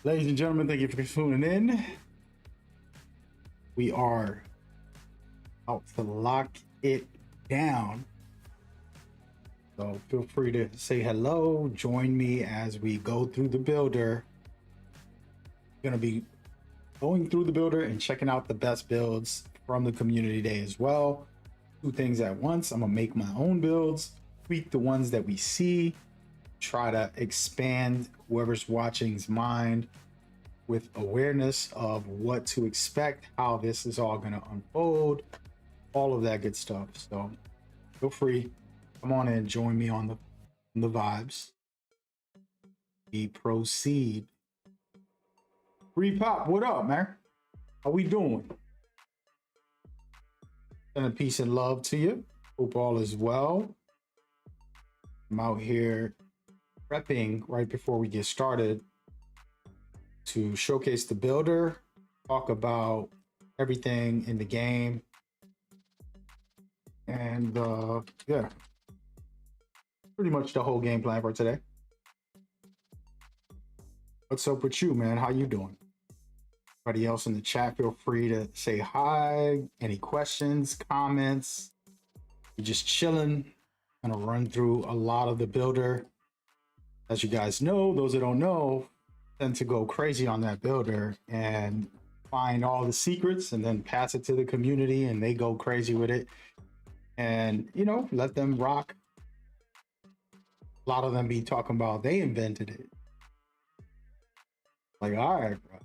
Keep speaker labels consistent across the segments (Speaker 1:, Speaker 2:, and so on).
Speaker 1: Ladies and gentlemen, thank you for tuning in. We are out to lock it down. So feel free to say hello. Join me as we go through the builder. We're going to be going through the builder and checking out the best builds from the community day as well. Two things at once. I'm going to make my own builds, tweak the ones that we see, try to expand whoever's watching's mind with awareness of what to expect, how this is all going to unfold, all of that good stuff. So feel free, come on and join me on the vibes. We proceed. Free Pop, what up, man? How we doing? And a peace and love to you. Hope all is well. I'm out here prepping right before we get started to showcase the builder, talk about everything in the game, and yeah, pretty much the whole game plan for today. What's up with you, man? How you doing? Everybody else in the chat, feel free to say hi. Any questions, comments? You're just chilling. Gonna run through a lot of the builder. As you guys know, those that don't know tend to go crazy on that builder and find all the secrets and then pass it to the community and they go crazy with it. And, you know, let them rock. A lot of them be talking about they invented it. Like, all right, bro.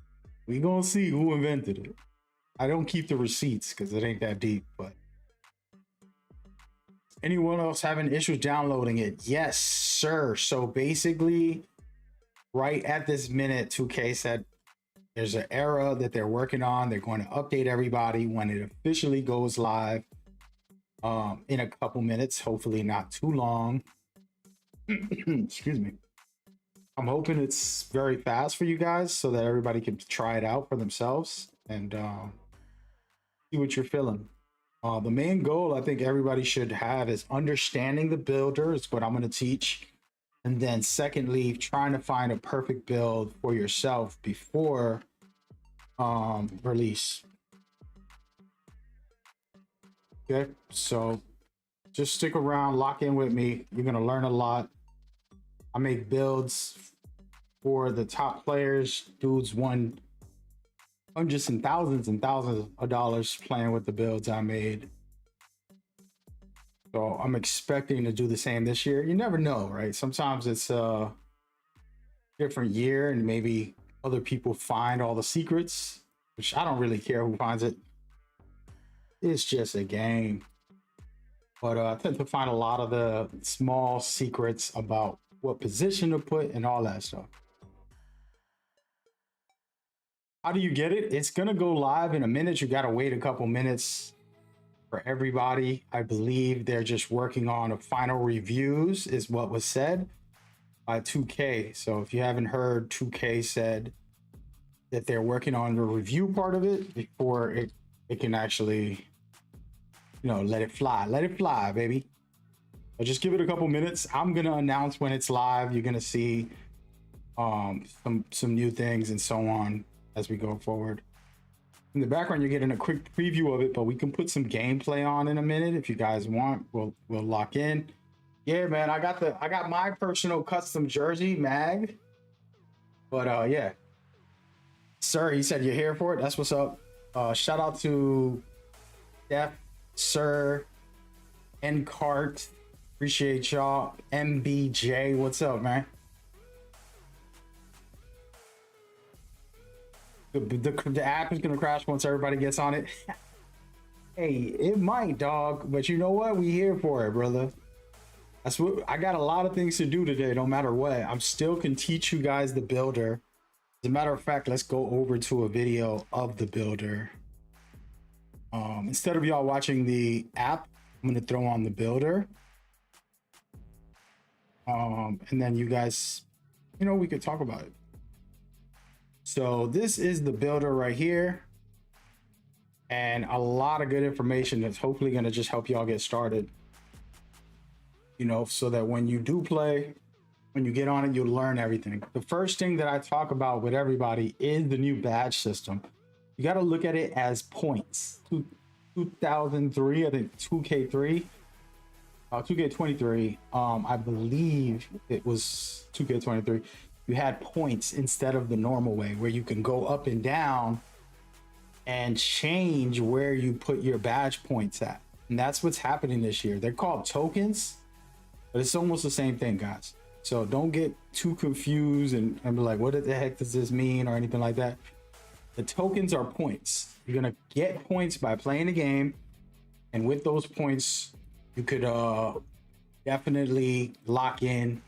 Speaker 1: We gonna see who invented it. I don't keep the receipts because it ain't that deep, but anyone else having issues downloading it? Yes, sir. So basically, right at this minute, 2K said there's an era that they're working on. They're going to update everybody when it officially goes live in a couple minutes, hopefully not too long. Excuse me. I'm hoping it's very fast for you guys so that everybody can try it out for themselves and see what you're feeling. The main goal I think everybody should have is understanding the builder is what I'm going to teach. And then secondly, trying to find a perfect build for yourself before release. Okay, so just stick around, lock in with me. You're going to learn a lot. I make builds for the top players. Dudes won hundreds and thousands of dollars playing with the builds I made. So I'm expecting to do the same this year. You never know, right? Sometimes it's a different year and maybe other people find all the secrets, which I don't really care who finds it. It's just a game. But I tend to find a lot of the small secrets about what position to put and all that stuff. How do you get it? It's going to go live in a minute. You got to wait a couple minutes for everybody. I believe they're just working on a final reviews is what was said by 2K. So if you haven't heard, 2K said that they're working on the review part of it before it can actually, you know, let it fly, baby. But just give it a couple minutes. I'm going to announce when it's live. You're going to see some new things and so on as we go forward. In the background, you're getting a quick preview of it, but we can put some gameplay on in a minute if you guys want. We'll lock in. Yeah, man, I got my personal custom jersey mag. But yeah, sir, he said you're here for it. That's what's up. Shout out to Def, Sir, Ncart. Appreciate y'all. MBJ, what's up, man? The app is gonna crash once everybody gets on it. Hey, it might, dog, but you know what? We here for it, brother. That's what I got. A lot of things to do today, no matter what. I'm still can teach you guys the builder. As a matter of fact, let's go over to a video of the builder. Instead of y'all watching the app, I'm gonna throw on the builder. And then you guys, you know, we could talk about it. So this is the builder right here, and a lot of good information that's hopefully going to just help y'all get started, you know, so that when you do play, When you get on it, you'll learn everything. The first thing that I talk about with everybody is the new badge system. You got to look at it as points. 2003, I think 2K3, 2K23. I believe it was 2K23. You had points instead of the normal way where you can go up and down and change where you put your badge points at. And that's what's happening this year. They're called tokens, but it's almost the same thing, guys. So don't get too confused and be like, what the heck does this mean or anything like that. The tokens are points. You're going to get points by playing the game. And with those points, you could definitely lock in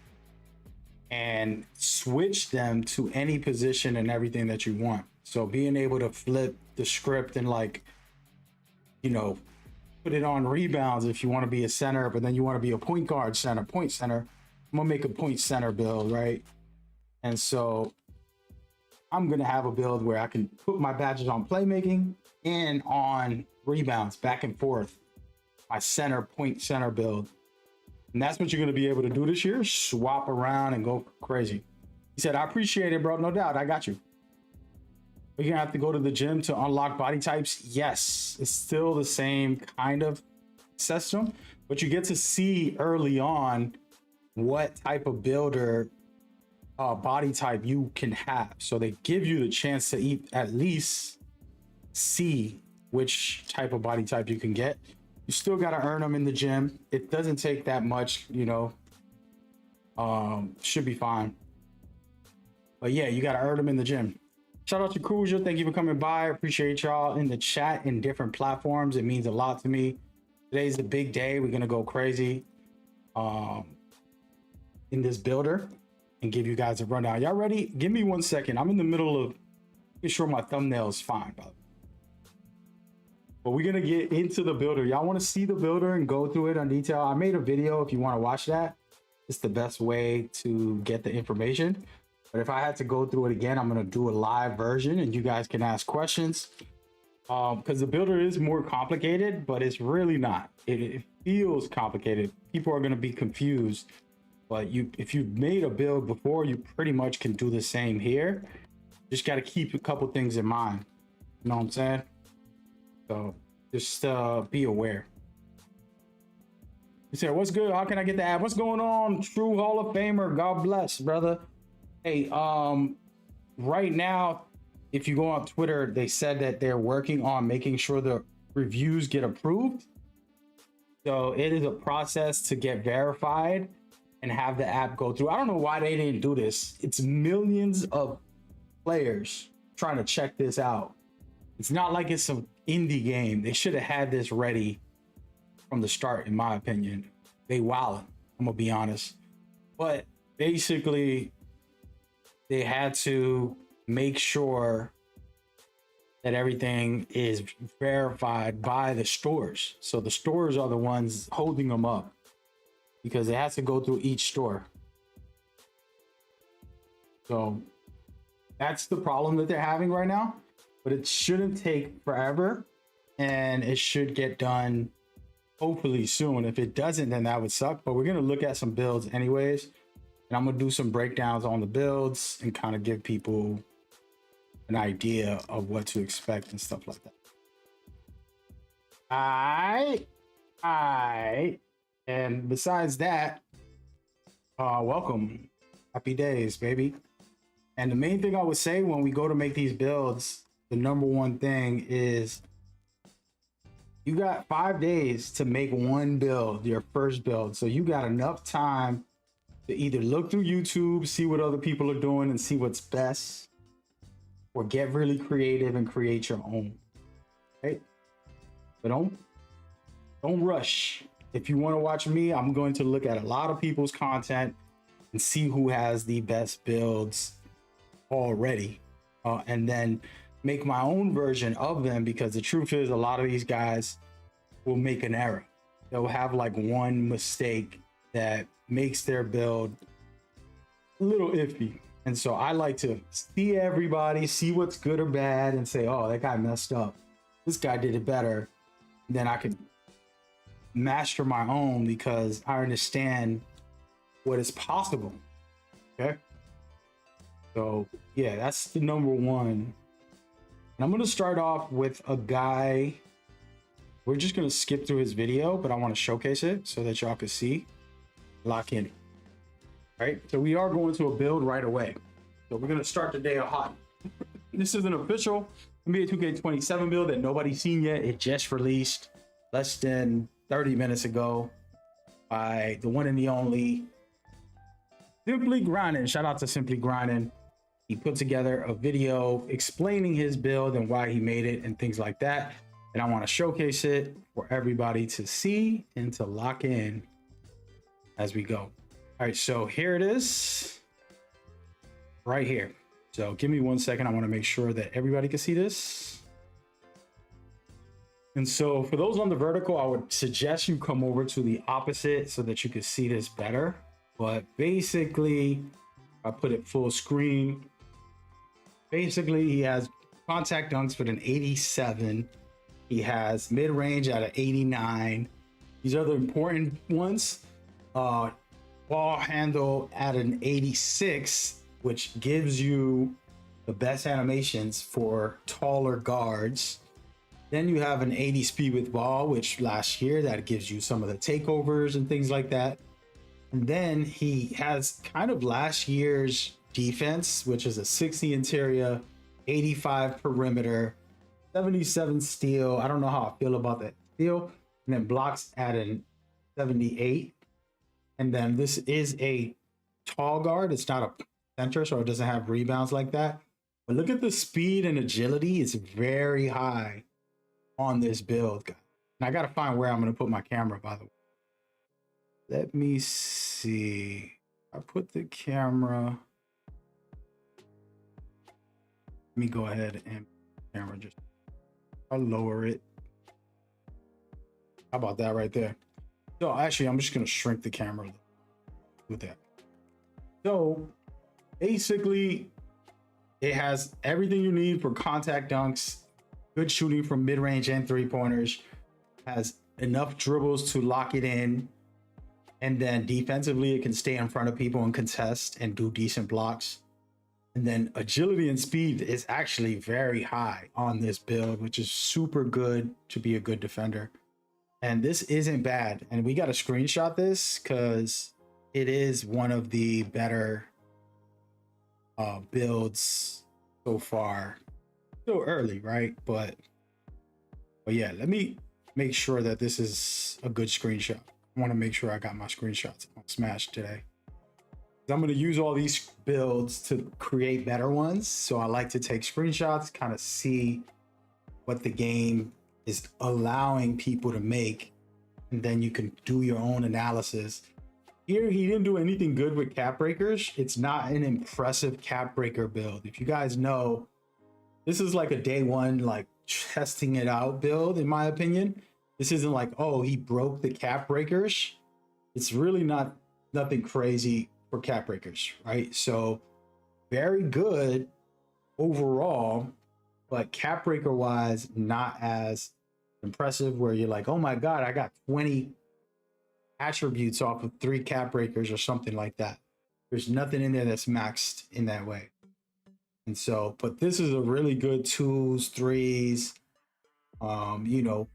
Speaker 1: and switch them to any position and everything that you want. So being able to flip the script and, like, you know, put it on rebounds if you want to be a center, but then you want to be a point guard center, point center. I'm gonna make a point center build, right? And so I'm gonna have a build where I can put my badges on playmaking and on rebounds back and forth. My center, point center build. And that's what you're gonna be able to do this year. Swap around and go crazy. He said, I appreciate it, bro. No doubt, I got you. You're gonna have to go to the gym to unlock body types. Yes, it's still the same kind of system, but you get to see early on what type of builder body type you can have. So they give you the chance to at least see which type of body type you can get. You still got to earn them in the gym. It doesn't take that much, you know. Should be fine. But yeah, you got to earn them in the gym. Shout out to Cruiser. Thank you for coming by. I appreciate y'all in the chat in different platforms. It means a lot to me. Today's a big day. We're going to go crazy in this builder and give you guys a rundown. Y'all ready? Give me 1 second. I'm in the middle of making sure my thumbnail is fine, but we're gonna get into the builder. Y'all want to see the builder and go through it on detail? I made a video if you want to watch that. It's the best way to get the information. But if I had to go through it again, I'm gonna do a live version and you guys can ask questions. Because the builder is more complicated, but it's really not. It feels complicated. People are gonna be confused. But if you've made a build before, you pretty much can do the same here. Just got to keep a couple things in mind. You know what I'm saying? So just be aware. You said, what's good? How can I get the app? What's going on? True Hall of Famer. God bless, brother. Hey, right now, if you go on Twitter, they said that they're working on making sure the reviews get approved. So it is a process to get verified and have the app go through. I don't know why they didn't do this. It's millions of players trying to check this out. It's not like it's some indie game. They should have had this ready from the start, in my opinion. They wildin', I'm gonna be honest. But basically, they had to make sure that everything is verified by the stores. So the stores are the ones holding them up, because it has to go through each store. So that's the problem that they're having right now, but it shouldn't take forever and it should get done hopefully soon. If it doesn't, then that would suck, but we're gonna look at some builds anyways. And I'm gonna do some breakdowns on the builds and kind of give people an idea of what to expect and stuff like that. All right. And besides that, welcome. Happy days, baby. And the main thing I would say when we go to make these builds, the number one thing is you got 5 days to make one build, your first build. So you got enough time to either look through YouTube, see what other people are doing and see what's best, or get really creative and create your own. Right? But don't rush. If you want to watch me, I'm going to look at a lot of people's content and see who has the best builds already, and then make my own version of them, because the truth is a lot of these guys will make an error. They'll have like one mistake that makes their build a little iffy. And so I like to see everybody, see what's good or bad, and say, oh, that guy messed up. This guy did it better. And then I can master my own, because I understand what is possible. Okay. So yeah, that's the number one. And I'm going to start off with a guy. We're just going to skip through his video, but I want to showcase it so that y'all can see. Lock in. All right. So we are going to a build right away. So we're going to start the day hot. This is an official NBA 2K27 build that nobody's seen yet. It just released less than 30 minutes ago by the one and the only Simply Grinding. Shout out to Simply Grinding. He put together a video explaining his build and why he made it and things like that. And I want to showcase it for everybody to see and to lock in as we go. All right, so here it is right here. So give me 1 second. I want to make sure that everybody can see this. And so for those on the vertical, I would suggest you come over to the opposite so that you can see this better. But basically, I put it full screen. Basically, he has contact dunks with an 87. He has mid-range at an 89. These are the important ones. Ball handle at an 86, which gives you the best animations for taller guards. Then you have an 80 speed with ball, which last year that gives you some of the takeovers and things like that. And then he has kind of last year's defense, which is a 60 interior, 85 perimeter, 77 steal. I don't know how I feel about that steal. And then blocks at an 78. And then this is a tall guard. It's not a center, so it doesn't have rebounds like that. But look at the speed and agility. It's very high on this build, guys. And I got to find where I'm going to put my camera, by the way. Let me see. I put the camera. Let me go ahead and camera just. I'll lower it. How about that right there? So actually, I'm just going to shrink the camera with that. So basically, it has everything you need for contact dunks, good shooting from mid-range and three-pointers, has enough dribbles to lock it in, and then defensively, it can stay in front of people and contest and do decent blocks. And then agility and speed is actually very high on this build, which is super good to be a good defender. And this isn't bad. And we got to screenshot this because it is one of the better builds so far. Still early, right? But yeah, let me make sure that this is a good screenshot. I want to make sure I got my screenshots on Smash today. I'm going to use all these builds to create better ones. So I like to take screenshots, kind of see what the game is allowing people to make. And then you can do your own analysis. Here, he didn't do anything good with cap breakers. It's not an impressive cap breaker build. If you guys know, this is like a day one, like testing it out build, in my opinion. This isn't like, oh, he broke the cap breakers. It's really nothing crazy for cap breakers, right? So very good overall, but cap breaker wise, not as impressive where you're like, oh my God, I got 20 attributes off of 3 cap breakers or something like that. There's nothing in there that's maxed in that way. And so, but this is a really good 2s, 3s, you know,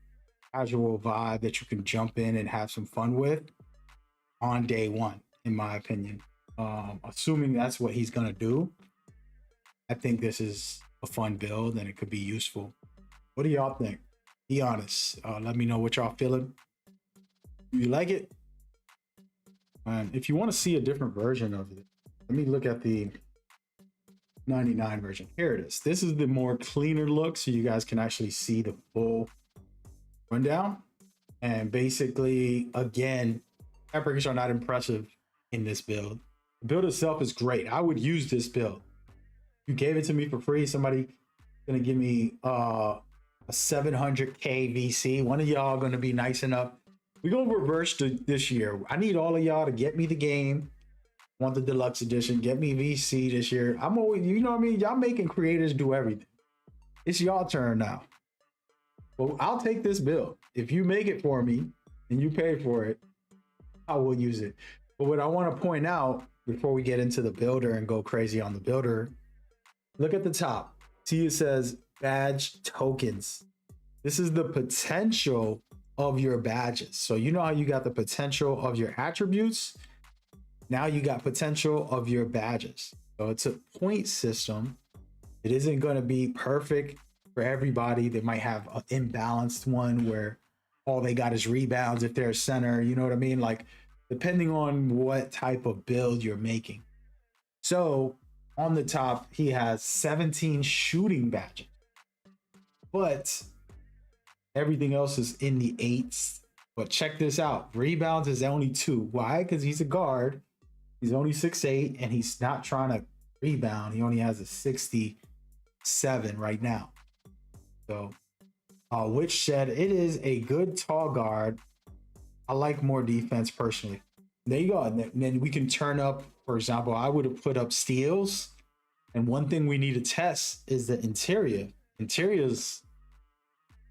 Speaker 1: casual vibe that you can jump in and have some fun with on day one, in my opinion. Assuming that's what he's gonna do, I think this is a fun build and it could be useful. What do y'all think? Be honest. Let me know what y'all feeling. Do you like it? And if you want to see a different version of it, let me look at the 99 version. Here it is. This is the more cleaner look, so you guys can actually see the full rundown. And basically, again, cap breakers are not impressive in this build. The build itself is great. I would use this build. You gave it to me for free. Somebody gonna give me a 700k VC. One of y'all gonna be nice enough. We're gonna reverse this year. I need all of y'all to get me the game. Want the deluxe edition? Get me VC this year. I'm always, you know what I mean? Y'all making creators do everything. It's y'all turn now. Well, I'll take this build. If you make it for me and you pay for it, I will use it. But what I want to point out before we get into the builder and go crazy on the builder, look at the top. See, it says badge tokens. This is the potential of your badges. So you know how you got the potential of your attributes? Now you got potential of your badges. So it's a point system. It isn't going to be perfect for everybody. They might have an imbalanced one where all they got is rebounds if they're a center. You know what I mean? Like, depending on what type of build you're making. So on the top, he has 17 shooting badges, but everything else is in the eights. But check this out. Rebounds is only 2. Why? Because he's a guard. He's only 6'8", and he's not trying to rebound. He only has a 67 right now. So, which said it is a good tall guard. I like more defense personally. There you go. And then we can turn up, for example, I would have put up steals. And one thing we need to test is the interior. Interiors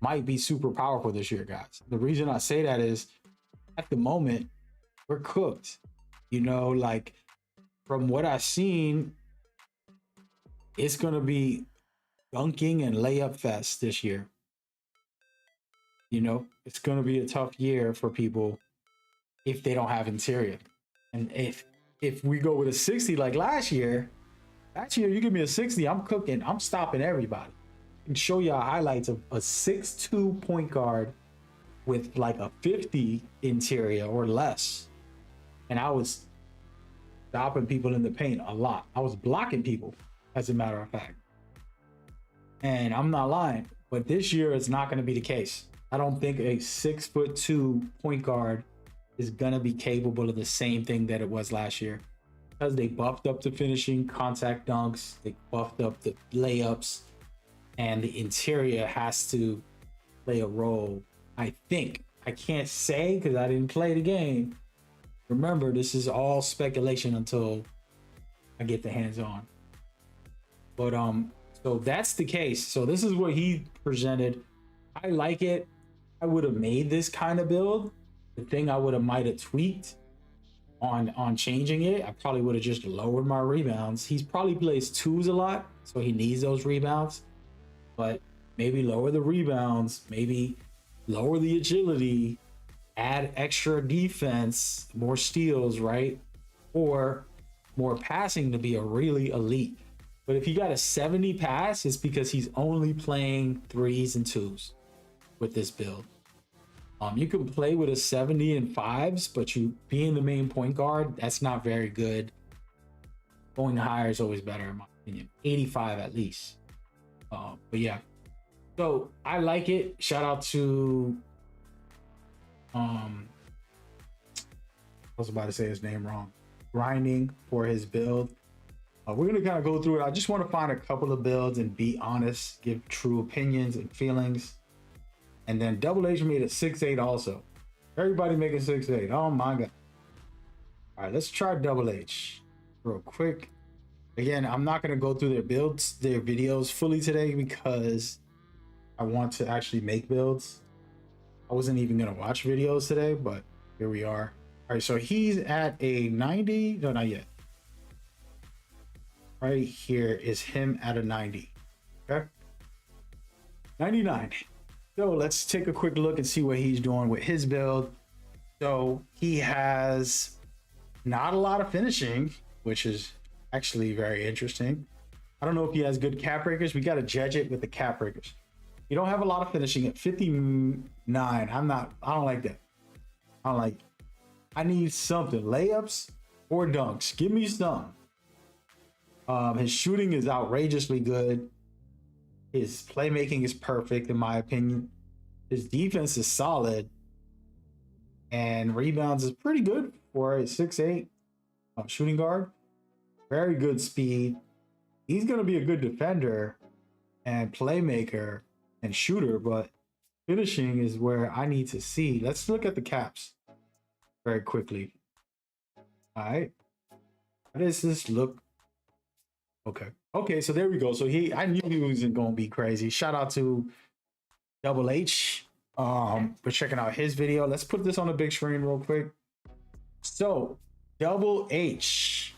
Speaker 1: might be super powerful this year, guys. The reason I say that is at the moment, we're cooked. You know, like from what I've seen, it's going to be dunking and layup fest this year. You know, it's going to be a tough year for people if they don't have interior. And if we go with a 60 like last year you give me a 60, I'm cooking. I'm stopping everybody. I can show y'all highlights of a 6'2" point guard with like a 50 interior or less. And I was stopping people in the paint a lot. I was blocking people, as a matter of fact. And I'm not lying, but this year it's not going to be the case. I don't think a 6'2" point guard is going to be capable of the same thing that it was last year, because they buffed up the finishing, contact dunks, they buffed up the layups, and the interior has to play a role. I think. I can't say because I didn't play the game. Remember, this is all speculation until I get the hands on. But so that's the case. So this is what he presented. I like it. I would have made this kind of build. The thing I would have might have tweaked on changing it, I probably would have just lowered my rebounds. He's probably plays twos a lot, so he needs those rebounds. But maybe lower the rebounds, maybe lower the agility, add extra defense, more steals, right? Or more passing to be a really elite. But if you got a 70 pass, it's because he's only playing 3s and 2s with this build. You can play with a 70 and 5s, but you being the main point guard, that's not very good. Going higher is always better in my opinion. 85 at least. But yeah. So I like it. Shout out to I was about to say his name wrong. Grinding for his build. We're gonna kind of go through it. I just want to find a couple of builds and be honest, give true opinions and feelings. And then Double H made a 6'8" also. Everybody making 6'8". Oh my god. All right, let's try Double H real quick. Again, I'm not gonna go through their builds, their videos fully today because I want to actually make builds. I wasn't even gonna watch videos today, but here we are. All right, so he's at a 90. No, not yet. Right here is him at a 90. Okay. 99. So let's take a quick look and see what he's doing with his build. So he has not a lot of finishing, which is actually very interesting. I don't know if he has good cap breakers. We got to judge it with the cap breakers. You don't have a lot of finishing at 59. I don't like that. I need something. Layups or dunks. Give me some. His shooting is outrageously good. His playmaking is perfect, in my opinion. His defense is solid. And rebounds is pretty good for a 6'8" shooting guard. Very good speed. He's going to be a good defender and playmaker and shooter, but finishing is where I need to see. Let's look at the caps very quickly. All right. How does this look? Okay, so there we go. So I knew he wasn't going to be crazy. Shout out to Double H for checking out his video. Let's put this on the big screen real quick. So Double H,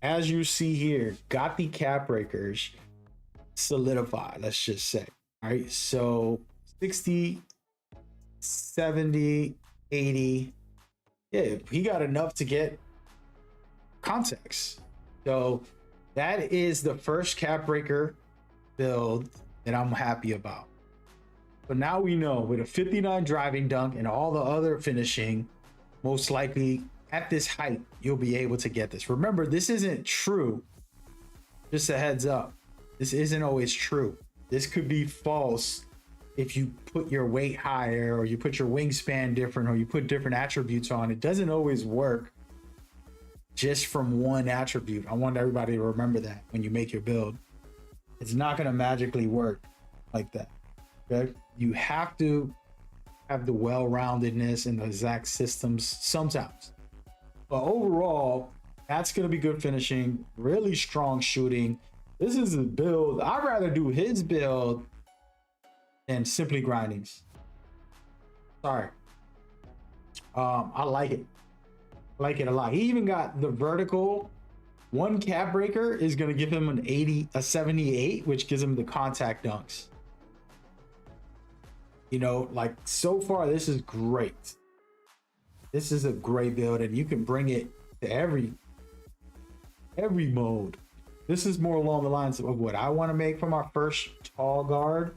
Speaker 1: as you see here, got the cap breakers solidified, let's just say. All right, so 60, 70, 80. Yeah, he got enough to get context. So that is the first cap breaker build that I'm happy about. So now we know with a 59 driving dunk and all the other finishing, most likely at this height, you'll be able to get this. Remember, this isn't true. Just a heads up. This isn't always true. This could be false if you put your weight higher or you put your wingspan different or you put different attributes on. It doesn't always work just from one attribute. I want everybody to remember that when you make your build. It's not going to magically work like that. Okay? You have to have the well-roundedness and the exact systems sometimes. But overall, that's going to be good finishing, really strong shooting. This is a build. I'd rather do his build than simply grindings. Sorry. I like it. I like it a lot. He even got the vertical. One cap breaker is going to give him an 80, a 78, which gives him the contact dunks. You know, like so far, this is great. This is a great build, and you can bring it to every mode. This is more along the lines of what I want to make for my first tall guard.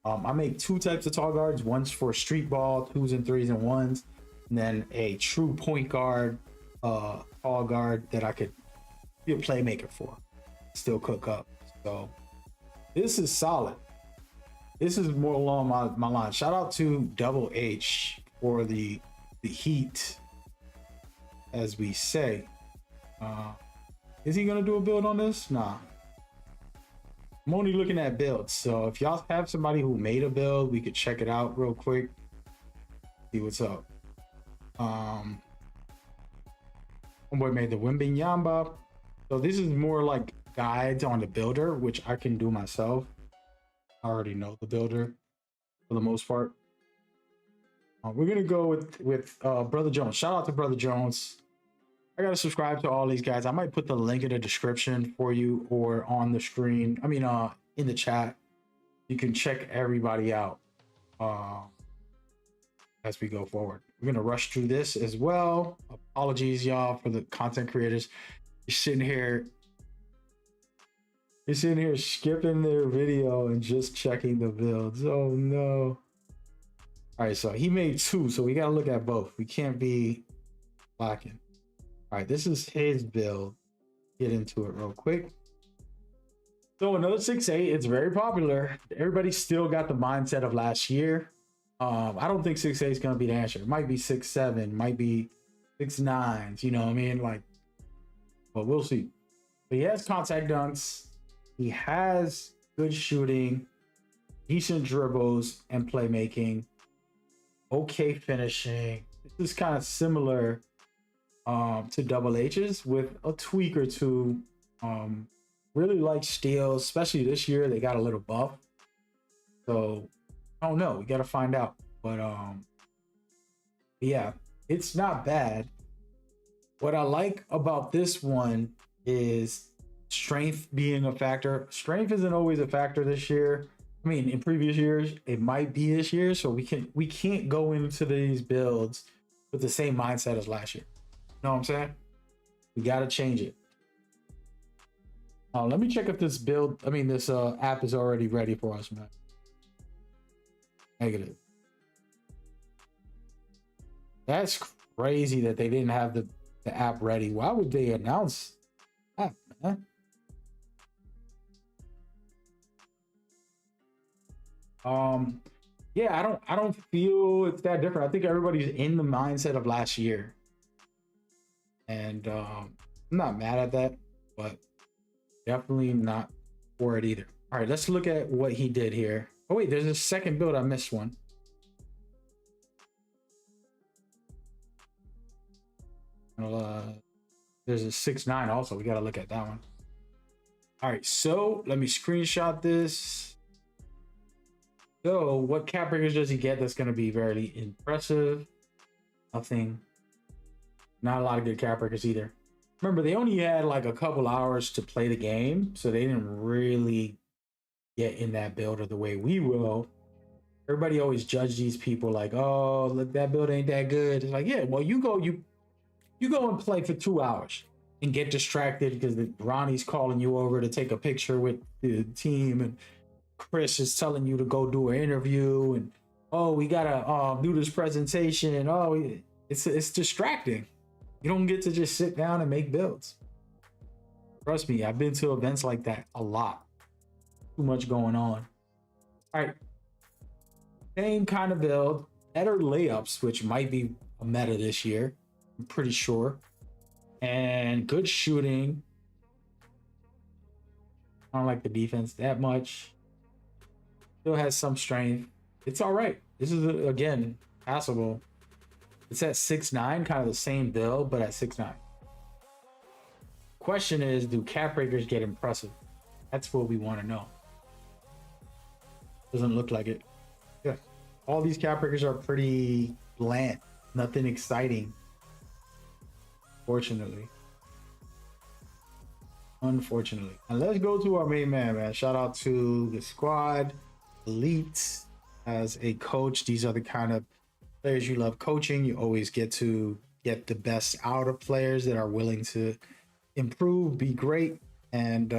Speaker 1: I make two types of tall guards. One's for street ball, 2s and 3s and 1s, and then a true point guard, tall guard that I could be a playmaker for, still cook up. So this is solid. This is more along my line. Shout out to Double H for the heat, as we say. Is he gonna do a build on this? Nah. I'm only looking at builds. So if y'all have somebody who made a build, we could check it out real quick. See what's up. Homeboy made the Wimbinyamba. So this is more like guides on the builder, which I can do myself. I already know the builder for the most part. We're gonna go with Brother Jones. Shout out to Brother Jones. I gotta subscribe to all these guys. I might put the link in the description for you or on the screen. I mean, in the chat. You can check everybody out as we go forward. We're gonna rush through this as well. Apologies, y'all, for the content creators. You're sitting here skipping their video and just checking the builds. Oh no. All right, so he made two, so we gotta look at both. We can't be lacking. All right, this is his build. Get into it real quick. So another 6'8", it's very popular. Everybody still got the mindset of last year. I don't think 6'8" is gonna be the answer. It might be 6'7", might be 6'9", you know what I mean? Like, but we'll see. But he has contact dunks. He has good shooting, decent dribbles and playmaking, okay finishing. This is kind of similar to Double H's with a tweak or two. Really like steals, especially this year. They got a little buff. So I don't know. We got to find out. But yeah, it's not bad. What I like about this one is strength being a factor. Strength isn't always a factor this year. I mean, in previous years, it might be this year. So we can't go into these builds with the same mindset as last year. You know what I'm saying? We got to change it. Let me check if this build, this app is already ready for us, man. Negative. That's crazy that they didn't have the app ready. Why would they announce that, man? Yeah, I don't feel it's that different. I think everybody's in the mindset of last year. And I'm not mad at that, but definitely not for it either. All right, let's look at what he did here. Oh wait, there's a second build. I missed one. There's a 6'9" also. We got to look at that one. All right, so let me screenshot this. So what cap breakers does he get that's going to be very impressive? Nothing. Not a lot of good cap breakers either. Remember, they only had like a couple hours to play the game, so they didn't really get in that builder the way we will. Everybody always judge these people like, oh, look, that build ain't that good. It's like, yeah, well, you go and play for 2 hours and get distracted because Ronnie's calling you over to take a picture with the team, and Chris is telling you to go do an interview, and oh, we gotta do this presentation. Oh, it's distracting. You don't get to just sit down and make builds. Trust me, I've been to events like that a lot. Too much going on. All right, same kind of build, better layups, which might be a meta this year. I'm pretty sure, and good shooting. I don't like the defense that much. Still has some strength. It's all right. This is again passable. It's at 6'9", kind of the same build, but at 6'9". Question is, do cap breakers get impressive? That's what we want to know. Doesn't look like it. Yeah. All these cap breakers are pretty bland. Nothing exciting. Fortunately. Unfortunately. And let's go to our main man. Shout out to the squad, Elite, as a coach. These are the kind of players you love coaching. You always get to get the best out of players that are willing to improve, be great, and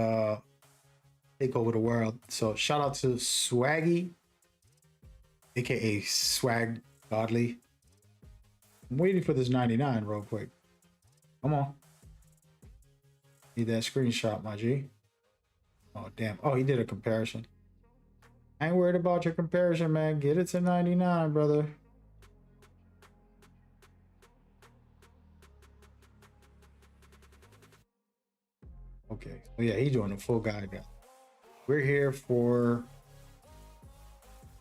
Speaker 1: take over the world. So shout out to Swaggy, aka Swag Godly. I'm waiting for this 99 real quick. Come on. Need that screenshot, my G. Oh, damn. Oh, he did a comparison. I ain't worried about your comparison, man. Get it to 99, brother. Okay. Oh, yeah, he's doing a full guide now. We're here for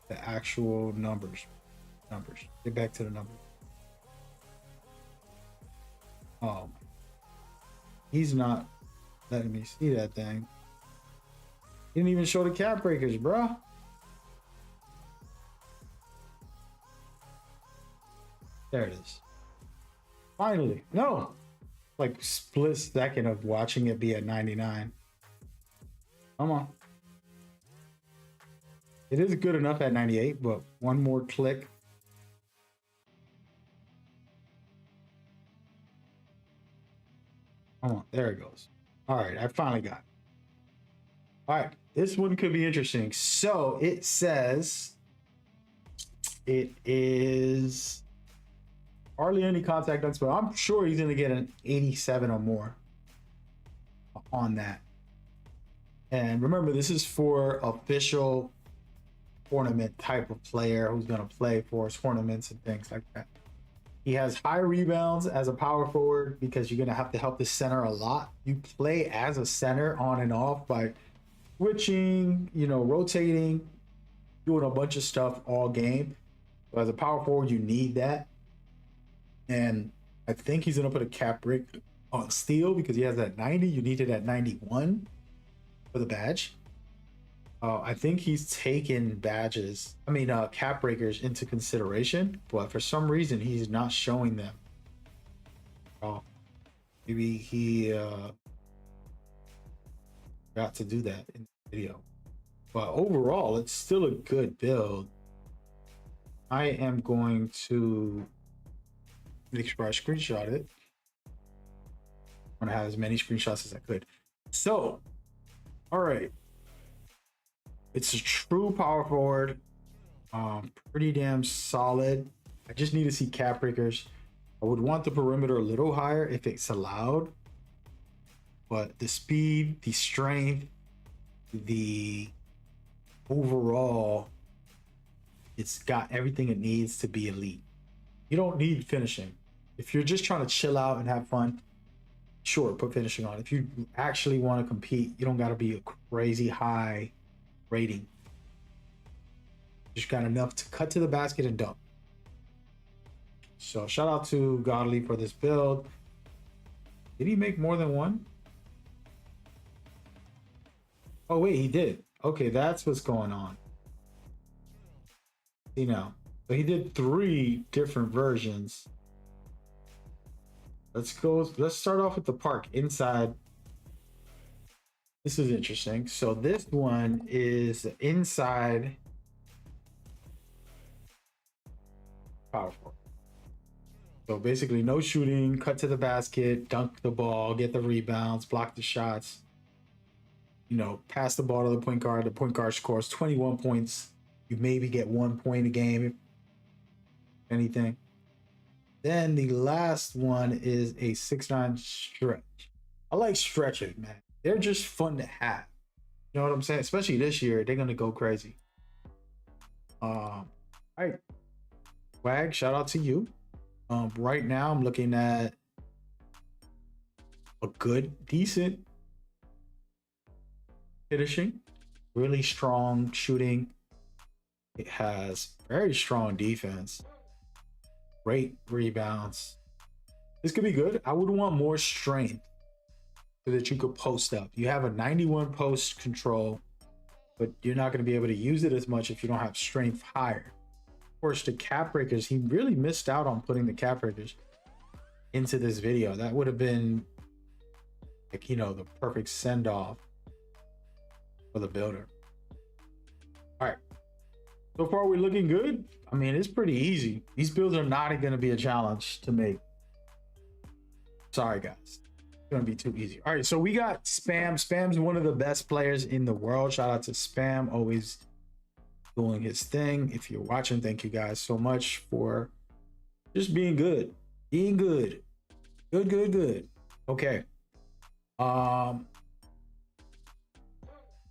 Speaker 1: the actual numbers. Get back to the numbers. Oh, he's not letting me see that thing. He didn't even show the cap breakers, bruh. There it is. Finally. No. Like split second of watching it be at 99. Come on. It is good enough at 98, but one more click. Come on, there it goes. All right, I finally got it. All right, this one could be interesting. So it says it is hardly any contact done, but I'm sure he's going to get an 87 or more on that. And remember, this is for official tournament type of player who's going to play for tournaments and things like that. He has high rebounds as a power forward because you're going to have to help the center a lot. You play as a center on and off by switching, rotating, doing a bunch of stuff all game. So as a power forward, you need that. And I think he's going to put a cap break on steal because he has that 90. You need it at 91 for the badge. I think he's taken cap breakers into consideration, but for some reason he's not showing them. Oh, maybe he got to do that in the video. But overall, it's still a good build. I am going to make sure I screenshot it. I'm gonna have as many screenshots as I could. So, all right. It's a true power forward. Pretty damn solid. I just need to see cap breakers. I would want the perimeter a little higher if it's allowed. But the speed, the strength, the overall, it's got everything it needs to be elite. You don't need finishing. If you're just trying to chill out and have fun, sure, put finishing on. If you actually want to compete, you don't got to be a crazy high rating. Just got enough to cut to the basket and dunk. So shout out to Godly for this build. Did he make more than one? Oh wait, he did. Okay, that's what's going on. See now. So he did 3 different versions. Let's go. Let's start off with the park inside. This is interesting. So this one is inside power forward. So basically no shooting, cut to the basket, dunk the ball, get the rebounds, block the shots, you know, pass the ball to the point guard. The point guard scores 21 points. You maybe get 1 point a game, if anything. Then the last one is a 6'9" stretch. I like stretching, man. They're just fun to have. You know what I'm saying? Especially this year, they're gonna go crazy. All right, Wag, shout out to you. Right now I'm looking at a good, decent finishing, really strong shooting. It has very strong defense, great rebounds. This could be good. I would want more strength so that you could post up. You have a 91 post control, but you're not going to be able to use it as much if you don't have strength higher. Of course, the cap breakers, he really missed out on putting the cap breakers into this video. That would have been, like, you know, the perfect send off for the builder. All right, so far we're looking good. I mean, it's pretty easy. These builds are not going to be a challenge to make. Sorry guys, it's going to be too easy. All right, so we got Spam. Spam's one of the best players in the world. Shout out to Spam, always doing his thing. If you're watching, thank you guys so much for just being good. Good. Okay. We're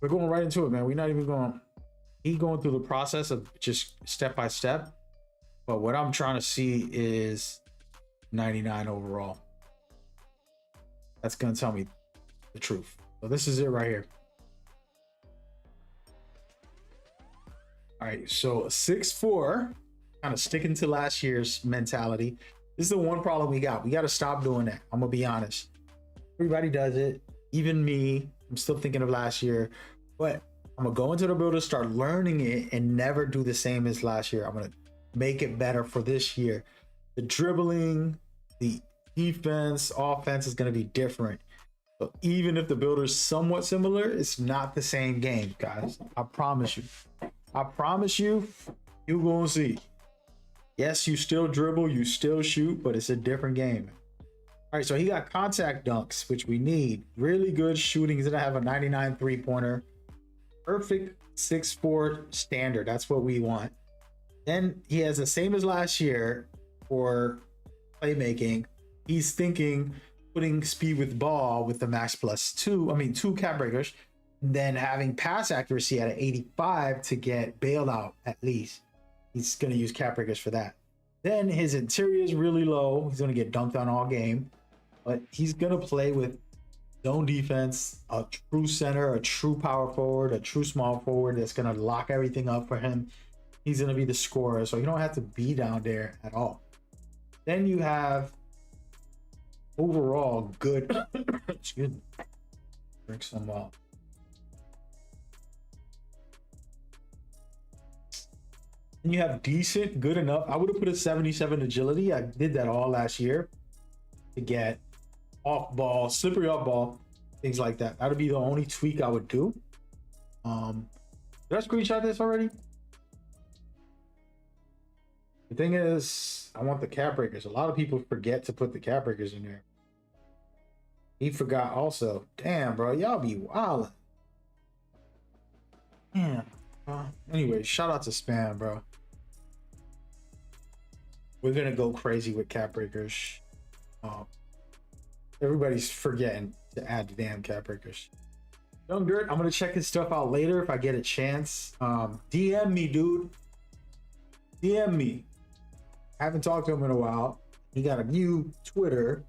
Speaker 1: going right into it, man. We're not even going. He's going through the process of just step by step. But what I'm trying to see is 99 overall. That's going to tell me the truth. So this is it right here. All right, so 6'4", kind of sticking to last year's mentality. This is the one problem we got. We got to stop doing that. I'm going to be honest. Everybody does it, even me. I'm still thinking of last year, but I'm going to go into the builder, start learning it, and never do the same as last year. I'm going to make it better for this year. The dribbling, the defense, offense is going to be different. So even if the builder is somewhat similar, it's not the same game, guys. I promise you. I promise you, you're gonna see. Yes, you still dribble, you still shoot, but it's a different game. All right, so he got contact dunks, which we need. Really good shooting. He's gonna have a 99 three-pointer. Perfect 6'4" standard. That's what we want. Then he has the same as last year for playmaking. He's thinking putting speed with ball with the max plus 2. I mean, 2 cap breakers. Then having pass accuracy at an 85 to get bailed out at least. He's going to use cap breakers for that. Then his interior is really low. He's going to get dunked on all game. But he's going to play with zone defense, a true center, a true power forward, a true small forward that's going to lock everything up for him. He's going to be the scorer, so you don't have to be down there at all. Then you have overall good... Excuse me. Drink some... And you have decent, good enough. I would have put a 77 agility. I did that all last year to get off ball, slippery off ball, things like that. That would be the only tweak I would do. Did I screenshot this already? The thing is, I want the cap breakers. A lot of people forget to put the cap breakers in there. He forgot also. Damn, bro, y'all be wildin'. Damn. Anyway, shout out to Spam, bro. We're gonna go crazy with cap breakers. Everybody's forgetting to add the damn cap breakers. Young Dirt, I'm gonna check his stuff out later if I get a chance. DM me, dude. DM me. I haven't talked to him in a while. He got a new Twitter.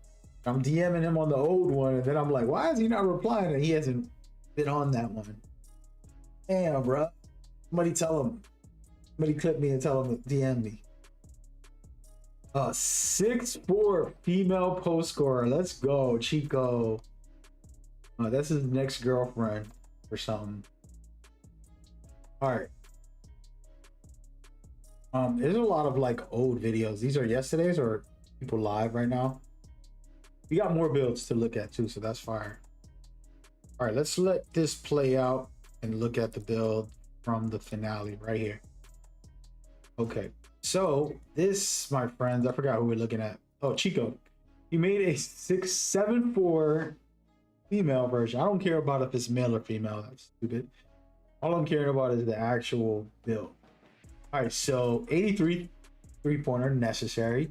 Speaker 1: I'm DMing him on the old one, and then I'm like, why is he not replying? And he hasn't been on that one. Damn, bro. Somebody tell him. Somebody clip me and tell him to DM me. 6'4" female post scorer. Let's go, Chico. That's his next girlfriend or something. All right. There's a lot of like old videos. These are yesterday's or people live right now. We got more builds to look at too, so that's fire. All right, let's let this play out and look at the build from the finale right here. Okay, so this, my friends, I forgot who we're looking at. Oh, Chico. He made a 674 female version. I don't care about if it's male or female. That's stupid. All I'm caring about is the actual build. All right, so 83 three-pointer necessary.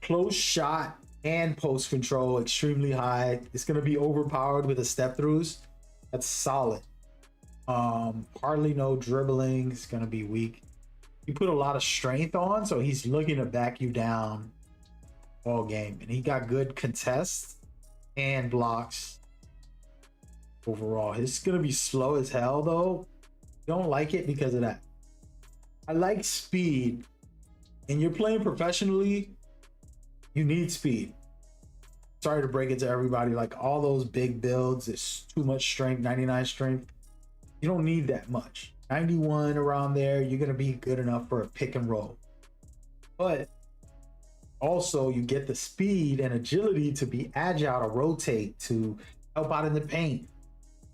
Speaker 1: Close shot and post control extremely high. It's gonna be overpowered with the step throughs. That's solid. Hardly no dribbling. It's gonna be weak. You put a lot of strength on, so he's looking to back you down all game. And he got good contests and blocks overall. It's gonna be slow as hell though. Don't like it because of that. I like speed. And you're playing professionally, you need speed. Sorry to break it to everybody, like all those big builds, it's too much strength, 99 strength. You don't need that much. 91 around there, you're gonna be good enough for a pick and roll. But also you get the speed and agility to be agile, to rotate, to help out in the paint,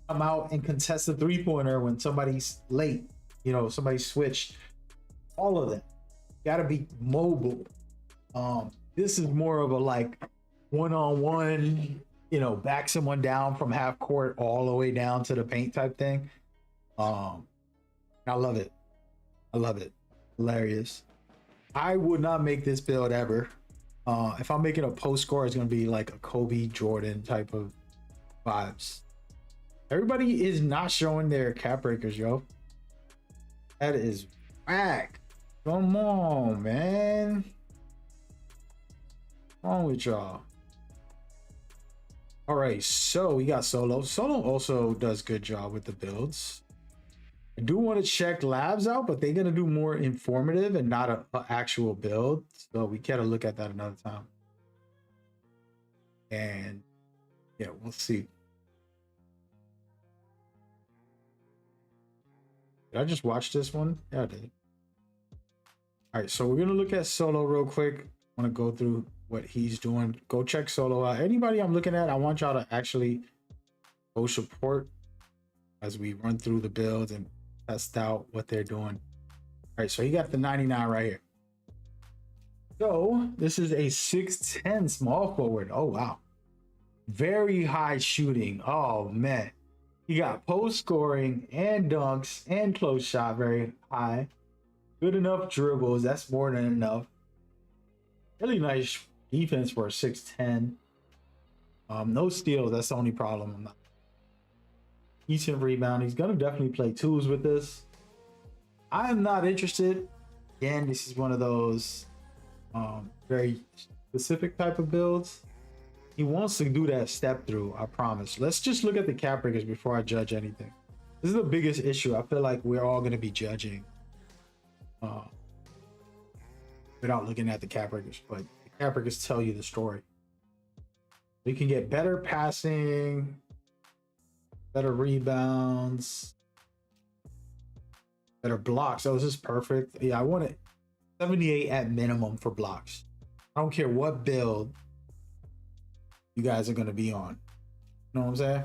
Speaker 1: come out and contest a three-pointer when somebody's late, you know, somebody switched, all of that. Gotta be mobile. This is more of a like one-on-one, you know, back someone down from half court all the way down to the paint type thing. I love it. I love it. Hilarious. I would not make this build ever. If I'm making a post score, it's gonna be like a Kobe Jordan type of vibes. Everybody is not showing their cap breakers, yo. That is whack. Come on, man. What's wrong with y'all? All right, so we got Solo. Solo also does good job with the builds. I do want to check labs out, but they're gonna do more informative and not a actual build. So we gotta look at that another time. And yeah, we'll see. Did I just watch this one? Yeah, I did. All right, so we're gonna look at Solo real quick. I want to go through what he's doing. Go check Solo out. Anybody I'm looking at, I want y'all to actually go support as we run through the builds and test out what they're doing. All right, so he got the 99 right here. So this is a 6'10 small forward. Oh wow, very high shooting. Oh man, he got post scoring and dunks and close shot very high. Good enough dribbles. That's more than enough. Really nice defense for a 6'10. No steals. That's the only problem. I'm not decent rebound. He's gonna definitely play twos with this. I am not interested. Again, this is one of those very specific type of builds. He wants to do that step through. I promise. Let's just look at the cap breakers before I judge anything. This is the biggest issue. I feel like we're all gonna be judging without looking at the cap breakers, but the cap breakers tell you the story. You can get better passing, better rebounds, better blocks. Oh, this is perfect. Yeah, I want it 78 at minimum for blocks. I don't care what build you guys are going to be on. You know what I'm saying?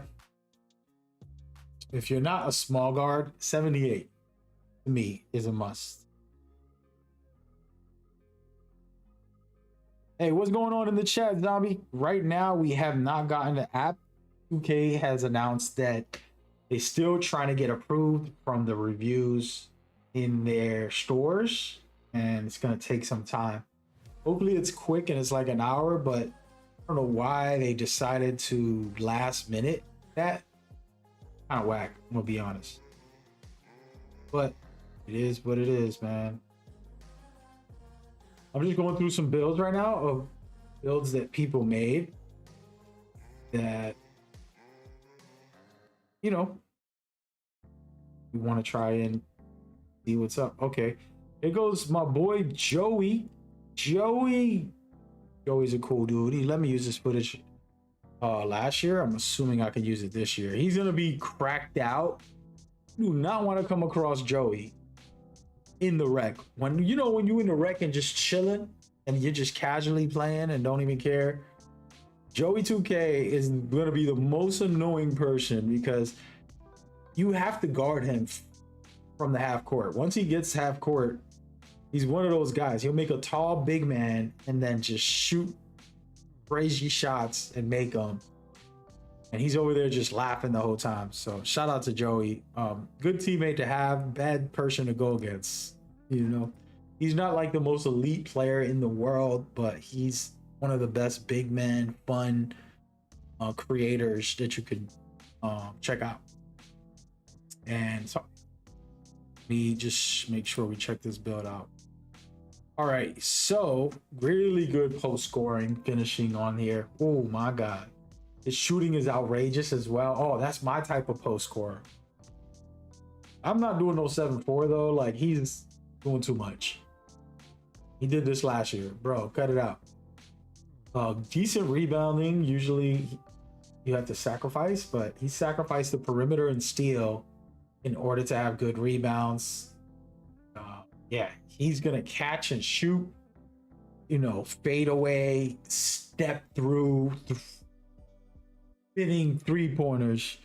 Speaker 1: If you're not a small guard, 78 to me is a must. Hey, what's going on in the chat, Zombie? Right now, we have not gotten the app. 2K has announced that they're still trying to get approved from the reviews in their stores, and it's going to take some time. Hopefully, it's quick and it's like an hour, but I don't know why they decided to last minute that. Kind of whack, I'm going to be honest. But it is what it is, man. I'm just going through some builds right now of builds that people made that, you know, we want to try and see what's up. Okay, here goes my boy Joey. Joey's a cool dude. He let me use this footage last year. I'm assuming I could use it this year. He's gonna be cracked out. You do not want to come across Joey in the rec. When you know, when you in the rec and just chilling and you're just casually playing and don't even care, Joey 2K is going to be the most annoying person because you have to guard him from the half court. Once he gets half court, he's one of those guys. He'll make a tall big man and then just shoot crazy shots and make them. And he's over there just laughing the whole time. So shout out to Joey. Good teammate to have, bad person to go against. You know, he's not like the most elite player in the world, but he's one of the best big men, fun creators that you could check out. And so let me just make sure we check this build out. All right, so really good post scoring finishing on here. Oh my God. His shooting is outrageous as well. Oh, that's my type of post scorer. I'm not doing no 7-4 though. Like, he's doing too much. He did this last year. Bro, cut it out. Decent rebounding. Usually you have to sacrifice, but he sacrificed the perimeter and steal in order to have good rebounds. Yeah, he's gonna catch and shoot, you know, fade away, step through, hitting 3-pointers,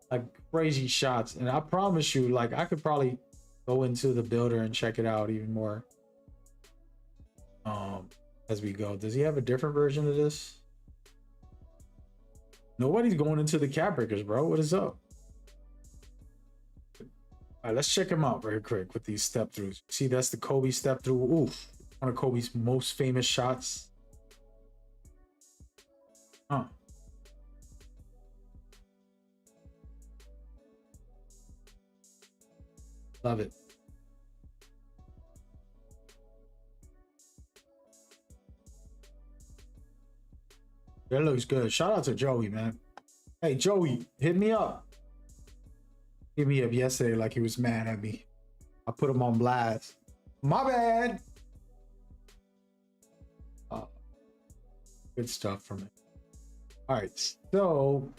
Speaker 1: like crazy shots. And I promise you, like, I could probably go into the builder and check it out even more as we go. Does he have a different version of this? Nobody's going into the cap breakers, bro. What is up? All right, let's check him out very quick with these step throughs. See, that's the Kobe step through. Oof, one of Kobe's most famous shots. Love it. That looks good. Shout out to Joey, man. Hey, Joey, hit me up. Hit me up yesterday like he was mad at me. I put him on blast. My bad. Good stuff from it. All right, so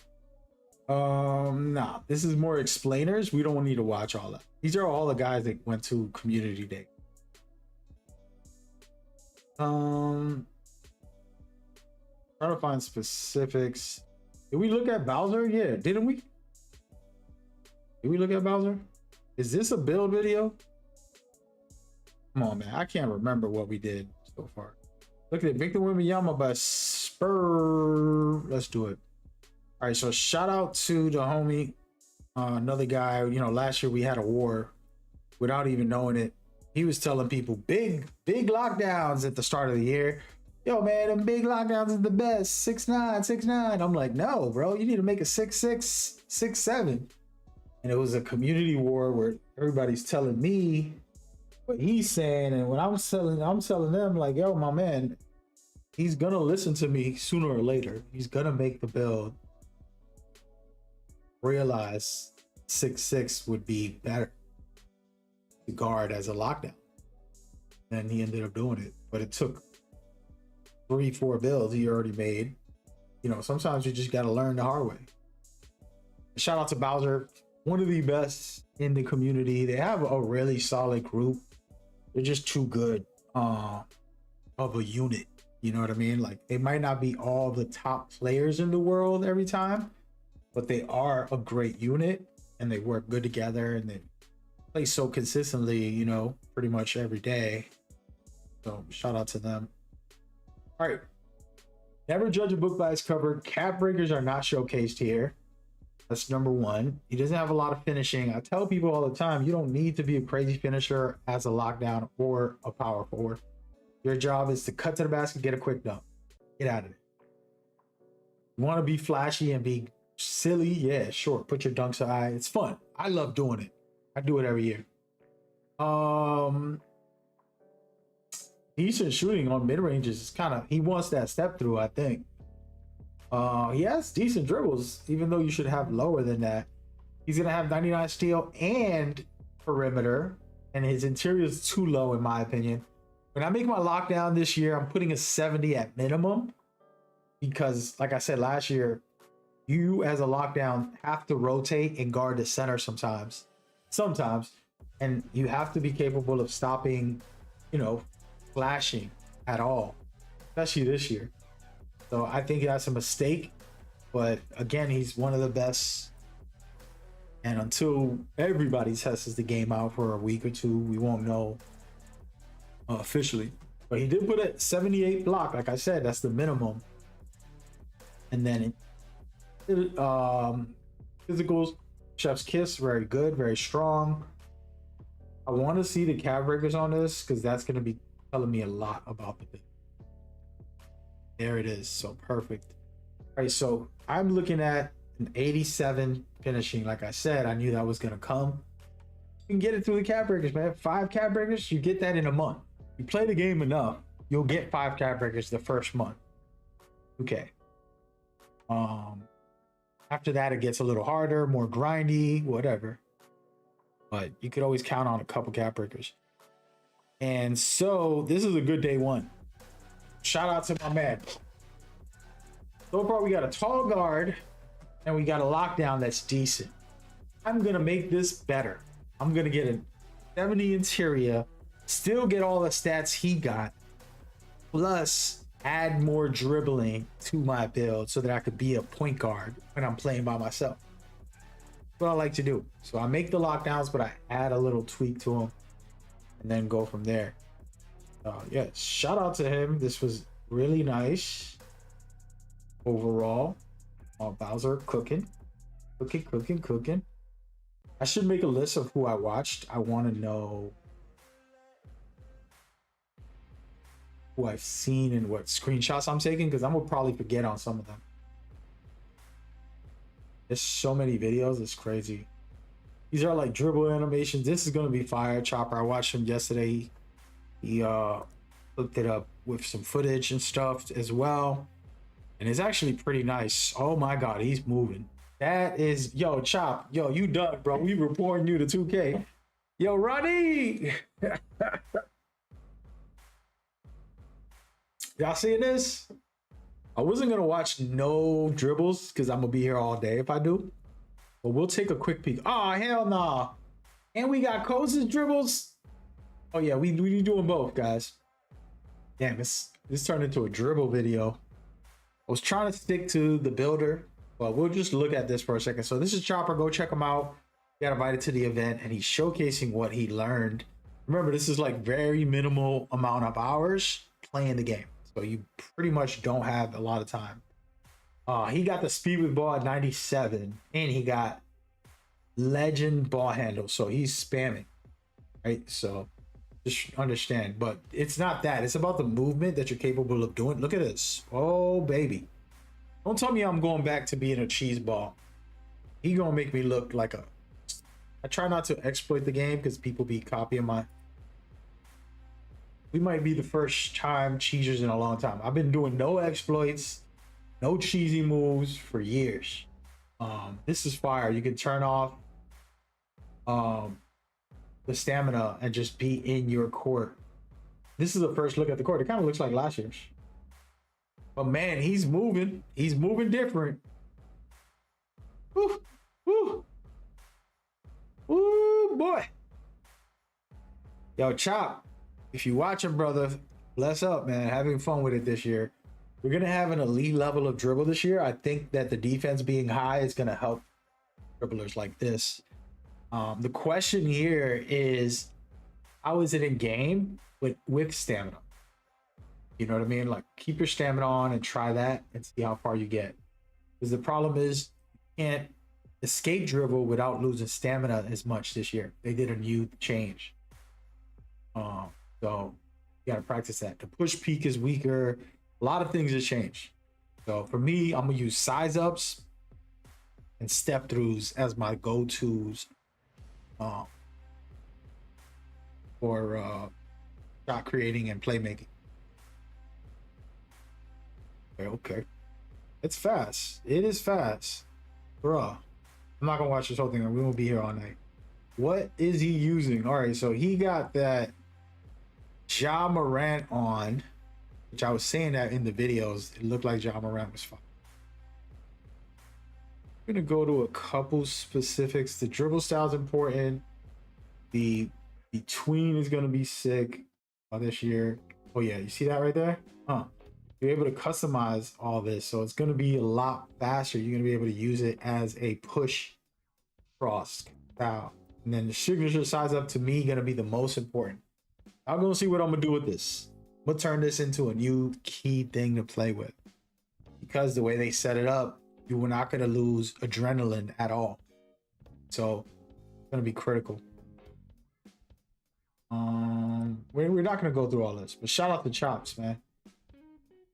Speaker 1: nah, this is more explainers. We don't need to watch all that. These are all the guys that went to community day. Trying to find specifics. Did we look at Bowser? Yeah, didn't we? Did we look at Bowser? Is this a build video? Come on, man. I can't remember what we did so far. Look at it. Victor Wembanyama by Spur. Let's do it. All right, so shout out to the homie. Another guy, you know, last year we had a war without even knowing it. He was telling people big lockdowns at the start of the year. Yo, man, them big lockdowns is the best. 6'9", 6'9". I'm like, no, bro, you need to make a 6'6", 6'7". And it was a community war where everybody's telling me what he's saying, and when I'm telling them, like, yo, my man, he's gonna listen to me sooner or later. He's gonna make the build. Realize 6'6" would be better to guard as a lockdown. And he ended up doing it, but it took 3-4 builds he already made. You know, sometimes you just got to learn the hard way. Shout out to Bowser, one of the best in the community. They have a really solid group. They're just too good of a unit. You know what I mean? Like, they might not be all the top players in the world every time, but they are a great unit and they work good together and they play so consistently, you know, pretty much every day. So shout out to them. All right. Never judge a book by its cover. Cap breakers are not showcased here. That's number one. He doesn't have a lot of finishing. I tell people all the time, you don't need to be a crazy finisher as a lockdown or a power forward. Your job is to cut to the basket, get a quick dunk. Get out of it. You want to be flashy and be silly? Yeah, sure. Put your dunks high. It's fun. I love doing it. I do it every year. Decent shooting on mid-ranges is kind of, he wants that step through, I think. He has decent dribbles, even though you should have lower than that. He's gonna have 99 steal and perimeter, and his interior is too low in my opinion. When I make my lockdown this year, I'm putting a 70 at minimum, because like I said last year, you as a lockdown have to rotate and guard the center sometimes, and you have to be capable of stopping, you know, flashing at all, especially this year. So I think that's a mistake. But again, he's one of the best. And until everybody tests the game out for a week or two, we won't know officially. But he did put a 78 block. Like I said, that's the minimum. And then physicals, Chef's Kiss, very good, very strong. I want to see the calf breakers on this because that's going to be telling me a lot about the build. There it is. So perfect. All right, so I'm looking at an 87 finishing. Like I said, I knew that was going to come. You can get it through the calf breakers, man. 5 calf breakers, you get that in a month. You play the game enough, you'll get 5 calf breakers the first month. Okay. After that, it gets a little harder, more grindy, whatever. But you could always count on a couple calf breakers. And so this is a good day one. Shout out to my man. So far, we got a tall guard and we got a lockdown that's decent. I'm going to make this better. I'm going to get a 70 interior, still get all the stats he got, plus add more dribbling to my build so that I could be a point guard when I'm playing by myself. That's what I like to do. So I make the lockdowns, but I add a little tweak to them and then go from there. Yeah, shout out to him. This was really nice overall. Bowser cooking. I should make a list of who I watched. I want to know who I've seen and what screenshots I'm taking, because I'm gonna probably forget on some of them. There's so many videos, it's crazy. These are like dribble animations. This is gonna be fire. Chopper, I watched him yesterday. He looked it up with some footage and stuff as well, and it's actually pretty nice. Oh my god, he's moving. That is, yo, Chop, yo, you done, bro. We reporting you to 2K. Yo, Ronnie. Y'all seeing this? I wasn't gonna watch no dribbles because I'm gonna be here all day if I do. But we'll take a quick peek. Oh, hell nah. And we got Coach's dribbles. Oh yeah, we doing both, guys. Damn, this turned into a dribble video. I was trying to stick to the builder, but we'll just look at this for a second. So this is Chopper. Go check him out. He got invited to the event and he's showcasing what he learned. Remember, this is like very minimal amount of hours playing the game. So you pretty much don't have a lot of time. He got the speed with ball at 97 and he got legend ball handle. So he's spamming, right? So just understand, but it's not that. It's about the movement that you're capable of doing. Look at this. Oh, baby. Don't tell me I'm going back to being a cheese ball. He gonna make me look like a... I try not to exploit the game because people be copying my... We might be the first time cheesers in a long time. I've been doing no exploits, no cheesy moves for years. This is fire. You can turn off the stamina and just be in your court. This is the first look at the court. It kind of looks like last year's. But man, he's moving. He's moving different. Woo, woo. Woo, boy. Yo, Chop. If you watching, brother, bless up, man. Having fun with it this year. We're going to have an elite level of dribble this year. I think that the defense being high is going to help dribblers like this. The question here is, how is it in game with stamina? You know what I mean? Like, keep your stamina on and try that and see how far you get. Because the problem is, you can't escape dribble without losing stamina as much this year. They did a new change. So you gotta practice that. The push peak is weaker. A lot of things have changed. So for me, I'm gonna use size ups and step throughs as my go-tos for shot creating and playmaking. Okay. It's fast. It is fast. Bruh. I'm not gonna watch this whole thing. We won't be here all night. What is he using? All right, so he got that Ja Morant on, which I was saying that in the videos. It looked like Ja Morant was fine. I'm gonna go to a couple specifics. The dribble style is important. The tween is gonna be sick this year. Oh yeah, you see that right there? Huh. you're able to customize all this. So it's going to be a lot faster. You're going to be able to use it as a push cross style. And then the signature size up to me going to be the most important. I'm going to see what I'm going to do with this. I'm going to turn this into a new key thing to play with. Because the way they set it up, you were not going to lose adrenaline at all. So it's going to be critical. We're not going to go through all this, but shout out to Chops, man.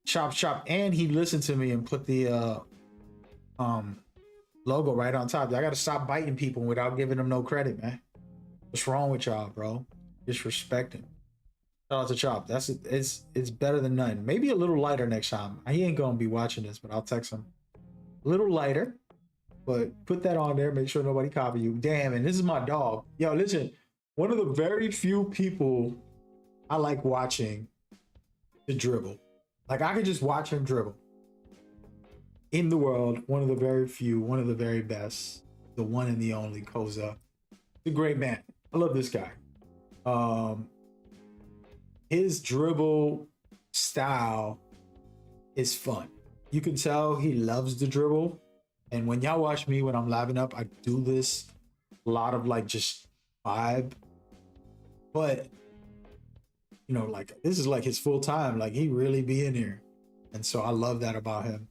Speaker 1: Chop, and he listened to me and put the logo right on top. I got to stop biting people without giving them no credit, man. What's wrong with y'all, bro? Disrespecting. Shout out to Chop. It's better than none. Maybe a little lighter next time. He ain't gonna be watching this, but I'll text him. A little lighter, but put that on there. Make sure nobody copy you. Damn, and this is my dog. Yo, listen. One of the very few people I like watching the dribble. Like I could just watch him dribble. In the world, one of the very few, one of the very best, the one and the only Koza. The great man. I love this guy. His dribble style is fun. You can tell he loves the dribble. And when y'all watch me when I'm lapping up, I do this a lot of like just vibe. But you know, like this is like his full time. Like he really be in here. And so I love that about him.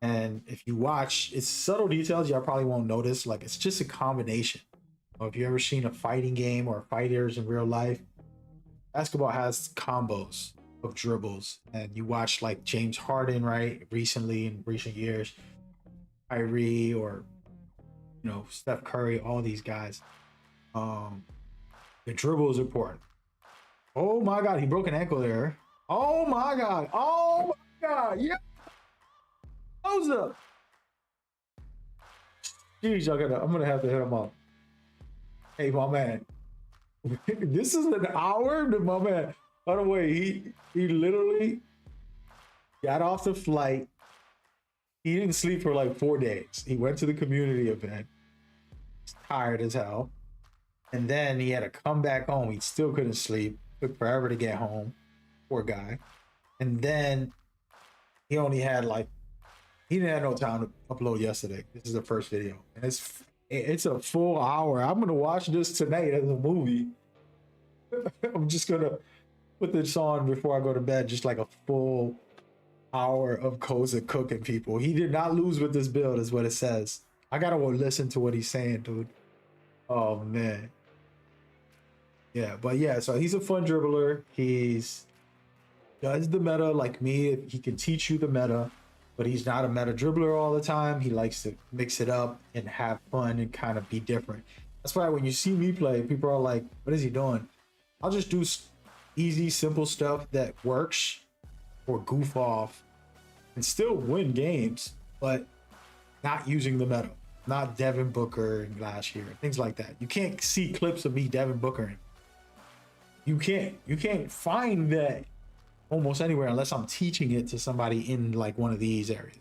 Speaker 1: And if you watch, it's subtle details y'all probably won't notice. Like it's just a combination. If you ever seen a fighting game or fighters in real life, basketball has combos of dribbles. And you watch like James Harden, right? Recently in recent years, Kyrie or you know, Steph Curry, all these guys. The dribble is important. Oh my God, he broke an ankle there. Oh my God. Oh my God. Yeah. Close up. Jeez, I'm gonna have to hit him up. Hey, my man. This is an hour, my man. By the way, he literally got off the flight. He didn't sleep for like 4 days. He went to the community event. He's tired as hell. And then he had to come back home. He still couldn't sleep. Took forever to get home. Poor guy. And then he only had like, he didn't have no time to upload yesterday. This is the first video. And it's a full hour. I'm going to watch this tonight as a movie. I'm just going to put this on before I go to bed. Just like a full hour of Koza cooking people. He did not lose with this build is what it says. I got to listen to what he's saying, dude. Oh, man. Yeah, but yeah, so he's a fun dribbler. He's does the meta like me. He can teach you the meta, but he's not a meta dribbler all the time. He likes to mix it up and have fun and kind of be different. That's why when you see me play, people are like, what is he doing? I'll just do easy, simple stuff that works or goof off and still win games, but not using the meta. Not Devin Booker last year, things like that. You can't see clips of me Devin Bookering. You can't find that almost anywhere unless I'm teaching it to somebody in like one of these areas.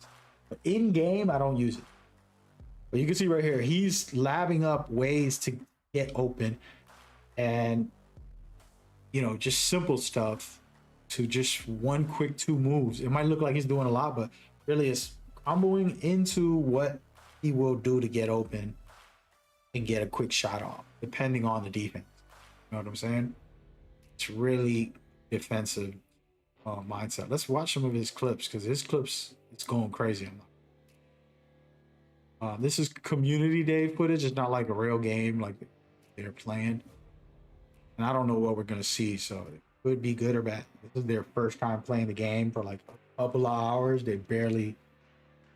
Speaker 1: But in game, I don't use it. But you can see right here, he's labbing up ways to get open and, you know, just simple stuff to just one quick 2 moves. It might look like he's doing a lot, but really it's comboing into what he will do to get open and get a quick shot off, depending on the defense. You know what I'm saying? It's really defensive mindset. Let's watch some of his clips because his clips, it's going crazy. This is community day footage. It's not like a real game like they're playing. And I don't know what we're going to see, so it could be good or bad. This is their first time playing the game for like a couple of hours. They barely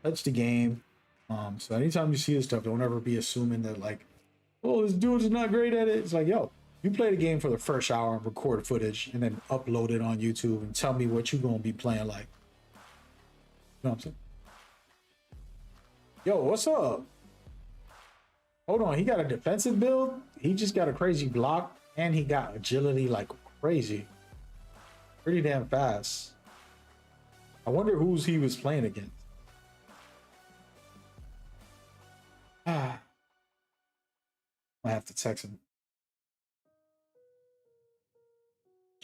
Speaker 1: touched the game. So anytime you see this stuff, don't ever be assuming that like, oh, this dude's not great at it. It's like, yo, you play the game for the first hour and record footage and then upload it on YouTube and tell me what you're going to be playing like. You know what I'm saying? Yo, what's up? Hold on, he got a defensive build. He just got a crazy block and he got agility like crazy. Pretty damn fast. I wonder who's he was playing against. I have to text him.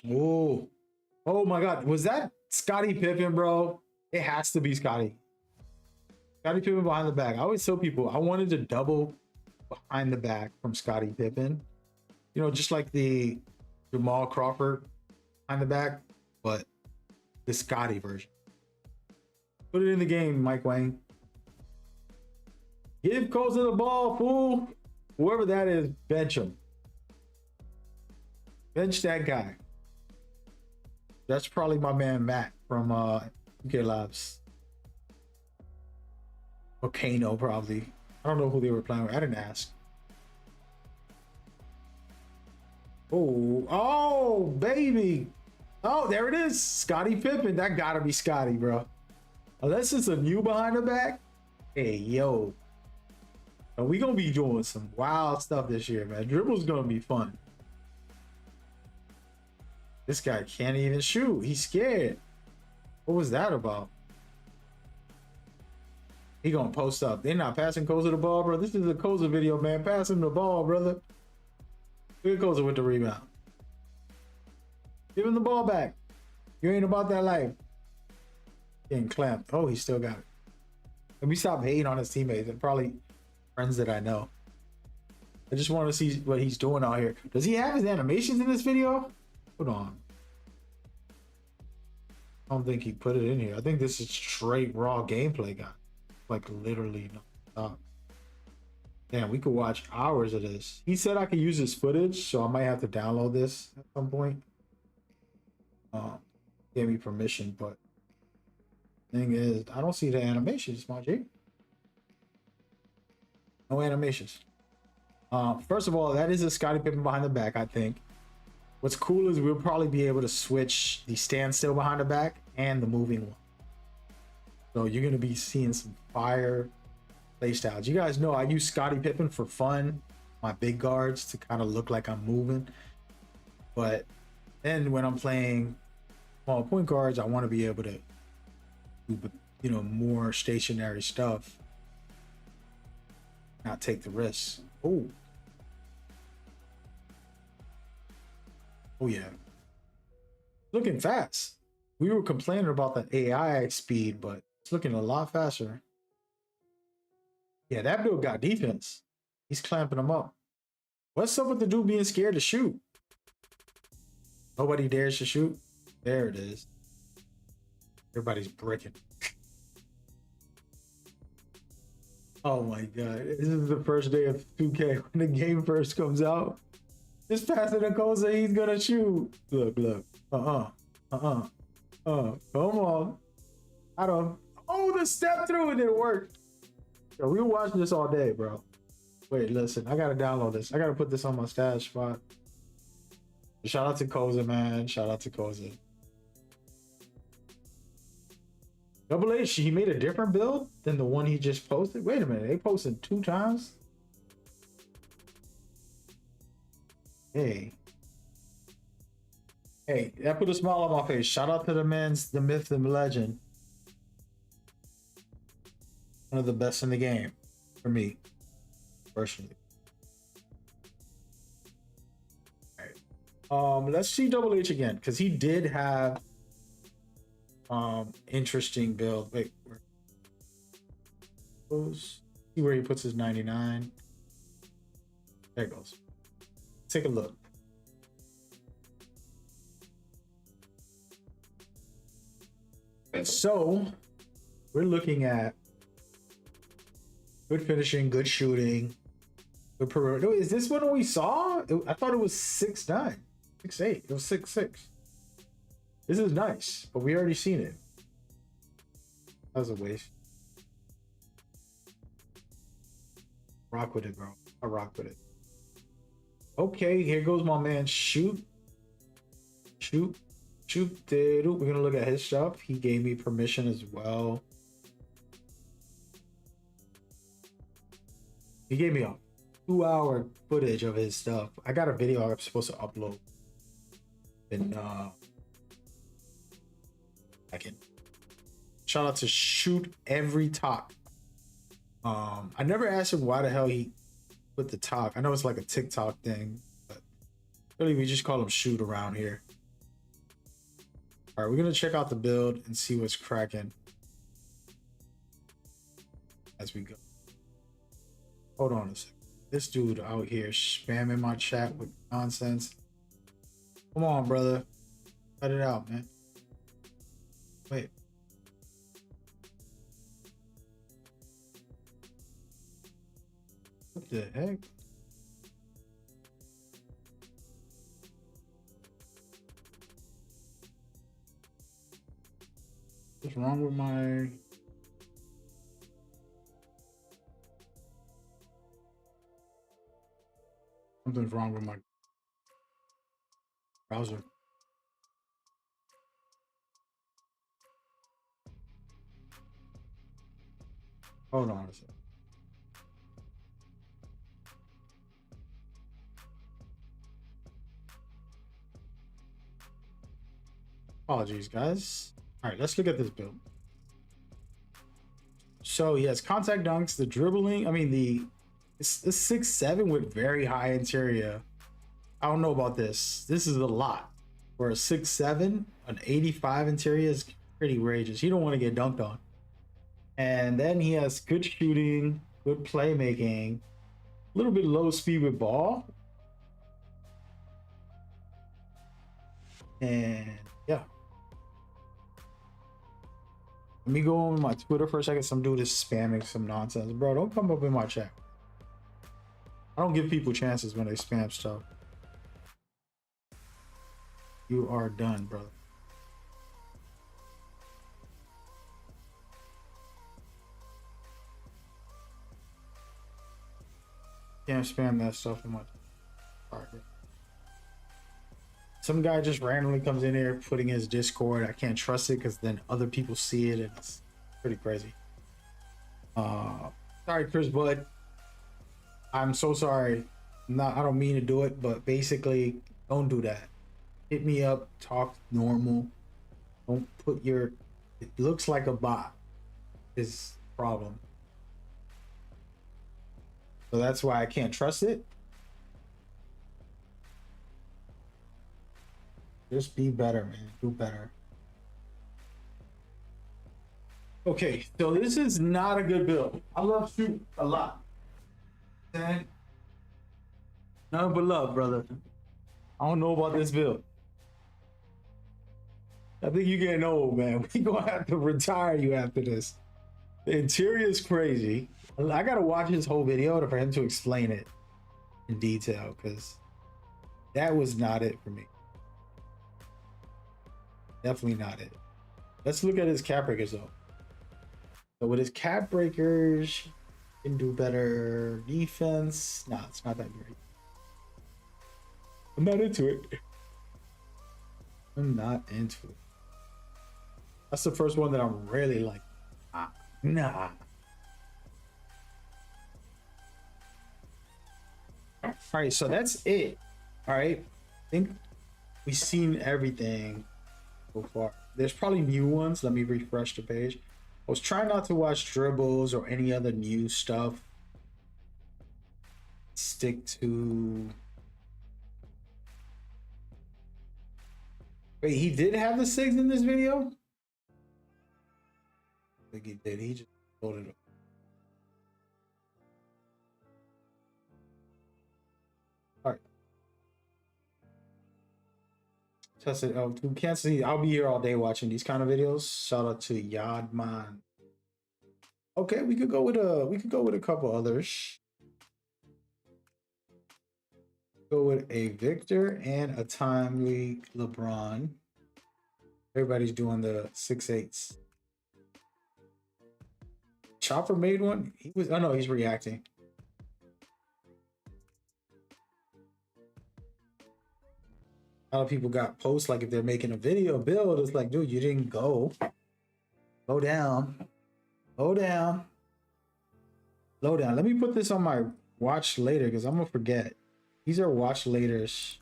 Speaker 1: Oh my God. Was that Scottie Pippen, bro. It has to be Scottie. Scottie Pippen behind the back. I always tell people I wanted to double behind the back from Scottie Pippen. You know, just like the Jamal Crawford behind the back, but the Scottie version. Put it in the game, Mike Wang. Give Koza the ball, fool. Whoever that is, bench him. Bench that guy. That's probably my man Matt from UK Labs. Or Kano, probably. I don't know who they were playing with. I didn't ask. Oh, baby. Oh, there it is. Scottie Pippen. That gotta be Scottie, bro. Unless it's a new behind the back. Hey, yo. We gonna be doing some wild stuff this year, man. Dribble's gonna be fun. This guy can't even shoot. He's scared. What was that about? He gonna post up. They're not passing Koza the ball, bro. This is a Koza video, man. Pass him the ball, brother. Look at Koza with the rebound. Give him the ball back. You ain't about that life. Getting clamped. Oh, he still got it. Let me stop hating on his teammates. They're probably friends that I know. I just want to see what he's doing out here. Does he have his animations in this video? Hold on. I don't think he put it in here. I think this is straight raw gameplay, guy. Like literally no stop. Damn, we could watch hours of this. He said I could use his footage, so I might have to download this at some point. Gave me permission, but thing is, I don't see the animations, my G. No animations. First of all, that is a Scottie Pippen behind the back, I think. What's cool is we'll probably be able to switch the standstill behind the back and the moving one. So you're going to be seeing some fire play styles. You guys know I use Scottie Pippen for fun, my big guards to kind of look like I'm moving. But then when I'm playing small point guards, I want to be able to do, you know, more stationary stuff. Not take the risks. Oh. Oh yeah. Looking fast. We were complaining about the AI speed, but it's looking a lot faster. Yeah, that build got defense. He's clamping them up. What's up with the dude being scared to shoot? Nobody dares to shoot. There it is. Everybody's bricking. Oh my god. This is the first day of 2K when the game first comes out. Just pass it to Koza, he's gonna shoot. Look, look. Come on. I don't. Oh, the step through and it worked. Yo, we were watching this all day, bro. Wait, listen. I gotta download this. I gotta put this on my stash spot. Shout out to Koza, man. Shout out to Koza. Double H, he made a different build than the one he just posted. Wait a minute, they posted 2 times? Hey. Hey, that put a smile on my face. Shout out to the man's, the myth, the legend. One of the best in the game for me, personally. All right. Let's see Double H again, because he did have interesting build. Wait, where goes? See where he puts his 99. There it goes. Take a look. So we're looking at good finishing, good shooting, good perimeter. Is this what we saw? I thought it was 6'9", 6'8". It was 6'6". This is nice, but we already seen it. That was a waste. Rock with it, bro. I rock with it. Okay, here goes my man. Shoot. We're gonna look at his stuff. He gave me permission as well. He gave me a 2-hour footage of his stuff. I got a video I'm supposed to upload. And I can shout out to Shoot Every Talk. I never asked him why the hell he put the talk. I know it's like a TikTok thing, but really we just call him Shoot around here. All right, we're gonna check out the build and see what's cracking as we go. Hold on a second. This dude out here spamming my chat with nonsense. Come on, brother. Cut it out, man. Wait. What the heck? What's wrong with my... Something's wrong with my browser. Hold on a second. Apologies, guys. All right, let's look at this build. So he has contact dunks, the dribbling. I mean, it's 6'7" with very high interior. I don't know about this. This is a lot. For a 6'7", an 85 interior is pretty outrageous. You don't want to get dunked on. And then he has good shooting, good playmaking, a little bit low speed with ball. And yeah. Let me go on my Twitter for a second. Some dude is spamming some nonsense. Bro, don't come up in my chat. I don't give people chances when they spam stuff. You are done, brother. Can't spam that stuff in my... All right. Some guy just randomly comes in here putting his Discord. I can't trust it because then other people see it and it's pretty crazy. Sorry, Chris Bud. I'm so sorry. I don't mean to do it, but basically, don't do that. Hit me up, talk normal. Don't put your... It looks like a bot is the problem. So that's why I can't trust it. Just be better, man. Do better. Okay, so this is not a good build. I love shoot a lot. Okay? None but love, brother. I don't know about this build. I think you're getting old, man. We gonna have to retire you after this. The interior is crazy. I gotta watch his whole video for him to explain it in detail, because that was not it for me. Definitely not it. Let's look at his cap breakers though. So with his cap breakers, he can do better defense. Nah, it's not that great. I'm not into it. I'm not into it. That's the first one that I'm really like, nah. All right, so that's it. All right, I think we've seen everything so far. There's probably new ones. Let me refresh the page. I was trying not to watch dribbles or any other new stuff. Stick to... Wait, he did have the 6 in this video? I think he did. He just loaded it. All right. Test it out. Can't see. I'll be here all day watching these kind of videos. Shout out to Yadman. Okay, we could go with a couple others. Go with a Victor and a timely LeBron. Everybody's doing the 6'8s. Chopper made one. He was. Oh no, he's reacting. A lot of people got posts like if they're making a video build, it's like, dude, you didn't go. Go down. Go down. Slow down. Let me put this on my watch later because I'm gonna forget. These are watch laters.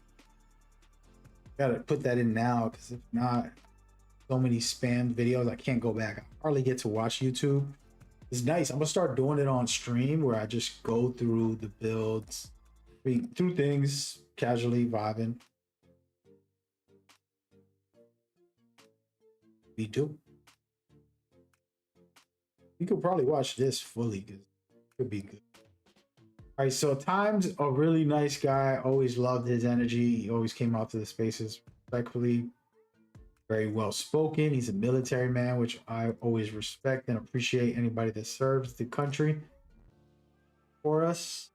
Speaker 1: Gotta put that in now because if not, so many spam videos, I can't go back. I hardly get to watch YouTube. It's nice. I'm gonna start doing it on stream where I just go through the builds, through things, casually vibing. We do. We could probably watch this fully because it could be good. All right, so Time's a really nice guy. Always loved his energy. He always came out to the spaces respectfully. Very well spoken. He's a military man, which I always respect and appreciate. Anybody that serves the country for us,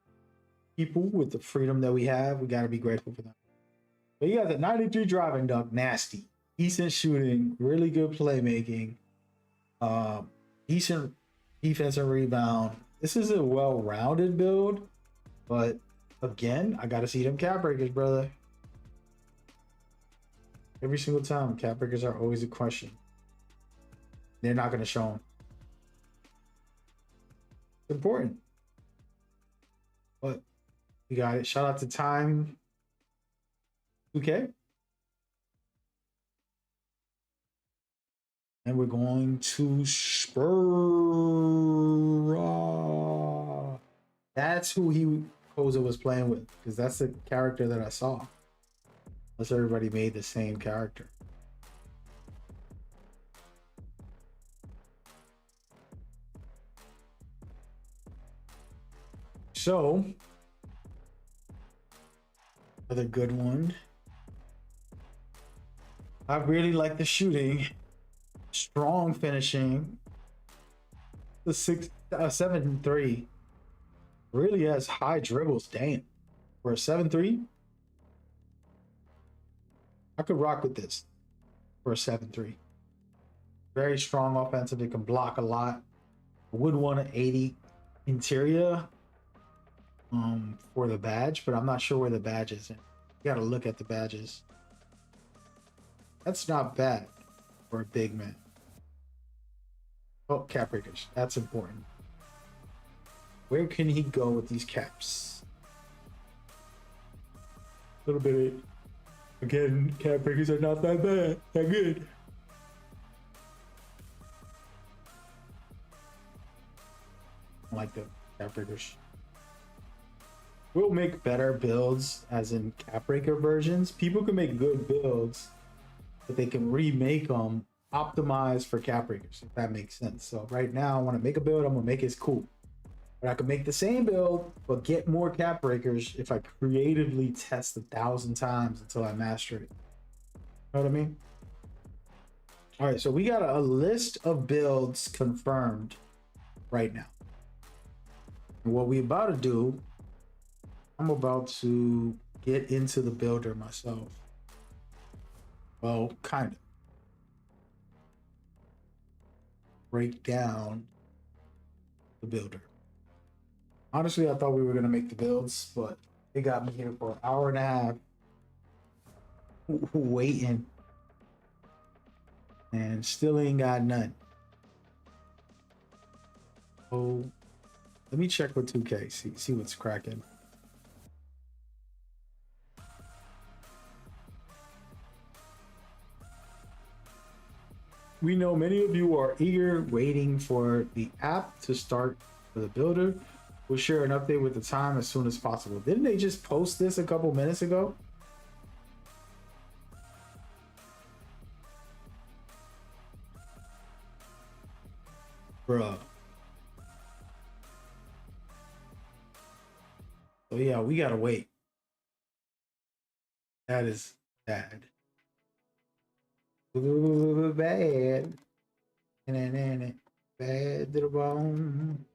Speaker 1: people with the freedom that we have, we got to be grateful for them. But he got the 93 driving dunk, nasty, decent shooting, really good playmaking, decent defense and rebound. This is a well-rounded build, but again, I got to see them cap breakers, brother. Every single time, cap breakers are always a question. They're not going to show them. It's important. But we got it. Shout out to Time 2k. And we're going to Spur. That's who Koza was playing with, because that's the character that I saw. Unless everybody made the same character. So, another good one. I really like the shooting, strong finishing. The 7-3 really has high dribbles. Damn, for a 7-3. I could rock with this for a 7-3. Very strong offensive. It can block a lot. Would want an 80 interior for the badge, but I'm not sure where the badge is. You gotta look at the badges. That's not bad for a big man. Oh, cap breakers. That's important. Where can he go with these caps? A little bit of, again, cap breakers are not that bad. That good. I like the cap breakers. We'll make better builds, as in cap breaker versions. People can make good builds, but they can remake them optimized for cap breakers, if that makes sense. So right now, I want to make a build. I'm gonna make it cool. But I can make the same build, but get more cap breakers if I creatively test 1,000 times until I master it. Know what I mean? All right, so we got a list of builds confirmed right now. And what we about to do, I'm about to get into the builder myself. Well, kind of. Break down the builder. Honestly, I thought we were going to make the builds, but they got me here for an hour and a half waiting and still ain't got none. Oh, let me check with 2K, see what's cracking. We know many of you are eager, waiting for the app to start for the builder. We'll share an update with the time as soon as possible. Didn't they just post this a couple minutes ago? Bruh. So yeah, we gotta wait. That is bad. Bad. Bad to the bone.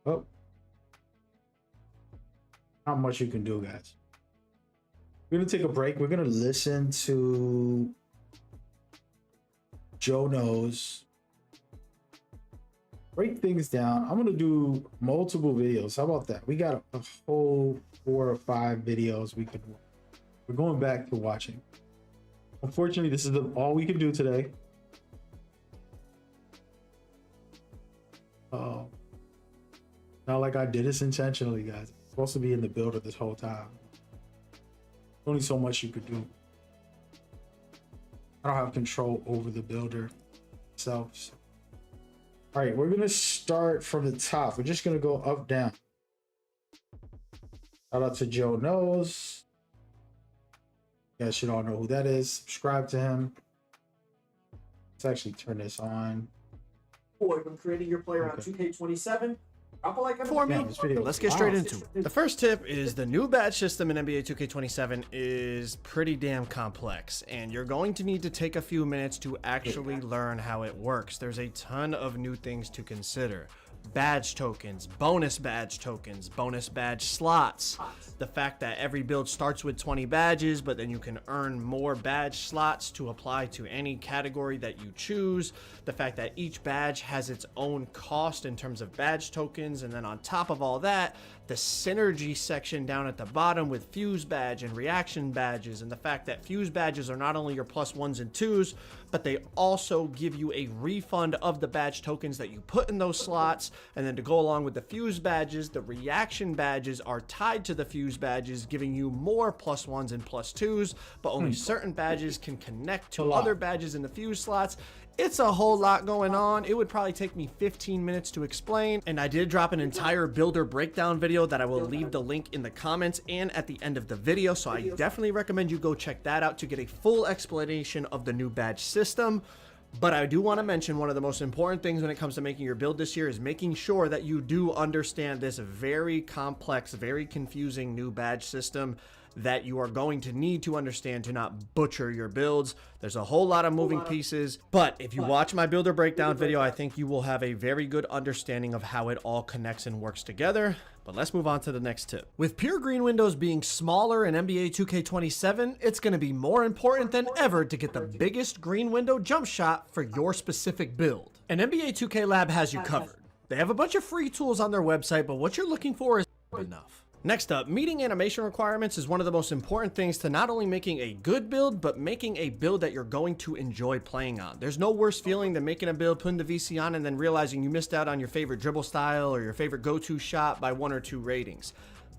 Speaker 1: Oh. Not much you can do, guys. We're gonna take a break. We're gonna listen to Joe Knows. Break things down. I'm gonna do multiple videos. How about that? We got a whole 4 or 5 videos we could watch. We're going back to watching. Unfortunately, this is all we can do today. Not like I did this intentionally, guys. I'm supposed to be in the builder this whole time. There's only so much you could do. I don't have control over the builder itself. So. All right, we're gonna start from the top. We're just gonna go up, down. Shout out to Joe Knows. Guess you don't know who that is. Subscribe to him. Let's actually turn this on.
Speaker 2: When creating your player on 2K27, drop a like for me.
Speaker 3: Let's get straight into it. The first tip is the new badge system in NBA 2K27 is pretty damn complex, and you're going to need to take a few minutes to actually learn how it works. There's a ton of new things to consider. Badge tokens, bonus badge slots, the fact that every build starts with 20 badges, but then you can earn more badge slots to apply to any category that you choose, the fact that each badge has its own cost in terms of badge tokens, and then on top of all that, the synergy section down at the bottom with fuse badge and reaction badges, and the fact that fuse badges are not only your +1s and 2s, but they also give you a refund of the badge tokens that you put in those slots. And then to go along with the fuse badges, the reaction badges are tied to the fuse badges, giving you more +1s and +2s, but only certain badges can connect to other badges in the fuse slots. It's a whole lot going on. It would probably take me 15 minutes to explain, and I did drop an entire builder breakdown video that I will leave the link in the comments and at the end of the video, so I definitely recommend you go check that out to get a full explanation of the new badge system. But I do want to mention one of the most important things when it comes to making your build this year is making sure that you do understand this very complex, very confusing new badge system that you are going to need to understand to not butcher your builds. There's a whole lot of moving pieces, but if you watch my builder breakdown video, I think you will have a very good understanding of how it all connects and works together. But let's move on to the next tip. With pure green windows being smaller in NBA 2K27, it's going to be more important than ever to get the biggest green window jump shot for your specific build. And NBA 2K Lab has you covered. They have a bunch of free tools on their website, but what you're looking for is enough. Next up, meeting animation requirements is one of the most important things to not only making a good build, but making a build that you're going to enjoy playing on. There's no worse feeling than making a build, putting the VC on, and then realizing you missed out on your favorite dribble style or your favorite go-to shot by 1 or 2 ratings.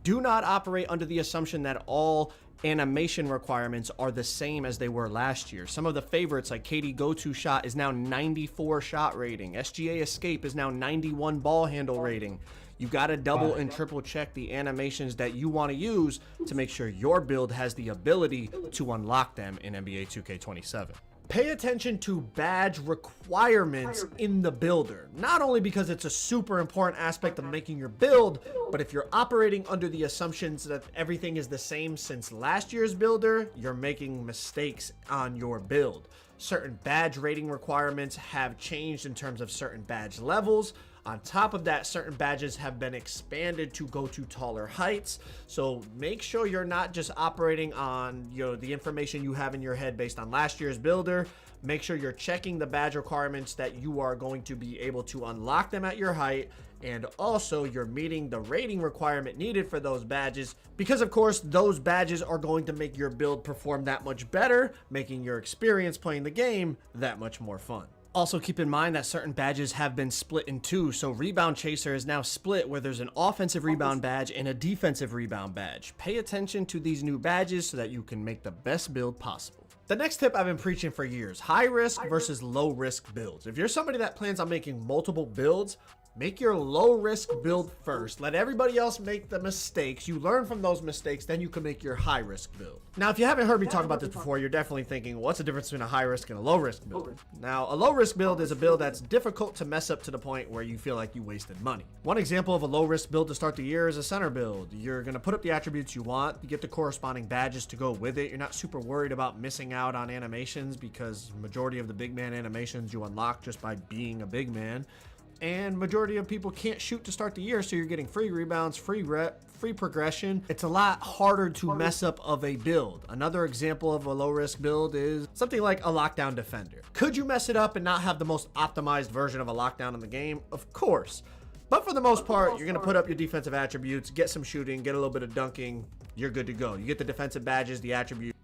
Speaker 3: Do not operate under the assumption that all animation requirements are the same as they were last year. Some of the favorites like KD go-to shot is now 94 shot rating. SGA escape is now 91 ball handle rating. You got to double and triple check the animations that you want to use to make sure your build has the ability to unlock them in NBA 2K27. Pay attention to badge requirements in the builder, not only because it's a super important aspect of making your build, but if you're operating under the assumptions that everything is the same since last year's builder, you're making mistakes on your build. Certain badge rating requirements have changed in terms of certain badge levels. On top of that, certain badges have been expanded to go to taller heights. So make sure you're not just operating on, the information you have in your head based on last year's builder. Make sure you're checking the badge requirements that you are going to be able to unlock them at your height. And also you're meeting the rating requirement needed for those badges, because of course those badges are going to make your build perform that much better, making your experience playing the game that much more fun. Also keep in mind that certain badges have been split in two, so Rebound Chaser is now split where there's an offensive rebound badge and a defensive rebound badge. Pay attention to these new badges so that you can make the best build possible. The next tip I've been preaching for years: high risk versus low risk builds. If you're somebody that plans on making multiple builds, make your low risk build first. Let everybody else make the mistakes. You learn from those mistakes, then you can make your high risk build. Now, if you haven't heard me talk about this before, you're definitely thinking, what's the difference between a high risk and a low risk build? Now, a low risk build is a build that's difficult to mess up to the point where you feel like you wasted money. One example of a low risk build to start the year is a center build. You're going to put up the attributes you want, you get the corresponding badges to go with it. You're not super worried about missing out on animations because majority of the big man animations you unlock just by being a big man. And majority of people can't shoot to start the year, so you're getting free rebounds, free rep, free progression. It's a lot harder to mess up of a build. Another example of a low risk build is something like a lockdown defender. Could you mess it up and not have the most optimized version of a lockdown in the game? Of course. But for the most part, you're going to put up your defensive attributes, get some shooting, get a little bit of dunking, you're good to go. You get the defensive badges, the attributes.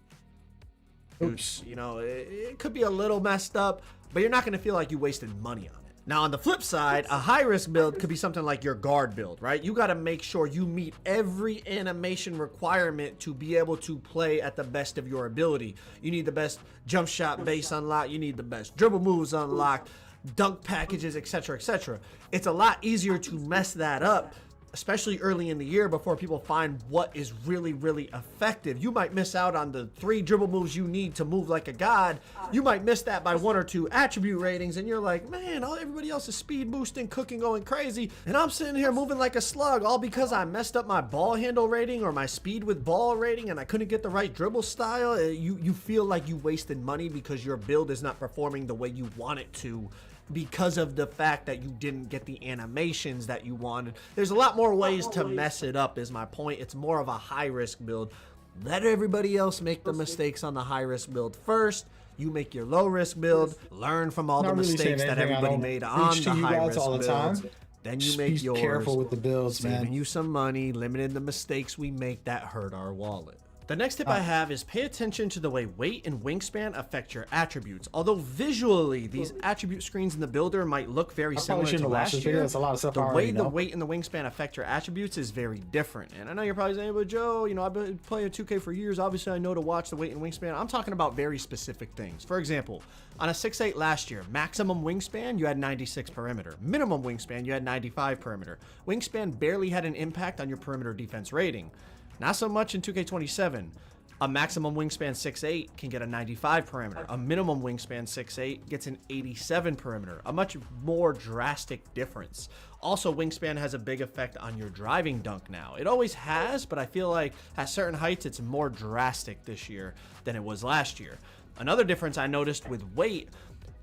Speaker 3: It could be a little messed up, but you're not going to feel like you wasted money on it. Now, on the flip side, a high-risk build could be something like your guard build, right? You got to make sure you meet every animation requirement to be able to play at the best of your ability. You need the best jump shot base unlocked. You need the best dribble moves unlocked, dunk packages, etc., etc. It's a lot easier to mess that up especially early in the year before people find what is really, really effective. You might miss out on the 3 dribble moves you need to move like a god. You might miss that by 1 or 2 attribute ratings, and you're like, man, everybody else is speed boosting, cooking, going crazy, and I'm sitting here moving like a slug, all because I messed up my ball handle rating or my speed with ball rating, and I couldn't get the right dribble style. You feel like you wasted money because your build is not performing the way you want it to, because of the fact that you didn't get the animations that you wanted. There's a lot more ways to mess it up, is my point. It's more of a high risk build. Let everybody else make the mistakes on the high risk build first. You make your low risk build, learn from all the mistakes that everybody made on the high risk build. Then you make yours.
Speaker 1: Careful with the builds,
Speaker 3: saving you some money, limiting the mistakes we make that hurt our wallet. The next tip I have is pay attention to the way weight and wingspan affect your attributes. Although visually, these attribute screens in the builder might look very similar to last year, the way the weight and the wingspan affect your attributes is very different. And I know you're probably saying, but Joe, I've been playing 2K for years. Obviously, I know to watch the weight and wingspan. I'm talking about very specific things. For example, on a 6'8" last year, maximum wingspan, you had 96 perimeter. Minimum wingspan, you had 95 perimeter. Wingspan barely had an impact on your perimeter defense rating. Not so much in 2K27. A maximum wingspan 6'8" can get a 95 perimeter. A minimum wingspan 6'8" gets an 87 perimeter. A much more drastic difference. Also, wingspan has a big effect on your driving dunk now. It always has, but I feel like at certain heights, it's more drastic this year than it was last year. Another difference I noticed with weight,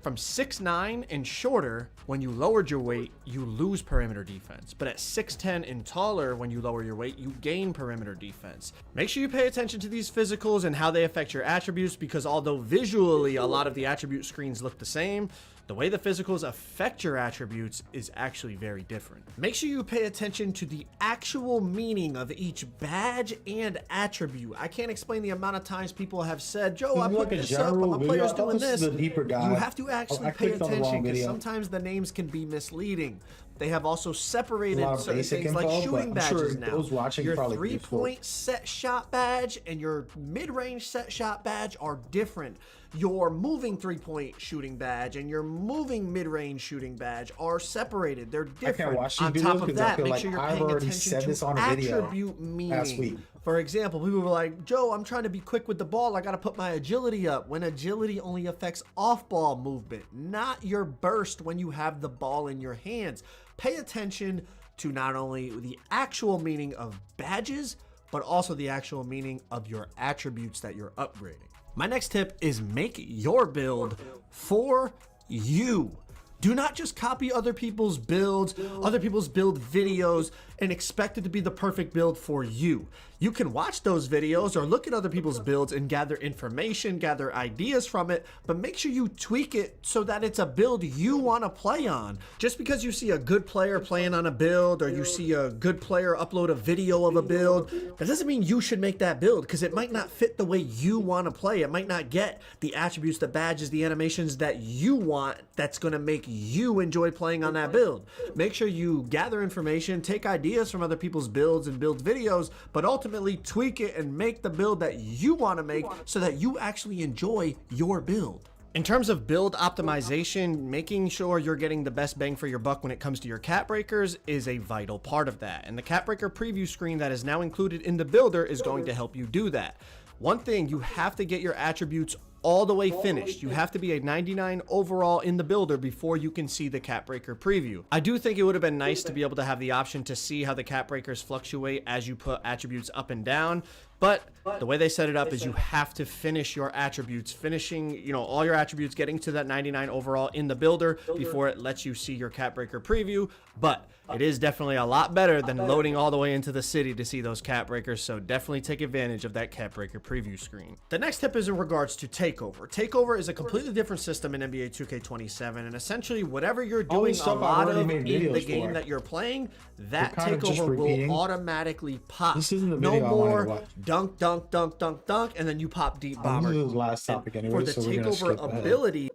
Speaker 3: from 6'9" and shorter, when you lowered your weight, you lose perimeter defense. But at 6'10" and taller, when you lower your weight, you gain perimeter defense. Make sure you pay attention to these physicals and how they affect your attributes, because although visually a lot of the attribute screens look the same, the way the physicals affect your attributes is actually very different. Make sure you pay attention to the actual meaning of each badge and attribute. I can't explain the amount of times people have said, Joe, I put this up, but my player's doing this. You have to actually pay attention, because sometimes the names can be misleading. They have also separated certain things like shooting badges now. Your 3-point set shot badge and your mid-range set shot badge are different. Your moving 3-point shooting badge and your moving mid-range shooting badge are separated. They're different. On top of that, make sure you're paying attention to attribute meaning. For example, people were like, Joe, I'm trying to be quick with the ball. I got to put my agility up. When agility only affects off-ball movement, not your burst when you have the ball in your hands. Pay attention to not only the actual meaning of badges, but also the actual meaning of your attributes that you're upgrading. My next tip is make your build for you. Do not just copy other people's builds, other people's build videos, and expect it to be the perfect build for you. You can watch those videos or look at other people's builds and gather information, gather ideas from it, but make sure you tweak it so that it's a build you want to play on. Just because you see a good player playing on a build or you see a good player upload a video of a build, that doesn't mean you should make that build, because it might not fit the way you want to play. It might not get the attributes, the badges, the animations that you want that's going to make you enjoy playing on that build. Make sure you gather information, take ideas from other people's builds and build videos, but ultimately tweak it and make the build that you want to make so that you actually enjoy your build. In terms of build optimization, making sure you're getting the best bang for your buck when it comes to your cap breakers is a vital part of that. And the cap breaker preview screen that is now included in the builder is going to help you do that. One thing, you have to get your attributes all the way finished. You have to be a 99 overall in the builder before you can see the cap breaker preview. I do think it would have been nice to be able to have the option to see how the cap breakers fluctuate as you put attributes up and down. But the way they set it up is you have to finish your attributes, finishing, all your attributes, getting to that 99 overall in the builder before it lets you see your cap breaker preview. But it is definitely a lot better than loading all the way into the city to see those cap breakers. So definitely take advantage of that cap breaker preview screen. The next tip is in regards to Takeover. Takeover is a completely different system in NBA 2K27, and essentially whatever you're doing a lot of in the game that you're playing, that Takeover will automatically pop. No more dunk, dunk, dunk, dunk, dunk, and then you pop deep bomber.
Speaker 1: This is the last topic anyway,
Speaker 3: for the Takeover ability,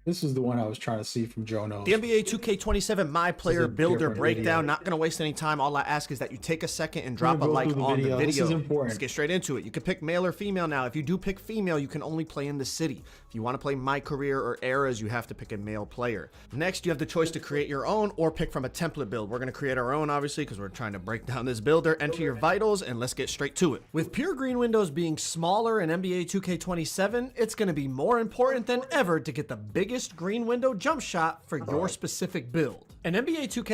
Speaker 1: This is the one I was trying to see from Jono.
Speaker 3: The NBA 2K27 My Player Builder
Speaker 1: different
Speaker 3: breakdown.
Speaker 1: video.
Speaker 3: Not going to waste any time. All I ask is that you take a second and drop a
Speaker 1: go
Speaker 3: like
Speaker 1: through the
Speaker 3: on the
Speaker 1: video.
Speaker 3: video.
Speaker 1: This is important.
Speaker 3: Let's get straight into it. You can pick male or female now. If you do pick female, you can only play in the city. If you want to play MyCareer or Eras, you have to pick a male player. Next, you have the choice to create your own or pick from a template build. We're going to create our own, obviously, because we're trying to break down this builder. Enter your vitals, and let's get straight to it. With pure green windows being smaller in NBA 2K27, it's going to be more important than ever to get the biggest green window jump shot for your specific build. And NBA 2K,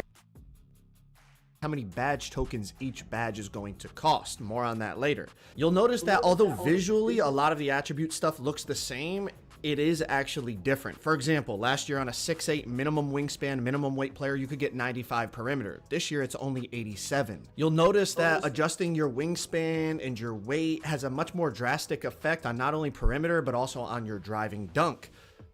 Speaker 3: how many badge tokens each badge is going to cost. More on that later. You'll notice that although visually a lot of the attribute stuff looks the same, it is actually different. For example, last year on a 6'8" minimum wingspan, minimum weight player, you could get 95 perimeter. This year it's only 87. You'll notice that adjusting your wingspan and your weight has a much more drastic effect on not only perimeter, but also on your driving dunk.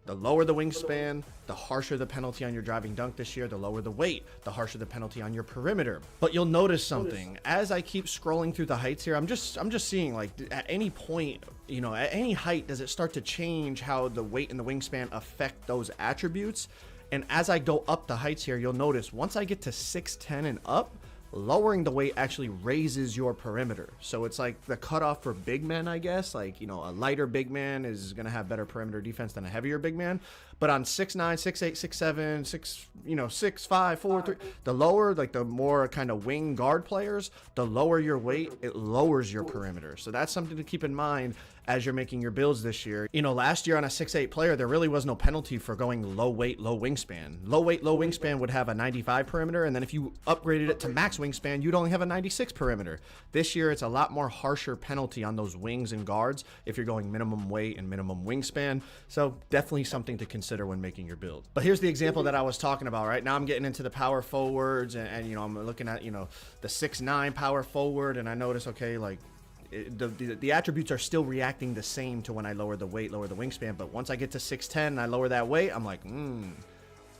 Speaker 3: The lower the wingspan, the harsher the penalty on your driving dunk this year. The lower the weight, the harsher the penalty on your perimeter. But you'll notice something as I keep scrolling through the heights here. I'm just seeing, like, at any point, you know, at any height, does it start to change how the weight and the wingspan affect those attributes? And as I go up the heights here, you'll notice once I get to 6'10" and up, lowering the weight actually raises your perimeter. So it's like the cutoff for big men, I guess. Like, you know, a lighter big man is going to have better perimeter defense than a heavier big man. But on 6'9", 6'8", 6'7", 6'5", 4'3", the lower, like the more kind of wing guard players, the lower your weight, it lowers your perimeter. So that's something to keep in mind as you're making your builds this year. You know, last year on a 6'8" player, there really was no penalty for going low weight, low wingspan. Low weight, low wingspan would have a 95 perimeter, and then if you upgraded it to max wingspan, you'd only have a 96 perimeter. This year, it's a lot more harsher penalty on those wings and guards if you're going minimum weight and minimum wingspan. So definitely something to consider when making your build. But here's the example that I was talking about. Right now I'm getting into the power forwards, and you know, I'm looking at, you know, the 6'9" power forward, and I notice, okay, like the attributes are still reacting the same to when I lower the weight, lower the wingspan. But once I get to 6'10" and I lower that weight, I'm like,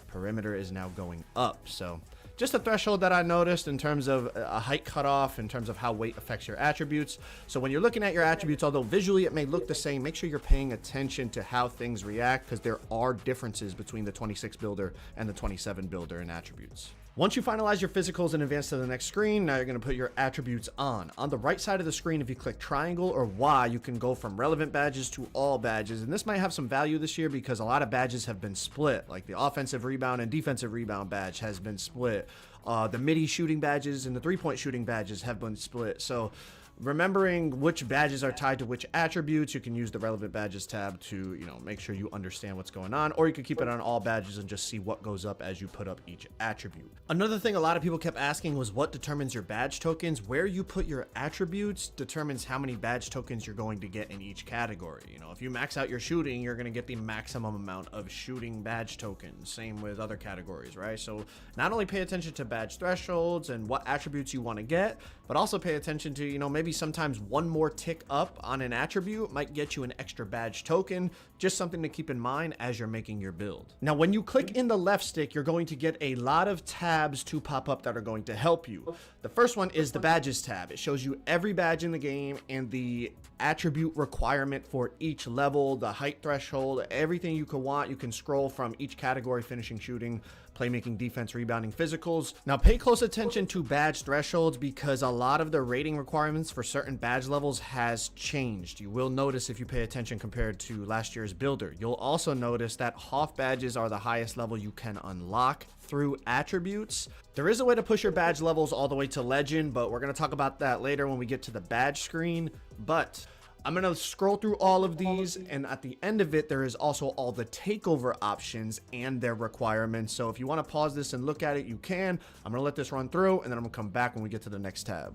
Speaker 3: perimeter is now going up. So just a threshold that I noticed in terms of a height cutoff, in terms of how weight affects your attributes. So when you're looking at your attributes, although visually it may look the same, make sure you're paying attention to how things react, because there are differences between the 26 builder and the 27 builder in attributes. Once you finalize your physicals and advance to the next screen, now you're going to put your attributes on. On the right side of the screen, if you click triangle or Y, you can go from relevant badges to all badges. And this might have some value this year because a lot of badges have been split, like the offensive rebound and defensive rebound badge has been split. The midi shooting badges and the three-point shooting badges have been split. So remembering which badges are tied to which attributes, you can use the relevant badges tab to, you know, make sure you understand what's going on, or you can keep it on all badges and just see what goes up as you put up each attribute. Another thing a lot of people kept asking was what determines your badge tokens. Where you put your attributes determines how many badge tokens you're going to get in each category. You know, if you max out your shooting, you're going to get the maximum amount of shooting badge tokens. Same with other categories, right? So not only pay attention to badge thresholds and what attributes you want to get, but also pay attention to, you know, maybe sometimes one more tick up on an attribute might get you an extra badge token. Just something to keep in mind as you're making your build. Now, when you click in the left stick, you're going to get a lot of tabs to pop up that are going to help you. The first one is the badges tab. It shows you every badge in the game and the attribute requirement for each level, the height threshold, everything you could want. You can scroll from each category: finishing, shooting, playmaking, defense, rebounding, physicals. Now pay close attention to badge thresholds because a lot of the rating requirements for certain badge levels has changed. You will notice if you pay attention compared to last year's builder. You'll also notice that Hoff badges are the highest level you can unlock through attributes. There is a way to push your badge levels all the way to legend, but we're going to talk about that later when we get to the badge screen. But I'm going to scroll through all of these, and at the end of it, there is also all the takeover options and their requirements. So if you want to pause this and look at it, you can. I'm going to let this run through, and then I'm going to come back when we get to the next tab.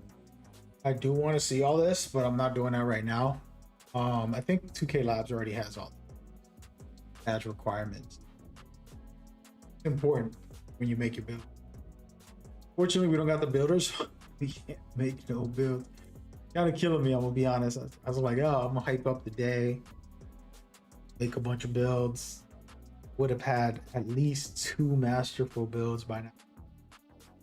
Speaker 1: I do want to see all this, but I'm not doing that right now. I think 2K Labs already has all the badge requirements. It's important when you make your build. Fortunately, we don't got the builders. We can't make no build. Kind of killing me, I'm gonna be honest. I was like, oh, I'm gonna hype up the day, make a bunch of builds. Would have had at least 2 masterful builds by now.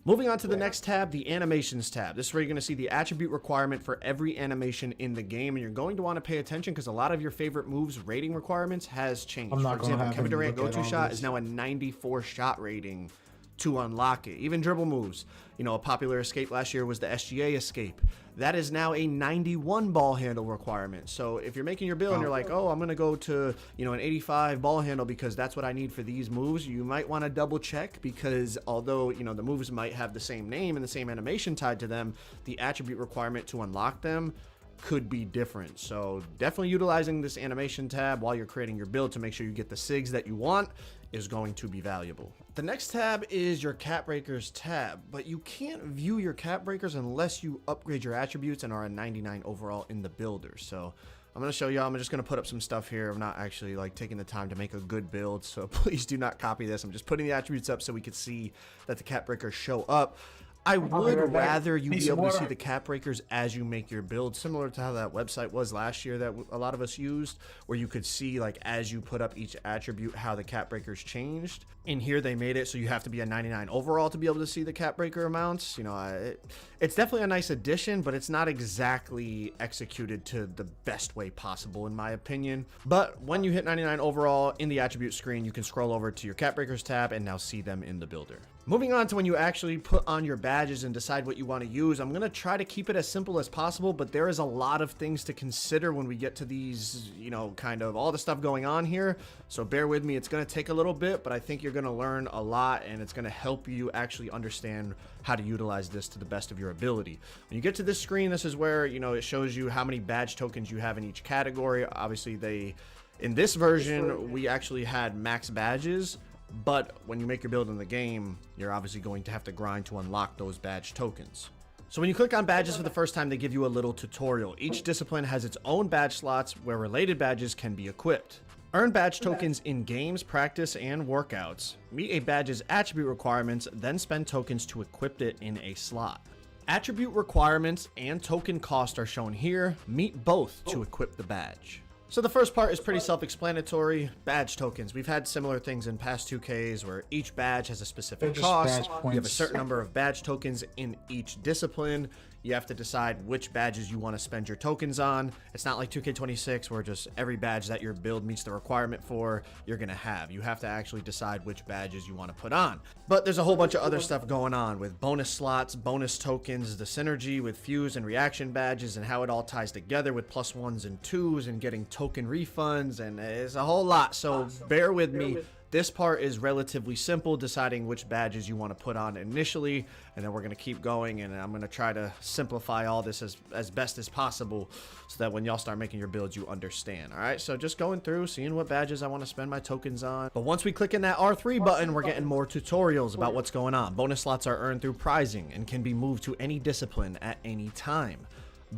Speaker 3: Moving on to the next tab, the animations tab. This is where you're going to see the attribute requirement for every animation in the game, and you're going to want to pay attention because a lot of your favorite moves rating requirements has changed. For example, Kevin Durant go-to shot is now a 94 shot rating to unlock it. Even dribble moves, you know, a popular escape last year was the SGA escape. That is now a 91 ball handle requirement. So if you're making your build and you're like, oh, I'm going to go to, you know, an 85 ball handle because that's what I need for these moves, you might want to double check, because although, you know, the moves might have the same name and the same animation tied to them, the attribute requirement to unlock them could be different. So definitely utilizing this animation tab while you're creating your build to make sure you get the SIGs that you want is going to be valuable. The next tab is your cap breakers tab, but you can't view your cap breakers unless you upgrade your attributes and are a 99 overall in the builder. So I'm going to show y'all. I'm just going to put up some stuff here. I'm not actually like taking the time to make a good build, so please do not copy this. I'm just putting the attributes up so we could see that the cap breakers show up. I would rather you be able to see the cap breakers as you make your build, similar to how that website was last year that a lot of us used, where you could see like as you put up each attribute how the cap breakers changed. In here they made it so you have to be a 99 overall to be able to see the cap breaker amounts. You know, it's definitely a nice addition, but it's not exactly executed to the best way possible in my opinion. But when you hit 99 overall in the attribute screen, you can scroll over to your cap breakers tab and now see them in the builder. Moving on to when you actually put on your badges and decide what you want to use, I'm going to try to keep it as simple as possible, but there is a lot of things to consider when we get to these, you know, kind of all the stuff going on here. So bear with me. It's going to take a little bit, but I think you're going to learn a lot, and it's going to help you actually understand how to utilize this to the best of your ability. When you get to this screen, this is where, you know, it shows you how many badge tokens you have in each category. Obviously, in this version, we actually had max badges. But when you make your build in the game, you're obviously going to have to grind to unlock those badge tokens. So when you click on badges for the first time, they give you a little tutorial. Each discipline has its own badge slots where related badges can be equipped. Earn badge tokens in games, practice, and workouts. Meet a badge's attribute requirements, then spend tokens to equip it in a slot. Attribute requirements and token cost are shown here. Meet both to equip the badge. So the first part is pretty self-explanatory. Badge tokens. We've had similar things in past 2Ks where each badge has a specific cost. You have a certain number of badge tokens in each discipline. You have to decide which badges you want to spend your tokens on. It's not like 2K26 where just every badge that your build meets the requirement for, you're going to have. You have to actually decide which badges you want to put on. But there's a whole bunch of other stuff going on with bonus slots, bonus tokens, the synergy with fuse and reaction badges, and how it all ties together with +1s and 2s and getting token refunds, and it's a whole lot. So bear with me. This part is relatively simple, deciding which badges you want to put on initially, and then we're going to keep going, and I'm going to try to simplify all this as best as possible so that when y'all start making your builds, you understand. All right, so just going through, seeing what badges I want to spend my tokens on. But once we click in that R3 button, we're getting more tutorials about what's going on. Bonus slots are earned through prizing and can be moved to any discipline at any time.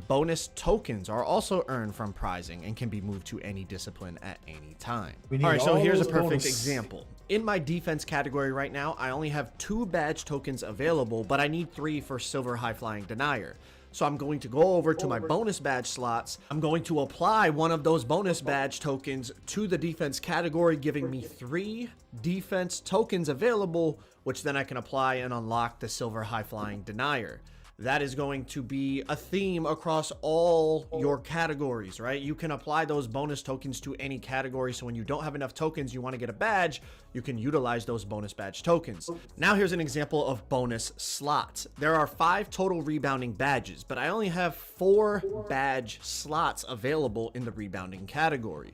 Speaker 3: Bonus tokens are also earned from prizing and can be moved to any discipline at any time. All right, so here's a perfect example. In my defense category right now, I only have 2 badge tokens available, but I need 3 for silver high flying denier. So I'm going to go over to my bonus badge slots. I'm going to apply one of those bonus badge tokens to the defense category, giving me 3 defense tokens available, which then I can apply and unlock the silver high flying denier. That is going to be a theme across all your categories, right? You can apply those bonus tokens to any category. So when you don't have enough tokens, you want to get a badge, you can utilize those bonus badge tokens. Now here's an example of bonus slots. There are 5 total rebounding badges, but I only have 4 badge slots available in the rebounding category.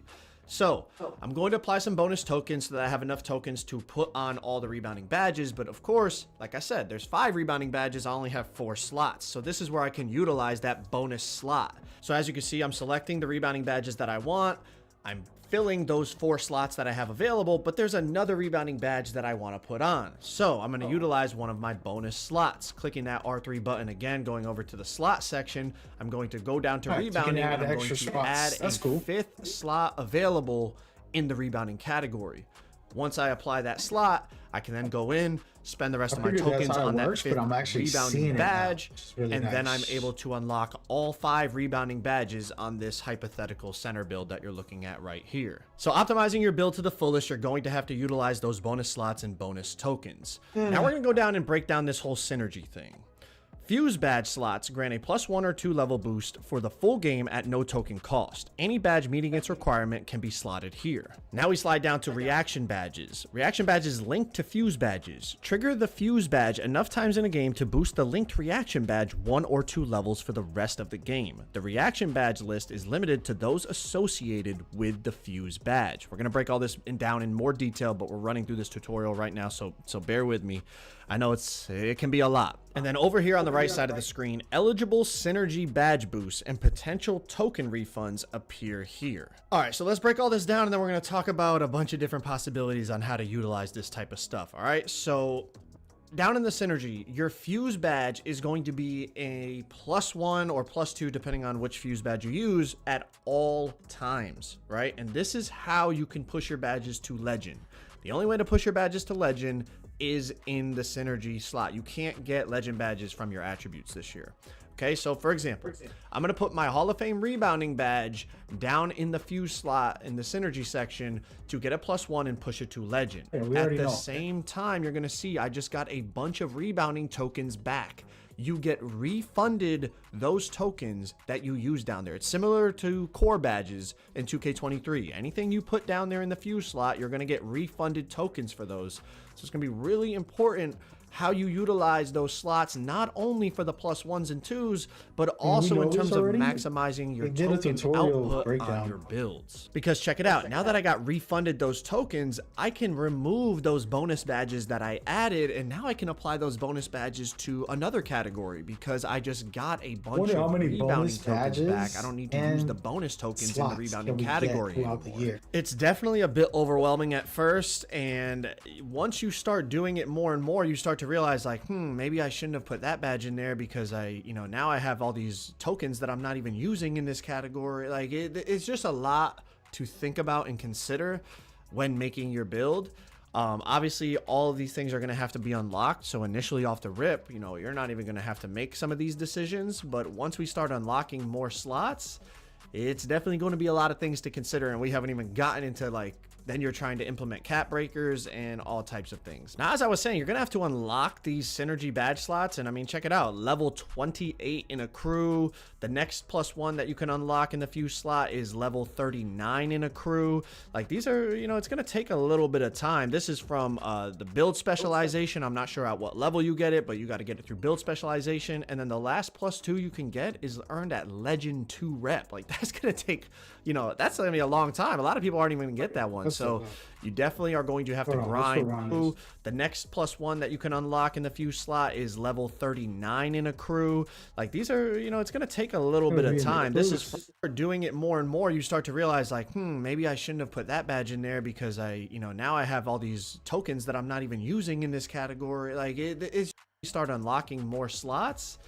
Speaker 3: So I'm going to apply some bonus tokens so that I have enough tokens to put on all the rebounding badges. But of course, like I said, there's 5 rebounding badges. I only have 4 slots. So this is where I can utilize that bonus slot. So as you can see, I'm selecting the rebounding badges that I want. I'm filling those 4 slots that I have available, but there's another rebounding badge that I want to put on. So I'm going to utilize one of my bonus slots. Clicking that R3 button again, going over to the slot section, I'm going to go down to rebounding, and I'm going to add a 5th slot available in the rebounding category. Once I apply that slot, I can then go in, spend the rest of my tokens on that fifth rebounding badge, and then I'm able to unlock all 5 rebounding badges on this hypothetical center build that you're looking at right here. So optimizing your build to the fullest, you're going to have to utilize those bonus slots and bonus tokens. Now we're going to go down and break down this whole synergy thing. Fuse badge slots grant a +1 or 2 level boost for the full game at no token cost. Any badge meeting its requirement can be slotted here. Now we slide down to reaction badges. Reaction badges link to fuse badges. Trigger the fuse badge enough times in a game to boost the linked reaction badge 1 or 2 levels for the rest of the game. The reaction badge list is limited to those associated with the fuse badge. We're going to break all this down in more detail, but we're running through this tutorial right now, so bear with me. I know it can be a lot. And then over here on the right side of the screen, eligible synergy badge boosts and potential token refunds appear here. All right, so let's break all this down, and then we're going to talk about a bunch of different possibilities on how to utilize this type of stuff. All right, so down in the synergy, your fuse badge is going to be a +1 or +2, depending on which fuse badge you use, at all times, right? And this is how you can push your badges to legend. The only way to push your badges to legend is in the synergy slot. You can't get legend badges from your attributes this year. Okay, so for example, I'm going to put my Hall of Fame rebounding badge down in the fuse slot in the synergy section to get a +1 and push it to legend. At the same time, you're going to see I just got a bunch of rebounding tokens back. You get refunded those tokens that you use down there. It's similar to core badges in 2K23. Anything you put down there in the fuse slot, you're going to get refunded tokens for those. So it's going to be really important how you utilize those slots, not only for the +1s and 2s, but also in terms of maximizing your token output on your builds. Because check it out, now that I got refunded those tokens, I can remove those bonus badges that I added, and now I can apply those bonus badges to another category because I just got a bunch of rebounding tokens back. I don't need to use the bonus tokens in the rebounding category anymore. It's definitely a bit overwhelming at first, and once you start doing it more and more, you start to realize like, maybe I shouldn't have put that badge in there because now I have all these tokens that I'm not even using in this category. Like it's just a lot to think about and consider when making your build. Obviously all of these things are going to have to be unlocked. So initially off the rip, you're not even going to have to make some of these decisions. But once we start unlocking more slots, it's definitely going to be a lot of things to consider. And we haven't even gotten into then you're trying to implement cap breakers and all types of things. Now, as I was saying, you're going to have to unlock these synergy badge slots. And I mean, check it out. Level 28 in a crew. The next +1 that you can unlock in the fuse slot is level 39 in a crew. Like these are, it's going to take a little bit of time. This is from the build specialization. I'm not sure at what level you get it, but you got to get it through build specialization. And then the last +2 you can get is earned at Legend 2 rep. Like that's going to take, that's going to be a long time. A lot of people aren't even going to get that one. So you definitely are going to have to grind through. The next +1 that you can unlock in the fuse slot is level 39 in a crew. Like these are, it's going to take a little bit of time. This is for doing it more and more. You start to realize like, maybe I shouldn't have put that badge in there because now I have all these tokens that I'm not even using in this category. Like it's you start unlocking more slots.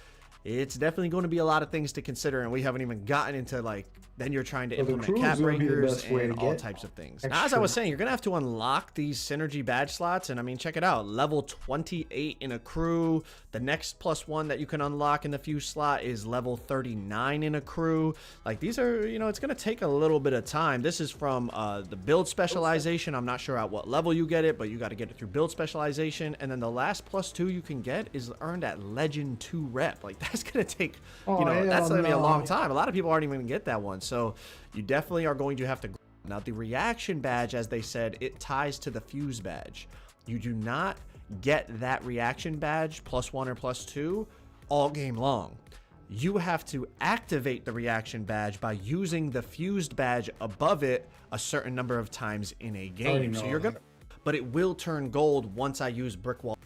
Speaker 3: It's definitely going to be a lot of things to consider, and we haven't even gotten into then you're trying to implement cap breakers and all types of things. Now, as I was saying, you're going to have to unlock these synergy badge slots, and I mean, check it out. Level 28 in a crew. The next +1 that you can unlock in the fuse slot is level 39 in a crew. Like these are, it's going to take a little bit of time. This is from the build specialization. I'm not sure at what level you get it, but you got to get it through build specialization. And then the last +2 you can get is earned at Legend 2 rep. Like that's going to take, that's going to be a long time. A lot of people aren't even going to get that one. So you definitely are going to have to. Now the reaction badge, as they said, it ties to the fuse badge. You do not get that reaction badge +1 or +2 all game long. You have to activate the reaction badge by using the fused badge above it a certain number of times in a game. So you're gonna, but it will turn gold once I use brick wall.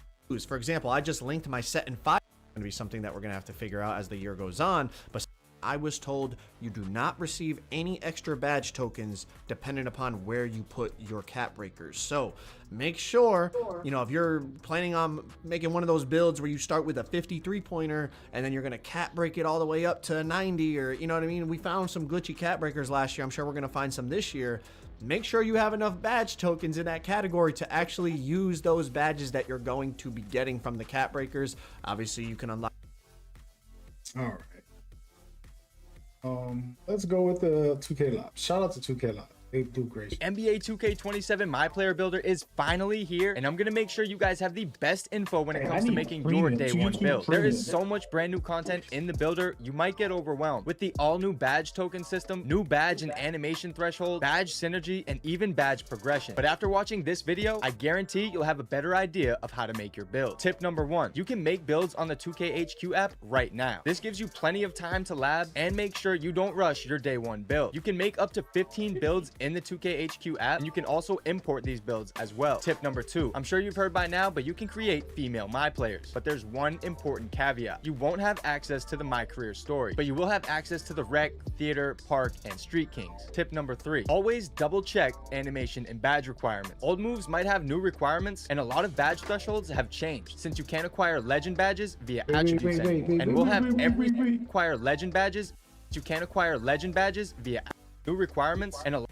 Speaker 3: For example, I just linked my set in 5. Going to be something that we're going to have to figure out as the year goes on, but I was told you do not receive any extra badge tokens dependent upon where you put your cap breakers. So make sure, if you're planning on making one of those builds where you start with a 53 pointer and then you're going to cap break it all the way up to 90, or you know what I mean? We found some glitchy cap breakers last year. I'm sure we're going to find some this year. make sure you have enough badge tokens in that category to actually use those badges that you're going to be getting from the cap breakers. Obviously, you can unlock.
Speaker 1: All right. Let's go with the 2K Lab. Shout out to 2K Lab. They do great.
Speaker 4: NBA 2K27 My Player Builder is finally here, and I'm gonna make sure you guys have the best info when it comes to making your day one build. There is so much brand new content in the builder, you might get overwhelmed. With the all new badge token system, new badge and animation threshold, badge synergy, and even badge progression. But after watching this video, I guarantee you'll have a better idea of how to make your build. Tip number 1, you can make builds on the 2KHQ app right now. This gives you plenty of time to lab and make sure you don't rush your day one build. You can make up to 15 builds in the 2KHQ app, and you can also import these builds as well. Tip number 2, I'm sure you've heard by now, but you can create female My Players. But there's one important caveat. You won't have access to the MyCareer story, but you will have access to the Rec, Theater, Park, and Street Kings. Tip number 3, always double check animation and badge requirements. Old moves might have new requirements, and a lot of badge thresholds have changed, since you can't acquire legend badges via attributes anymore. And we'll have every acquire legend badges. You can't acquire legend badges via new requirements, and a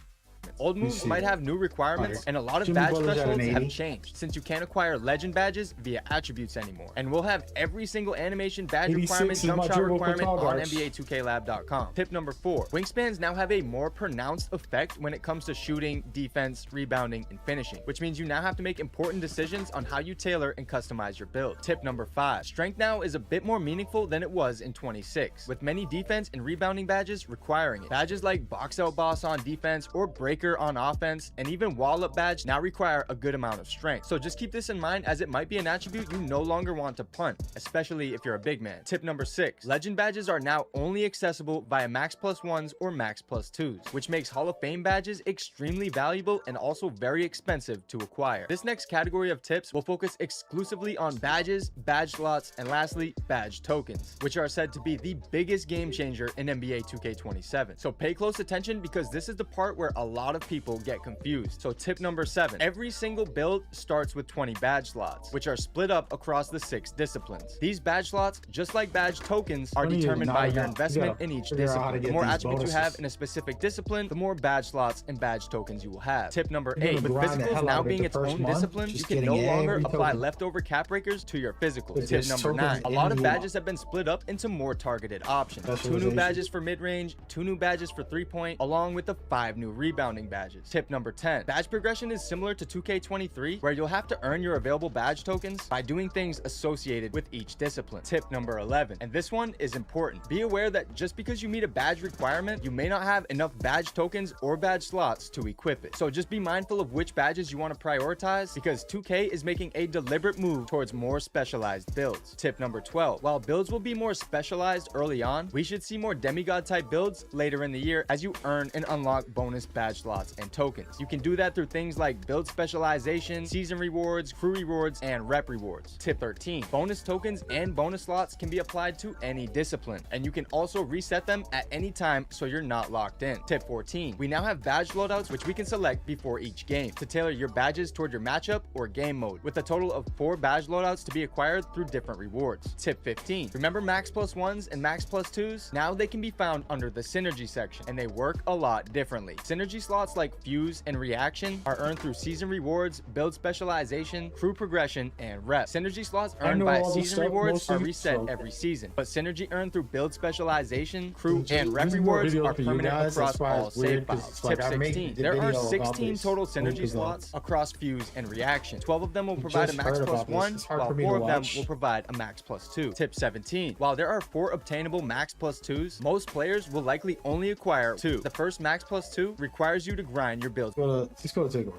Speaker 4: old moves might have new requirements, and a lot of badge thresholds have changed, since you can't acquire legend badges via attributes anymore. And we'll have every single animation badge requirement, jump shot requirement on NBA2klab.com. Tip number 4, wingspans now have a more pronounced effect when it comes to shooting, defense, rebounding, and finishing, which means you now have to make important decisions on how you tailor and customize your build. Tip number 5, strength now is a bit more meaningful than it was in 26, with many defense and rebounding badges requiring it. Badges like box out boss on defense or breaker on offense, and even wall up badge now require a good amount of strength. So just keep this in mind, as it might be an attribute you no longer want to punt, especially if you're a big man. Tip number 6, legend badges are now only accessible via max plus 1s or max plus 2s, which makes Hall of Fame badges extremely valuable and also very expensive to acquire. This next category of tips will focus exclusively on badges, badge slots, and lastly, badge tokens, which are said to be the biggest game changer in NBA 2K27. So pay close attention, because this is the part where a lot of people get confused. So tip number 7, every single build starts with 20 badge slots, which are split up across the 6 disciplines. These badge slots, just like badge tokens, are determined by your investment in each discipline. The more attributes you have in a specific discipline, the more badge slots and badge tokens you will have. Tip number 8, with physicals now being its own discipline, you can no longer apply leftover cap breakers to your physicals. Tip number 9, a lot of badges have been split up into more targeted options. 2 new badges for mid-range, 2 new badges for 3-point, along with the 5 new rebounding badges. Tip number 10, badge progression is similar to 2K23, where you'll have to earn your available badge tokens by doing things associated with each discipline. Tip number 11, and this one is important. Be aware that just because you meet a badge requirement, you may not have enough badge tokens or badge slots to equip it. So just be mindful of which badges you want to prioritize, because 2K is making a deliberate move towards more specialized builds. Tip number 12, while builds will be more specialized early on, we should see more demigod type builds later in the year as you earn and unlock bonus badge slots and tokens. You can do that through things like build specialization, season rewards, crew rewards, and rep rewards. Tip 13, bonus tokens and bonus slots can be applied to any discipline, and you can also reset them at any time so you're not locked in. Tip 14, we now have badge loadouts which we can select before each game to tailor your badges toward your matchup or game mode, with a total of 4 badge loadouts to be acquired through different rewards. Tip 15, remember max plus 1s and max plus 2s? Now they can be found under the synergy section, and they work a lot differently. Synergy slots like fuse and reaction are earned through season rewards, build specialization, crew progression, and rep. Synergy slots earned by season rewards are reset every season, but synergy earned through build specialization, crew, and rep rewards are permanent across all save files. Tip 16, there are 16 total synergy slots across fuse and reaction. 12 of them will provide a max plus 1, while 4 of them will provide a max plus 2. Tip 17, while there are 4 obtainable max plus 2s, most players will likely only acquire 2. The first max plus 2 requires you to grind your build.
Speaker 1: Let's go to takeovers.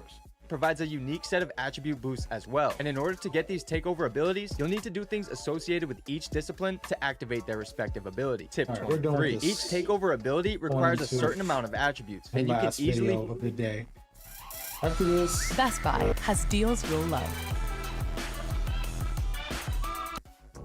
Speaker 4: Provides a unique set of attribute boosts as well, and in order to get these takeover abilities, you'll need to do things associated with each discipline to activate their respective ability. Tip 23, each takeover ability requires a certain amount of attributes, and you can easily
Speaker 1: of the day. After this,
Speaker 5: Best Buy has deals you'll love.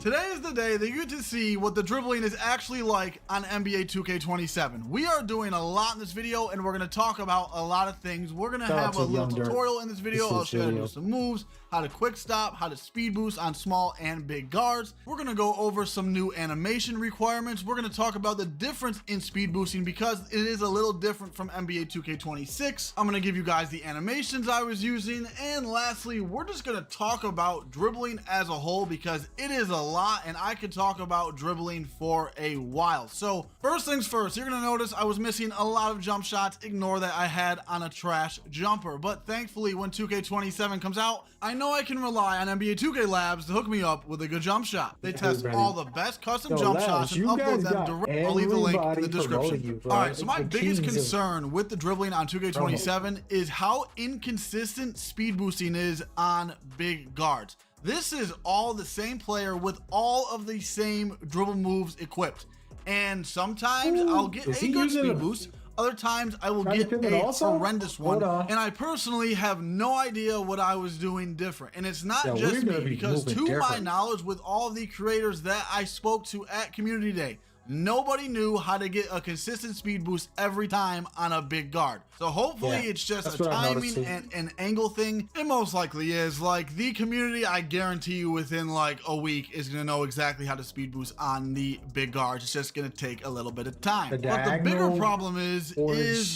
Speaker 5: Today is the day that you get to see what the dribbling is actually like on NBA 2K27. We are doing a lot in this video, and we're going to talk about a lot of things. We're going to have a little tutorial in this video. I'll show you how to do some moves, how to quick stop, how to speed boost on small and big guards. We're going to go over some new animation requirements. We're going to talk about the difference in speed boosting because it is a little different from NBA 2K26. I'm going to give you guys the animations I was using, and lastly, we're just going to talk about dribbling as a whole because it is a lot, and I could talk about dribbling for a while. So first things first, you're gonna notice I was missing a lot of jump shots. Ignore that, I had on a trash jumper, but thankfully when 2K27 comes out, I know I can rely on NBA 2K Labs to hook me up with a good jump shot. They test all the best custom jump shots and upload them directly. I'll leave the link in the description. All right, so my biggest concern with the dribbling on 2K27 is how inconsistent speed boosting is on big guards. This is all the same player with all of the same dribble moves equipped. And sometimes I'll get a good speed boost. Other times I will get a horrendous one. And I personally have no idea what I was doing different. And it's not just me, because to my knowledge, with all of the creators that I spoke to at Community Day, nobody knew how to get a consistent speed boost every time on a big guard. So hopefully it's just a timing and an angle thing. It most likely is. Like, the community, I guarantee you within like a week is going to know exactly how to speed boost on the big guards. It's just going to take a little bit of time. But the bigger problem is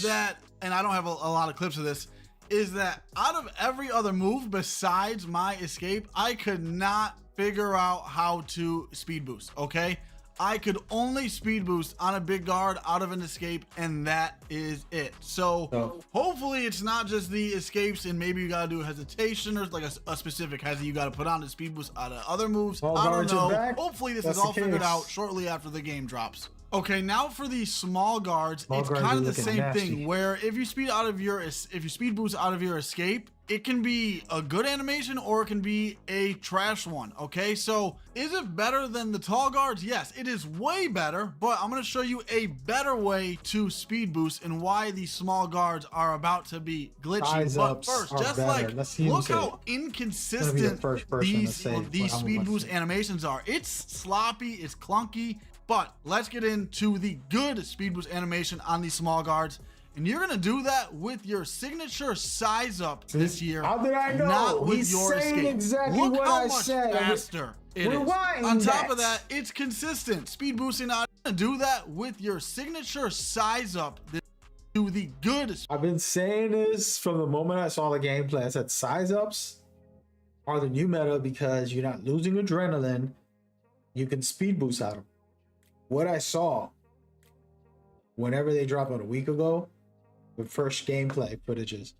Speaker 5: that, and I don't have a lot of clips of this, is that out of every other move besides my escape, I could not figure out how to speed boost, okay? I could only speed boost on a big guard out of an escape, and that is it. So hopefully it's not just the escapes, and maybe you gotta do a hesitation or like a specific hesi you gotta put on to speed boost out of other moves. I don't know. Hopefully this is all figured out shortly after the game drops. Okay, now for the small guards, it's kind of the same thing, where if you speed boost out of your escape, it can be a good animation or it can be a trash one. Okay, so is it better than the tall guards? Yes, it is way better, but I'm going to show you a better way to speed boost and why these small guards are about to be glitchy. But first, just like, look how inconsistent these speed boost animations are. It's sloppy, it's clunky, but let's get into the good speed boost animation on these small guards. And you're gonna do that with your signature size up this year. How did I know? Not with your escape. Exactly. Look how much faster it is. On top of that, it's consistent. Speed boosting out. You're gonna do that with your signature size up. Do the good.
Speaker 1: I've been saying this from the moment I saw the gameplay. I said size ups are the new meta because you're not losing adrenaline. You can speed boost out of them. What I saw whenever they dropped it a week ago, the first gameplay footages,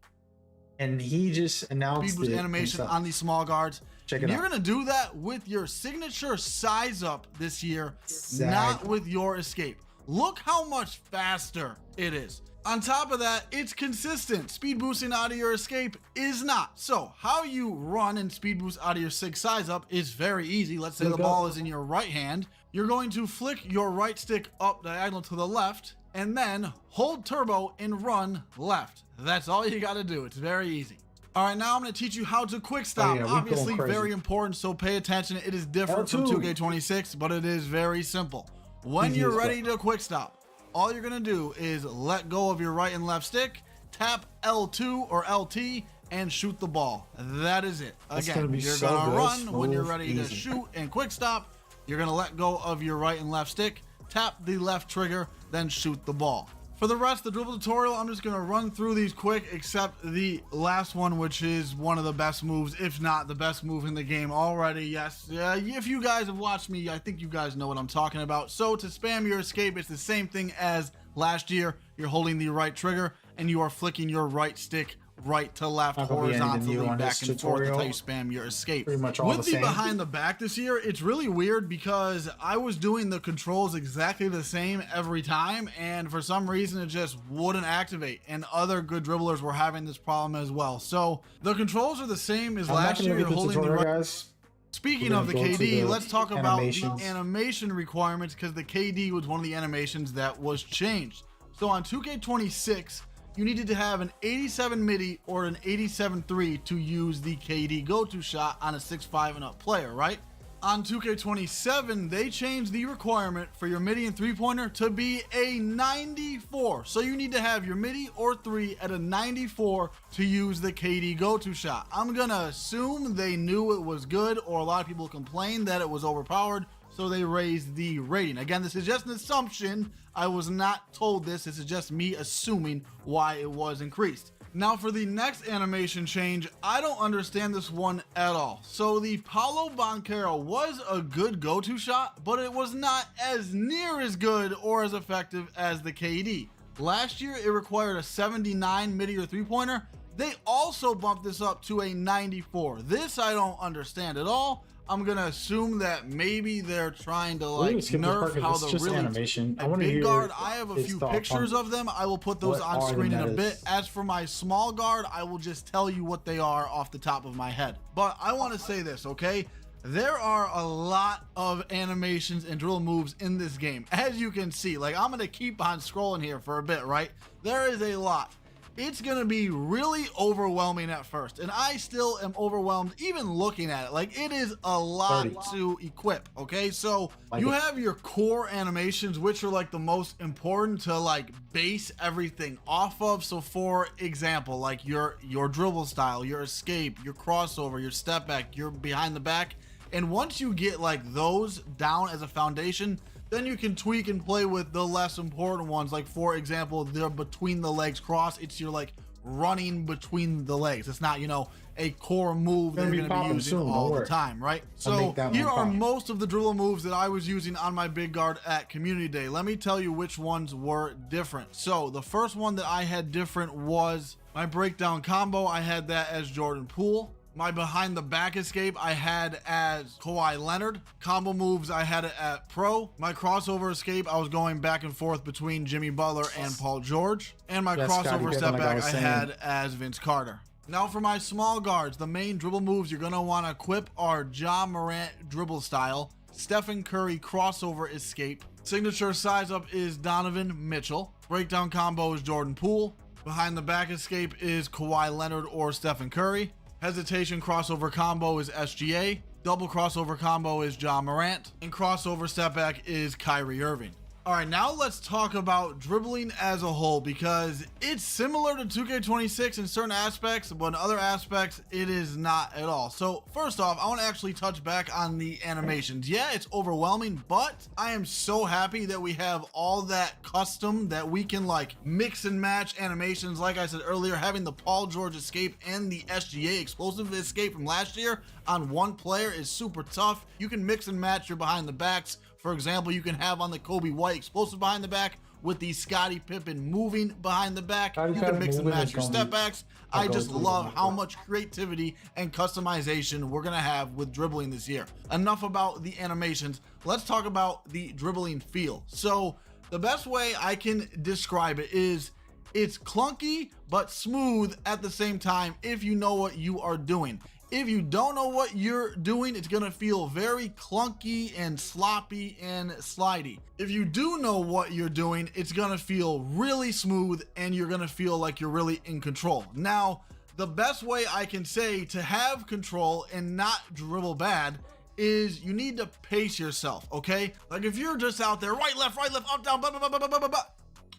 Speaker 1: and he just announced
Speaker 5: speed boost animation on these small guards. Check it out. You're gonna do that with your signature size up this year, not with your escape. Look how much faster it is. On top of that, it's consistent. Speed boosting out of your escape is not. So how you run and speed boost out of your sig size up is very easy. Let's say the ball is in your right hand. You're going to flick your right stick up diagonal to the left, and then hold turbo and run left. That's all you got to do. It's very easy. All right, now I'm going to teach you how to quick stop. Obviously very important, so pay attention. It is different from 2K26, but it is very simple. When you're ready to quick stop, all you're going to do is let go of your right and left stick, tap L2 or LT, and shoot the ball. That is it. Again, you're going to run when you're ready to shoot and quick stop. You're going to let go of your right and left stick, tap the left trigger, then shoot the ball. For the rest of the dribble tutorial, I'm just going to run through these quick, except the last one, which is one of the best moves, if not the best move in the game already. Yes, if you guys have watched me, I think you guys know what I'm talking about. So to spam your escape, it's the same thing as last year. You're holding the right trigger and you are flicking your right stick right to left horizontally back and forth. That's how you spam your escape. Pretty much all with the behind the back this year, it's really weird because I was doing the controls exactly the same every time, and for some reason it just wouldn't activate, and other good dribblers were having this problem as well. So the controls are the same as last year. You're holding the right. Speaking of the KD, let's talk about the animation requirements, because the KD was one of the animations that was changed. So on 2K26, you needed to have an 87 midi or an 87-3 to use the KD go-to shot on a 6'5" and up player, right? On 2K27, they changed the requirement for your midi and three-pointer to be a 94. So you need to have your midi or three at a 94 to use the KD go-to shot. I'm gonna assume they knew it was good, or a lot of people complained that it was overpowered, so they raised the rating. Again, this is just an assumption. I was not told this. This is just me assuming why it was increased. Now for the next animation change, I don't understand this one at all. So the Paolo Banchero was a good go-to shot, but it was not as near as good or as effective as the KD. Last year, it required a 79 midi or three-pointer. They also bumped this up to a 94. This I don't understand at all. I'm gonna assume that maybe they're trying to like nerf how the really
Speaker 1: animation.
Speaker 5: a big guard. I have a few pictures of them. I will put those on screen in a bit. As for my small guard, I will just tell you what they are off the top of my head. But I want to say this, okay? There are a lot of animations and drill moves in this game. As you can see, like I'm gonna keep on scrolling here for a bit, right? There is a lot. It's gonna be really overwhelming at first, and I still am overwhelmed even looking at it. Like, it is a lot to equip, okay? So you have your core animations, which are like the most important to like base everything off of. So for example, like your dribble style, your escape, your crossover, your step back, your behind the back. And once you get like those down as a foundation, then you can tweak and play with the less important ones. Like for example, the between the legs cross. It's your like running between the legs. It's not, you know, a core move that you're gonna be using all the time, right? So here are most of the dribble moves that I was using on my big guard at Community Day. Let me tell you which ones were different. So the first one that I had different was my breakdown combo. I had that as Jordan Poole. My behind the back escape I had as Kawhi Leonard. Combo moves I had it at Pro. My crossover escape I was going back and forth between Jimmy Butler and Paul George. And my crossover step back I had as Vince Carter. Now for my small guards, the main dribble moves you're gonna wanna equip are Ja Morant dribble style, Stephen Curry crossover escape, signature size up is Donovan Mitchell, breakdown combo is Jordan Poole, behind the back escape is Kawhi Leonard or Stephen Curry, hesitation crossover combo is SGA, double crossover combo is Ja Morant, and crossover step back is Kyrie Irving. All right, now let's talk about dribbling as a whole, because it's similar to 2K26 in certain aspects, but in other aspects, it is not at all. So first off, I want to actually touch back on the animations. Yeah, it's overwhelming, but I am so happy that we have all that custom that we can like mix and match animations. Like I said earlier, having the Paul George escape and the SGA explosive escape from last year on one player is super tough. You can mix and match your behind the backs. For example, you can have on the Kobe White explosive behind the back with the Scottie Pippen moving behind the back. You can mix and match your step backs. I just love how much creativity and customization we're gonna have with dribbling this year. Enough about the animations. Let's talk about the dribbling feel. So the best way I can describe it is it's clunky but smooth at the same time if you know what you are doing. If you don't know what you're doing, it's gonna feel very clunky and sloppy and slidey. If you do know what you're doing, it's gonna feel really smooth and you're gonna feel like you're really in control. Now, the best way I can say to have control and not dribble bad is you need to pace yourself, okay? Like if you're just out there, right, left, up, down, blah, blah, blah, blah, blah, blah, blah,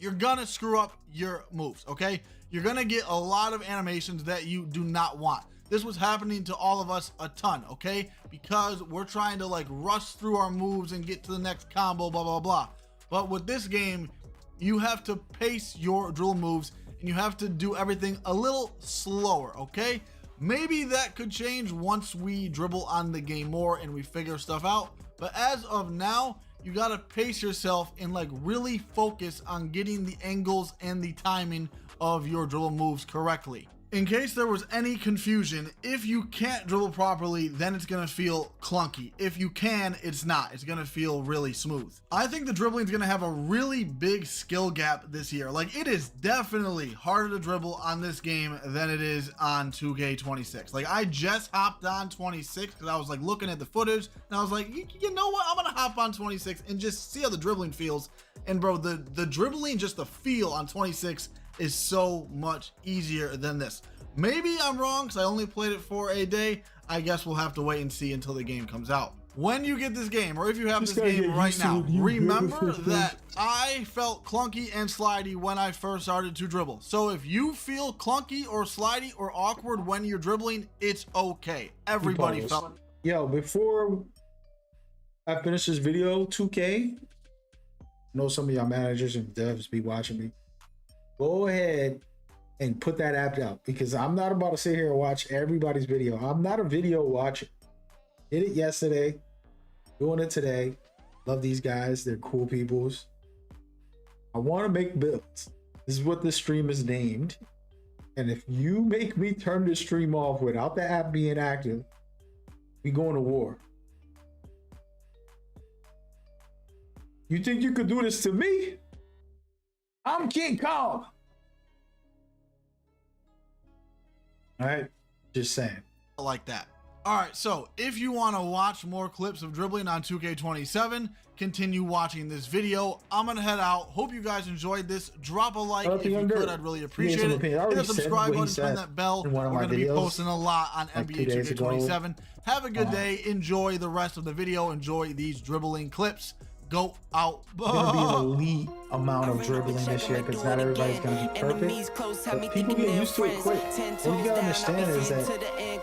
Speaker 5: you're gonna screw up your moves, okay? You're gonna get a lot of animations that you do not want. This was happening to all of us a ton, okay? Because we're trying to like rush through our moves and get to the next combo, blah, blah, blah. But with this game, you have to pace your drill moves and you have to do everything a little slower, okay? Maybe that could change once we dribble on the game more and we figure stuff out. But as of now, you gotta pace yourself and like really focus on getting the angles and the timing of your dribble moves correctly. In case there was any confusion, if you can't dribble properly, then it's gonna feel clunky. If you can, it's not. It's gonna feel really smooth. I think the dribbling is gonna have a really big skill gap this year. Like, it is definitely harder to dribble on this game than it is on 2K26. Like, I just hopped on 26 because I was like looking at the footage and I was like, you know what? I'm gonna hop on 26 and just see how the dribbling feels. And bro, the dribbling, just the feel on 26 is so much easier than this. Maybe I'm wrong because I only played it for a day. I guess we'll have to wait and see until the game comes out. when you get this game, or if you have this game right now, remember that I felt clunky and slidey when I first started to dribble. So if you feel clunky or slidey or awkward when you're dribbling, it's okay. Everybody felt.
Speaker 1: Yo, before I finish this video, 2K, I know some of y'all managers and devs be watching me. Go ahead and put that app out, because I'm not about to sit here and watch everybody's video. I'm not a video watcher. Did it yesterday, doing it today. Love these guys. They're cool peoples. I want to make builds. This is what the stream is named. And if you make me turn the stream off without the app being active, we going to war. You think you could do this to me? I'm King Kong. All right, just saying.
Speaker 5: Like that. All right, so if you want to watch more clips of dribbling on 2K27, continue watching this video. I'm gonna head out. Hope you guys enjoyed this. Drop a like if you could. I'd really appreciate it. Hit the subscribe button, turn that bell. We're gonna be posting a lot on NBA 2K27. Have a good day. Enjoy the rest of the video. Enjoy these dribbling clips. Go out.
Speaker 1: It's gonna be an elite amount of dribbling this year, because not everybody's gonna be perfect. But people get used to it quick. What you gotta understand is that if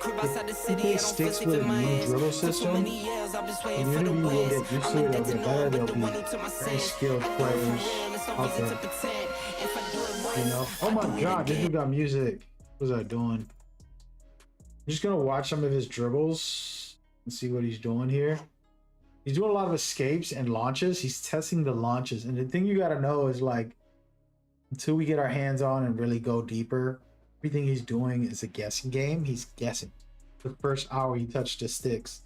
Speaker 1: people sticks with a new dribble system, community will get used to it. They'll get better. They'll be very skilled players out there. You know? Oh my God, this dude got music. What was I doing? I'm just gonna watch some of his dribbles and see what he's doing here. He's doing a lot of escapes and launches. He's testing the launches. And the thing you got to know is, like, until we get our hands on and really go deeper, everything he's doing is a guessing game. He's guessing. The first hour he touched the sticks.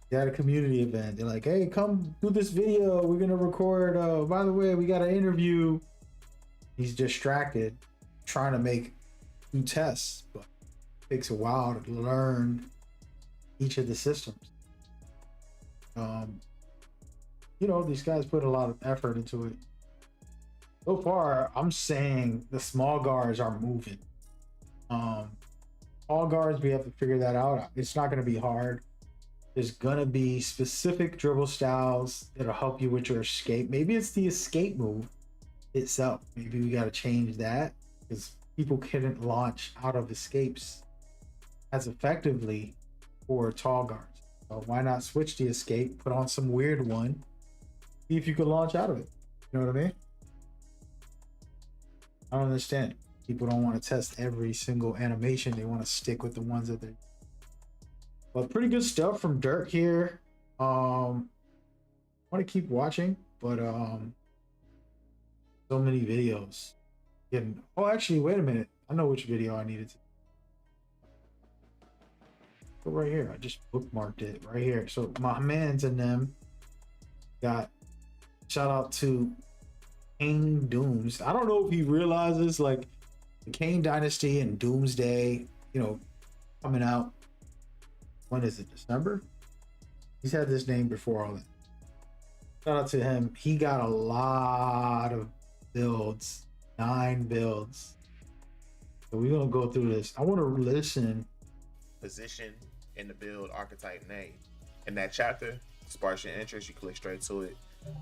Speaker 1: He had a community event. They're like, hey, come do this video. We're going to record. By the way, we got an interview. He's distracted trying to make 2 tests. But it takes a while to learn each of the systems. You know, these guys put a lot of effort into it. So far, I'm saying the small guards are moving. All guards, we have to figure that out. It's not going to be hard. There's going to be specific dribble styles that'll help you with your escape. Maybe it's the escape move itself. Maybe we got to change that, because people couldn't launch out of escapes as effectively for tall guards. So why not switch the escape, put on some weird one, see if you can launch out of it. You know what I mean? I don't understand. People don't want to test every single animation. They want to stick with the ones that they. But pretty good stuff from Dirt here. I want to keep watching, but so many videos. Oh, actually, wait a minute. I know which video I needed to. Right here, I just bookmarked it right here. So my man's and them got shout out to Kane Dooms. I don't know if he realizes, like, the Kane Dynasty and Doomsday, you know, coming out. When is it? December? He's had this name before all that. Shout out to him. He got a lot of builds, 9 builds. So we're gonna go through this. I want to listen.
Speaker 6: Position in the build archetype name. In that chapter, sparks your interest, you click straight to it.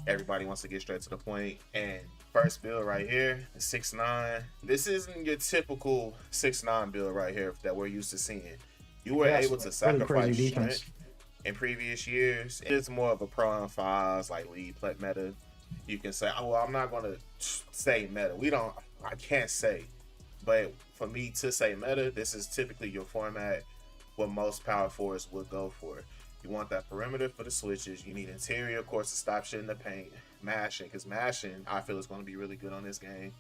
Speaker 6: Everybody wants to get straight to the point. And first build right here, 6'9". This isn't your typical 6'9" build right here that we're used to seeing. You were able to sacrifice strength in previous years. It's more of a pro on 5s, like lead plat meta. You can say, oh, well, I'm not gonna say meta. I can't say. But for me to say meta, this is typically your format, what most power forwards would go for. You want that perimeter for the switches. You need interior, of course, to stop shit in the paint. Mashing, because mashing, I feel, is going to be really good on this game.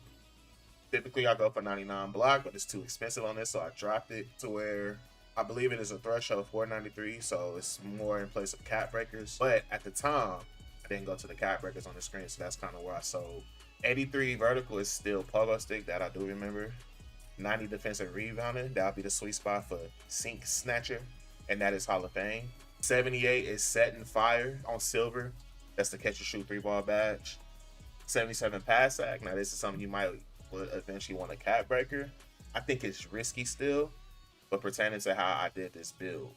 Speaker 6: Typically, I go for 99 block, but it's too expensive on this, so I dropped it to where I believe it is a threshold 493, so it's more in place of cap breakers. But at the time, I didn't go to the cap breakers on the screen, so that's kind of where I sold. 83 vertical is still pogo stick, that I do remember. 90 defensive rebounding, that'll be the sweet spot for sink snatcher, and that is Hall of Fame. 78 is set and fire on silver, that's the catch and shoot 3-ball badge. 77 pass act, now this is something you might would eventually want a cap breaker. I think it's risky still, but pertaining to how I did this build,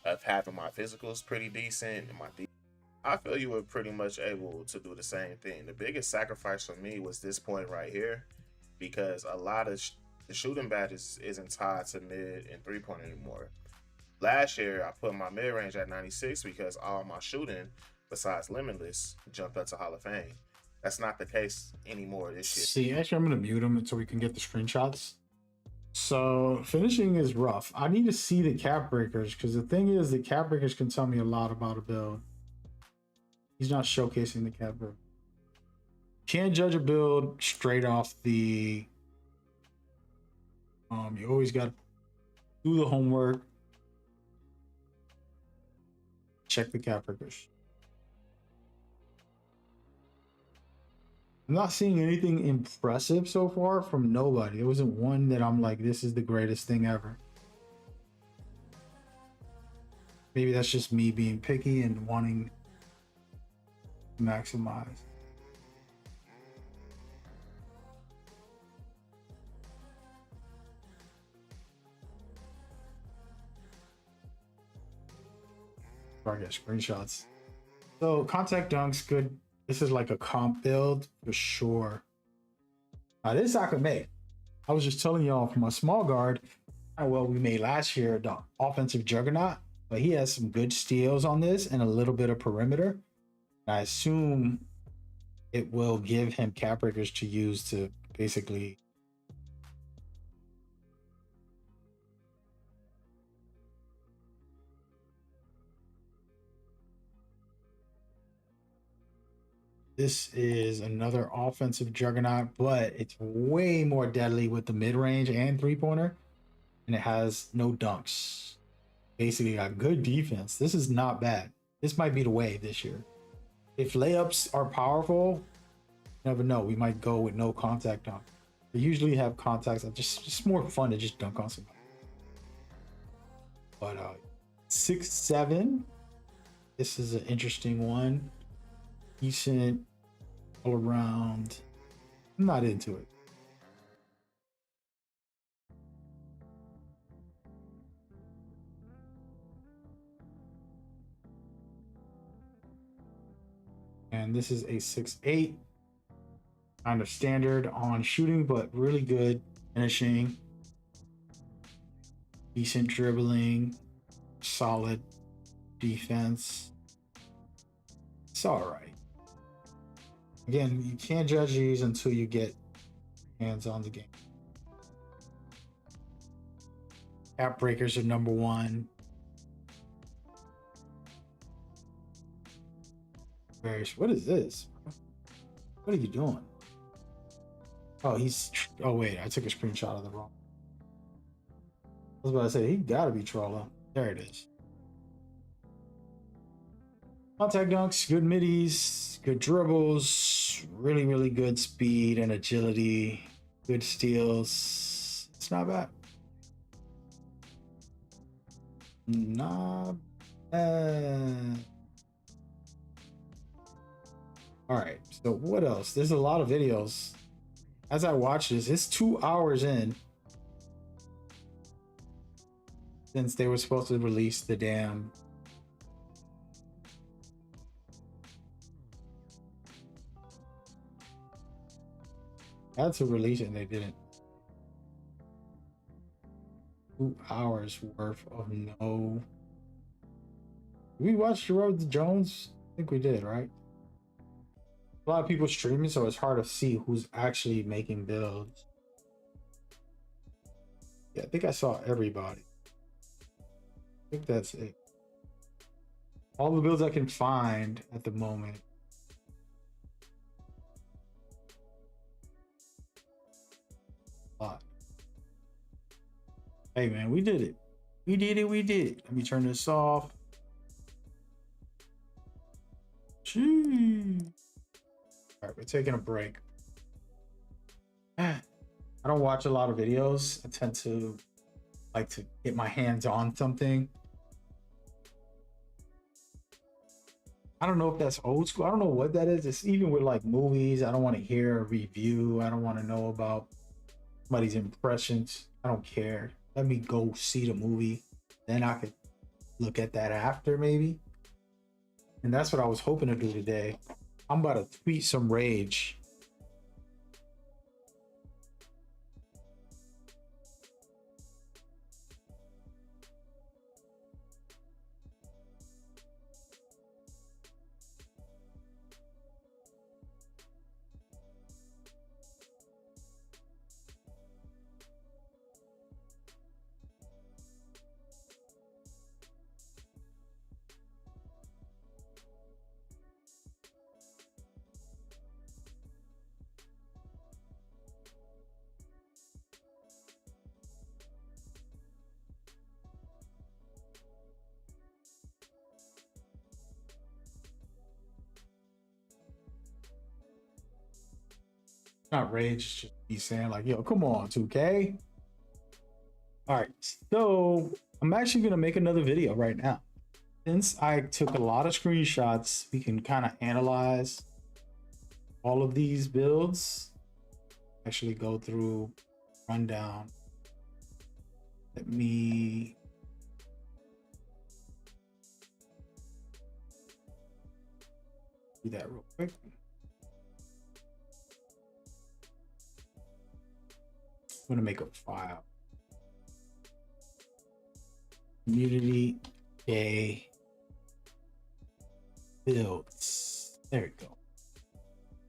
Speaker 6: of having my physicals pretty decent and I feel you were pretty much able to do the same thing. The biggest sacrifice for me was this point right here, because a lot of the shooting badges isn't tied to mid and 3-point anymore. Last year, I put my mid range at 96 because all my shooting, besides Limitless, jumped up to Hall of Fame. That's not the case anymore this year.
Speaker 1: See, actually, I'm going to mute him until we can get the screenshots. So finishing is rough. I need to see the cap breakers, because the thing is, the cap breakers can tell me a lot about a build. He's not showcasing the cap breaker. Can't judge a build straight off the. You always got to do the homework. Check the cap breakers. I'm not seeing anything impressive so far from nobody. There wasn't one that I'm like, this is the greatest thing ever. Maybe that's just me being picky and wanting to maximize. I get screenshots. So contact dunks, good. This is like a comp build for sure. Now this I could make. I was just telling y'all from my small guard how well we made last year, the offensive juggernaut, but he has some good steals on this and a little bit of perimeter. And I assume it will give him cap breakers to use to basically this is another offensive juggernaut, but it's way more deadly with the mid-range and three-pointer, and it has no dunks. Basically got good defense. This is not bad. This might be the wave this year. If layups are powerful, you never know. We might go with no contact dunk. They usually have contacts. Just more fun to just dunk on somebody. But 6'7". This is an interesting one. Decent all around. I'm not into it. And this is a 6'8". Kind of standard on shooting, but really good finishing. Decent dribbling. Solid defense. It's all right. Again, you can't judge these until you get hands on the game. Cap breakers are number one. What is this? What are you doing? Oh, oh wait, I took a screenshot of the wrong. I was about to say, he gotta be trolling. There it is. Contact dunks, good middies, good dribbles, really, really good speed and agility, good steals. It's not bad. Not bad. All right, so what else? There's a lot of videos. As I watch this, it's 2 hours in since they were supposed to release the damn had to release it and they didn't. 2 hours worth of no. Did we watch Gerard Jones? I think we did, right? A lot of people streaming, so it's hard to see who's actually making builds. Yeah, I think I saw everybody. I think that's it. All the builds I can find at the moment. Hey man, we did it. We did it. We did it. Let me turn this off. Gee. All right, we're taking a break. I don't watch a lot of videos. I tend to like to get my hands on something. I don't know if that's old school. I don't know what that is. It's even with like movies. I don't want to hear a review. I don't want to know about somebody's impressions. I don't care. Let me go see the movie. Then I could look at that after maybe. And that's what I was hoping to do today. I'm about to tweet some rage. Not rage, it's just me saying like, yo, come on, 2K. All right, so I'm actually gonna make another video right now. Since I took a lot of screenshots, we can kind of analyze all of these builds. Actually go through, rundown. Let me do that real quick. I'm gonna make a file. Community day builds. There we go.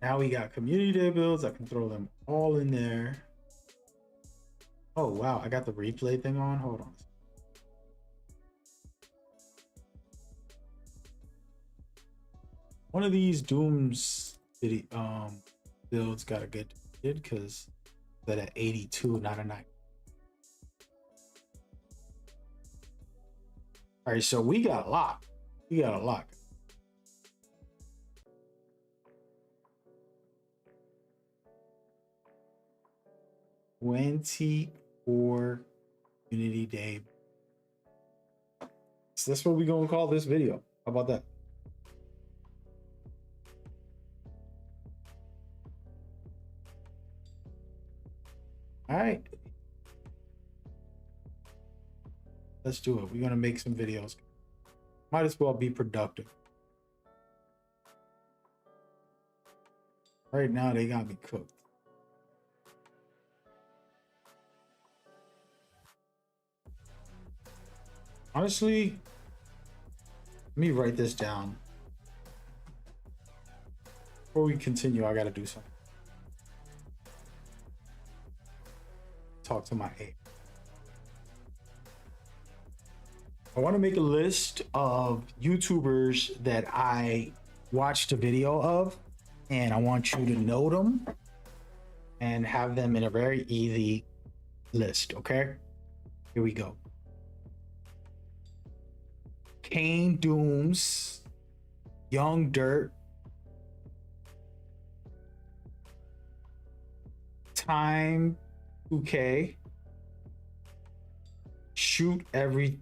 Speaker 1: Now we got community day builds. I can throw them all in there. Oh wow, I got the replay thing on. Hold on. One of these Dooms builds got a good hit because that at 82, not a 9. All right, so we got a lot. We got a lot. $24 Community Day. So that's what we're gonna call this video. How about that? All right. Let's do it. We're gonna make some videos. Might as well be productive. Right now they got me cooked. Honestly, let me write this down. Before we continue, I gotta do something. Talk to my A. I want to make a list of YouTubers that I watched a video of, and I want you to note them and have them in a very easy list, okay? Here we go. Kane Dooms, Young Dirt, Time 2K, Shoot Every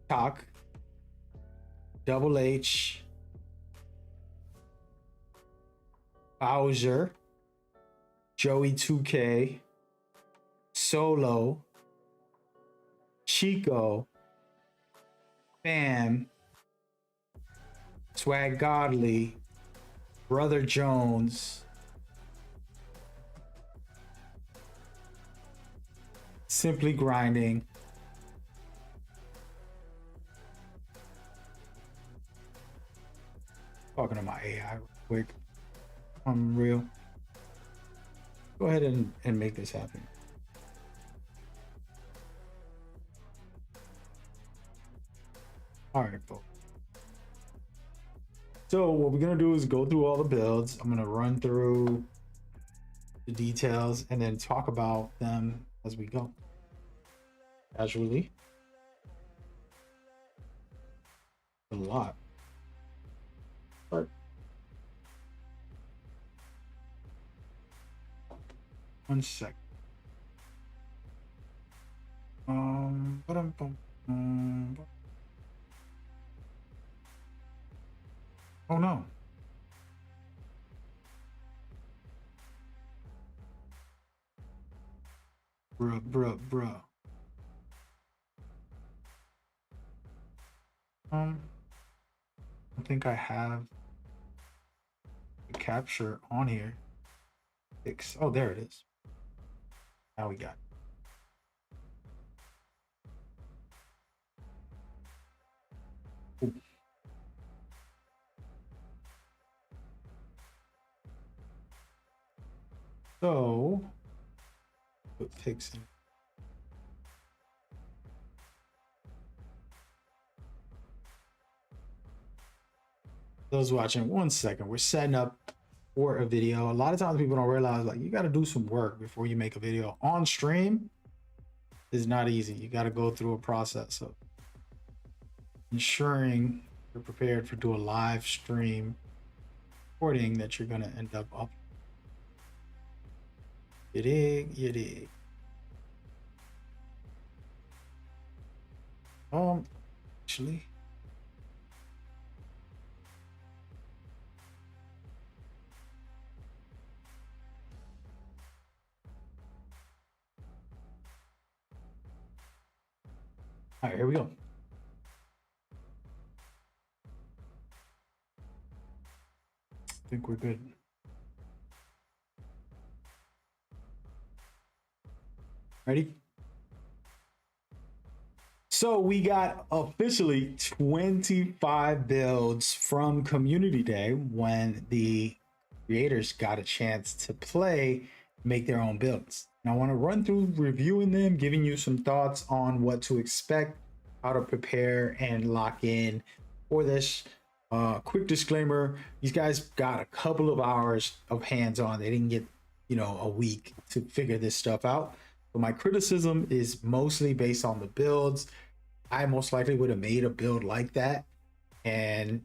Speaker 1: Talk, Double H, Bowser, Joey 2K, Solo, Chico, Bam, Swag Godly, Brother Jones, Simply Grinding, talking to my AI real quick. Unreal. Go ahead and make this happen. All right, folks. So what we're gonna do is go through all the builds. I'm gonna run through the details and then talk about them as we go. Casually. A lot. But one sec. Oh no. Bruh. I think I have the capture on here. Oh, there it is. Now we got it. Ooh. So put pics in. Those watching, 1 second. We're setting up for a video. A lot of times people don't realize, like, you got to do some work before you make a video on stream. Is not easy. You got to go through a process of ensuring you're prepared for do a live stream recording that you're gonna end up up. You dig, you dig. Actually. All right, here we go. I think we're good. Ready? So we got officially 25 builds from Community Day when the creators got a chance to play, make their own builds. And I want to run through reviewing them, giving you some thoughts on what to expect, how to prepare and lock in for this. Quick disclaimer, these guys got a couple of hours of hands-on. They didn't get, a week to figure this stuff out. But my criticism is mostly based on the builds. I most likely would have made a build like that. And,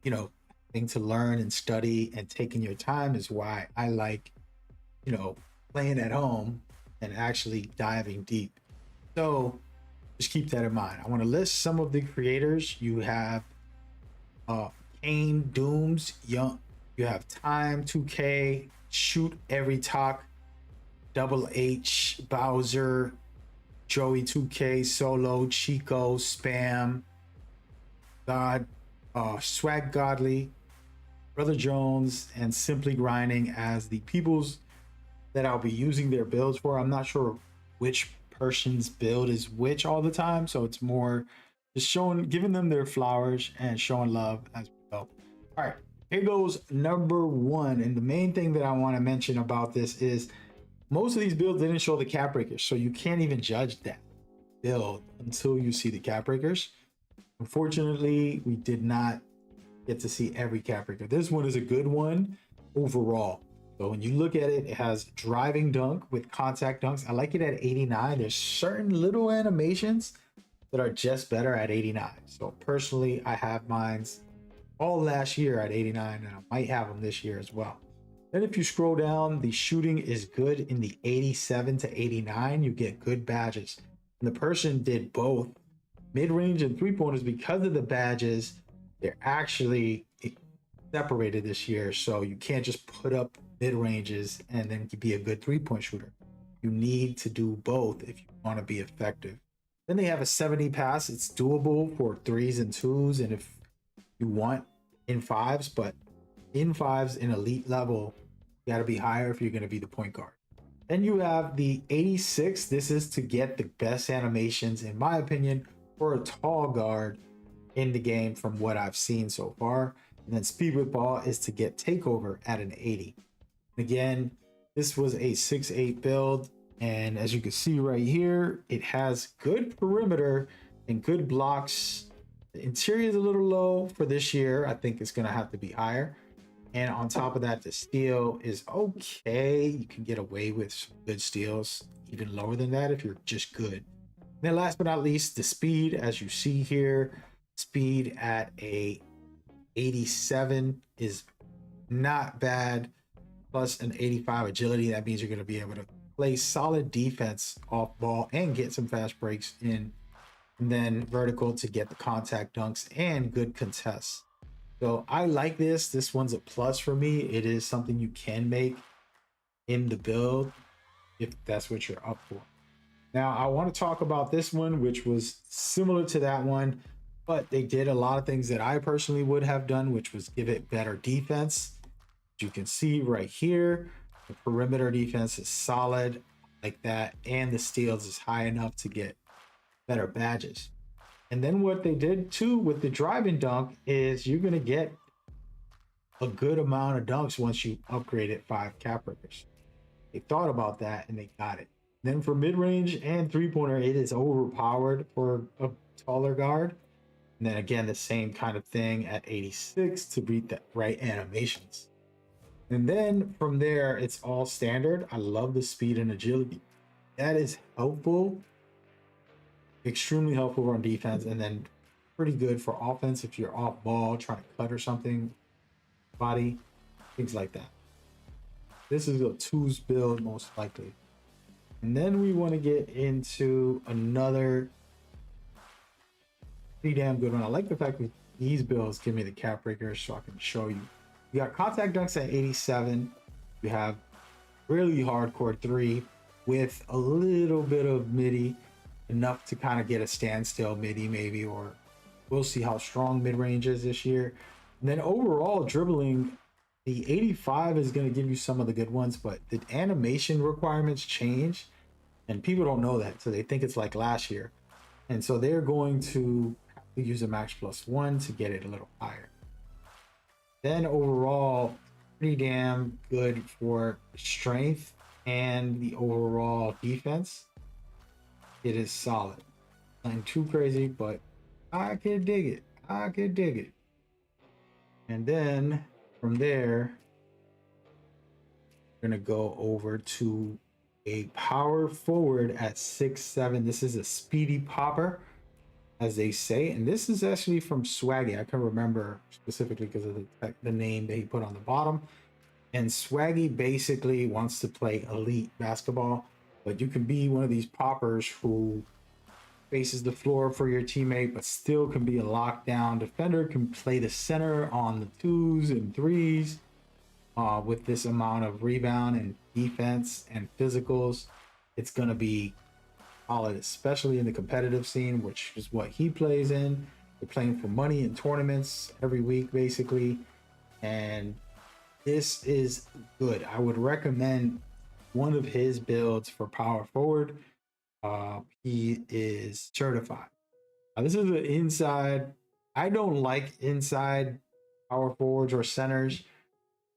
Speaker 1: thing to learn and study and taking your time is why I like, playing at home and actually diving deep. So just keep that in mind. I want to list some of the creators. You have Kane, Dooms, Young. You have Time, 2K, Shoot Every Talk, Double H, Bowser, Joey 2K, Solo, Chico, Spam, God, Swag Godly, Brother Jones, and Simply Grinding as the peoples that I'll be using their builds for. I'm not sure which person's build is which all the time, so it's more just giving them their flowers and showing love as we go. All right, here goes number one. And the main thing that I want to mention about this is most of these builds didn't show the cap breakers, so you can't even judge that build until you see the cap breakers. Unfortunately, we did not get to see every cap breaker. This one is a good one overall. So when you look at it, it has driving dunk with contact dunks. I like it at 89. There's certain little animations that are just better at 89. So personally, I have mines all last year at 89, and I might have them this year as well. Then if you scroll down, the shooting is good in the 87 to 89. You get good badges. And the person did both mid-range and three-pointers. Because of the badges, they're actually separated this year. So you can't just put up mid-ranges and then be a good three-point shooter. You need to do both if you want to be effective. Then they have a 70 pass. It's doable for threes and twos, and if you want in fives, but in fives in elite level, you got to be higher if you're going to be the point guard. Then you have the 86. This is to get the best animations, in my opinion, for a tall guard in the game from what I've seen so far. And then speed with ball is to get takeover at an 80. Again, this was a 6'8 build, and as you can see right here, it has good perimeter and good blocks. The interior is a little low for this year. I think it's going to have to be higher. And on top of that, the steal is okay. You can get away with some good steals, even lower than that if you're just good. And then last but not least, the speed, as you see here, speed at a 87 is not bad. Plus an 85 agility. That means you're going to be able to play solid defense off ball and get some fast breaks in. And then vertical to get the contact dunks and good contests. So I like this. This one's a plus for me. It is something you can make in the build if that's what you're up for. Now I want to talk about this one, which was similar to that one. But they did a lot of things that I personally would have done, which was give it better defense. As you can see right here, the perimeter defense is solid like that, and the steals is high enough to get better badges. And then what they did too with the driving dunk is you're going to get a good amount of dunks once you upgrade it 5 cap breakers. They thought about that and they got it. Then for mid-range and three-pointer, it is overpowered for a taller guard. And then again, the same kind of thing at 86 to beat the right animations. And then from there, it's all standard. I love the speed and agility. That is helpful. Extremely helpful on defense, and then pretty good for offense if you're off ball, trying to cut or something, body, things like that. This is a 2s build most likely. And then we want to get into another pretty damn good one. I like the fact that these builds give me the cap breakers so I can show you. You got contact dunks at 87. You have really hardcore 3 with a little bit of midi, enough to kind of get a standstill midi maybe, or we'll see how strong mid-range is this year. And then overall dribbling, the 85 is going to give you some of the good ones, but the animation requirements change and people don't know that, so they think it's like last year, and so they're going to have to use a max +1 to get it a little higher. Then overall pretty damn good for strength and the overall defense. It is solid. Nothing too crazy, but I can dig it. I can dig it. And then from there, we're gonna go over to a power forward at 6'7". This is a speedy popper, as they say, and this is actually from Swaggy. I can remember specifically because of the name that he put on the bottom. And Swaggy basically wants to play elite basketball, but you can be one of these poppers who faces the floor for your teammate, but still can be a lockdown defender, can play the center on the 2s and 3s with this amount of rebound and defense and physicals. It's going to be solid, especially in the competitive scene, which is what he plays in. They're playing for money in tournaments every week, basically. And this is good. I would recommend one of his builds for power forward. He is certified. Now, this is an inside. I don't like inside power forwards or centers.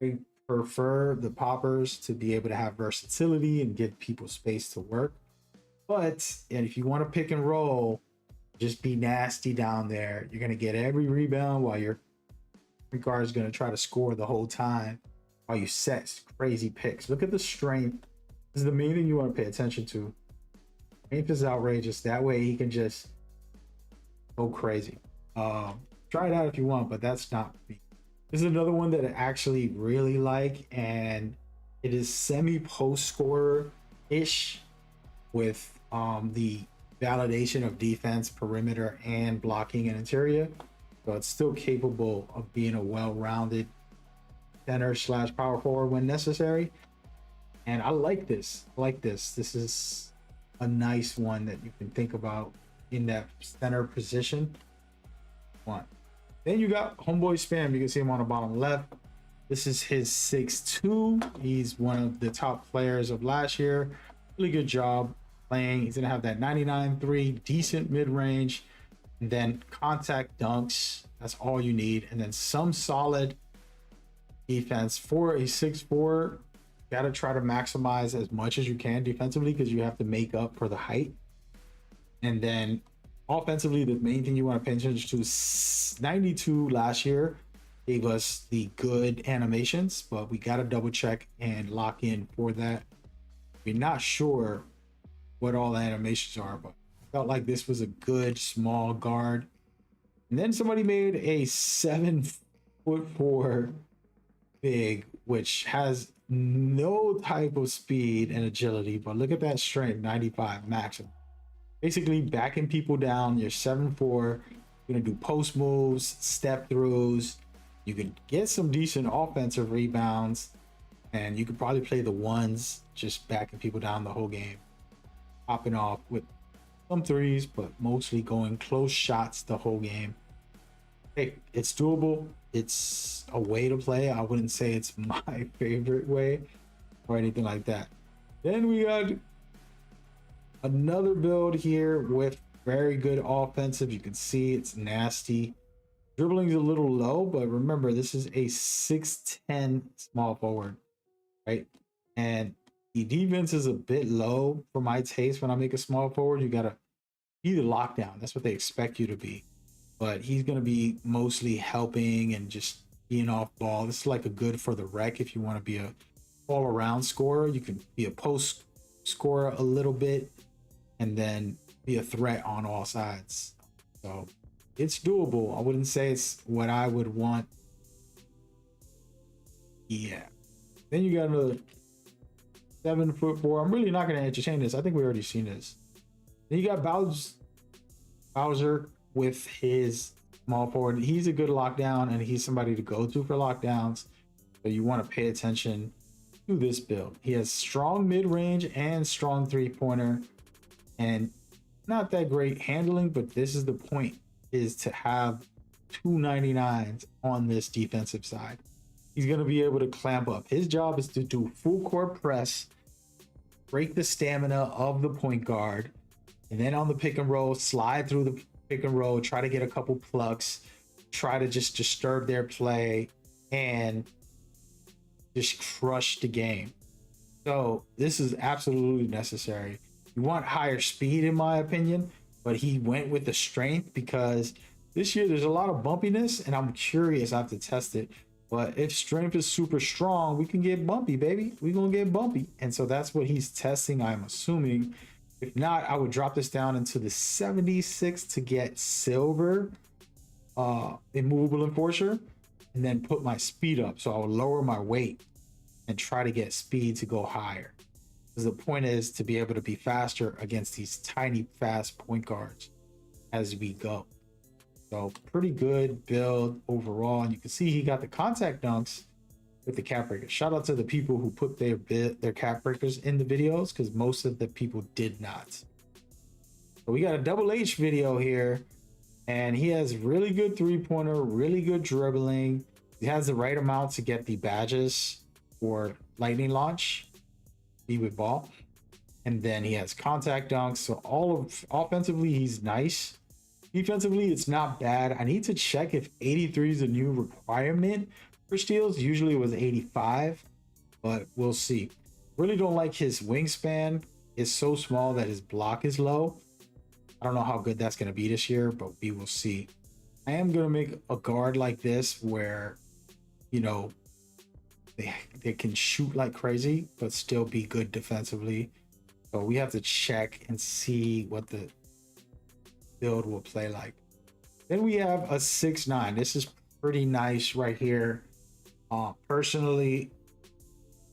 Speaker 1: I prefer the poppers to be able to have versatility and give people space to work. But and if you want to pick and roll, just be nasty down there. You're going to get every rebound while your guard is going to try to score the whole time while you set crazy picks. Look at the strength. This is the main thing you want to pay attention to. Strength is outrageous. That way he can just go crazy. Try it out if you want, but that's not me. This is another one that I actually really like, and it is semi-post scorer-ish with the validation of defense, perimeter, and blocking and interior. So it's still capable of being a well-rounded center / power forward when necessary. And I like this. I like this. This is a nice one that you can think about in that center position. One. Then you got Homeboy Spam. You can see him on the bottom left. This is his 6'2". He's one of the top players of last year. Really good job playing. He's gonna have that 99.3, decent mid-range, and then contact dunks. That's all you need. And then some solid defense. For a 6'4", gotta try to maximize as much as you can defensively because you have to make up for the height. And then offensively, the main thing you want to pay attention to is 92 last year gave us the good animations, but we got to double check and lock in for that. We're not sure what all the animations are, but felt like this was a good small guard. And then somebody made a 7'4" big, which has no type of speed and agility, but look at that strength, 95 maximum. Basically backing people down. You're 7'4". You're gonna do post moves, step throughs. You can get some decent offensive rebounds, and you could probably play the ones, just backing people down the whole game, popping off with some threes, but mostly going close shots the whole game. hey, it's doable. It's a way to play. I wouldn't say it's my favorite way or anything like that. Then we got another build here with very good offensive. You can see it's nasty. Dribbling's a little low, but remember, this is a 6'10 small forward, right? And the defense is a bit low for my taste. When I make a small forward, you gotta be the lockdown. That's what they expect you to be. But he's gonna be mostly helping and just being off ball. This is like a good for the rec if you want to be a all-around scorer. You can be a post scorer a little bit and then be a threat on all sides. So it's doable. I wouldn't say it's what I would want. Yeah. Then you got another 7'4". I'm really not going to entertain this. I think we already seen this. Then you got Bowser with his small forward. He's a good lockdown, and he's somebody to go to for lockdowns. So you want to pay attention to this build. He has strong mid-range and strong three-pointer, and not that great handling, but this is the point, is to have 299s on this defensive side. He's going to be able to clamp up. His job is to do full court press, break the stamina of the point guard, and then on the pick and roll, slide through the pick and roll, try to get a couple plucks, try to just disturb their play, and just crush the game. So this is absolutely necessary. You want higher speed, in my opinion, but he went with the strength because this year there's a lot of bumpiness, and I'm curious. I have to test it. But if strength is super strong, we can get bumpy, baby. We're going to get bumpy. And so that's what he's testing, I'm assuming. If not, I would drop this down into the 76 to get silver immovable enforcer, and then put my speed up. So I would lower my weight and try to get speed to go higher. Because the point is to be able to be faster against these tiny, fast point guards as we go. So pretty good build overall. And you can see he got the contact dunks with the cap breakers. Shout out to the people who put their cap breakers in the videos, because most of the people did not. So we got a Double H video here, and he has really good three-pointer, really good dribbling. He has the right amount to get the badges for lightning launch, be with ball. And then he has contact dunks. So all of offensively, he's nice. Defensively, it's not bad. I need to check if 83 is a new requirement for steals. Usually it was 85, but we'll see. Really don't like his wingspan. It's so small that his block is low. I don't know how good that's going to be this year, but we will see. I am going to make a guard like this where, you know, they can shoot like crazy, but still be good defensively. So we have to check and see what the build will play like. Then we have a 6'9". This is pretty nice right here. Personally,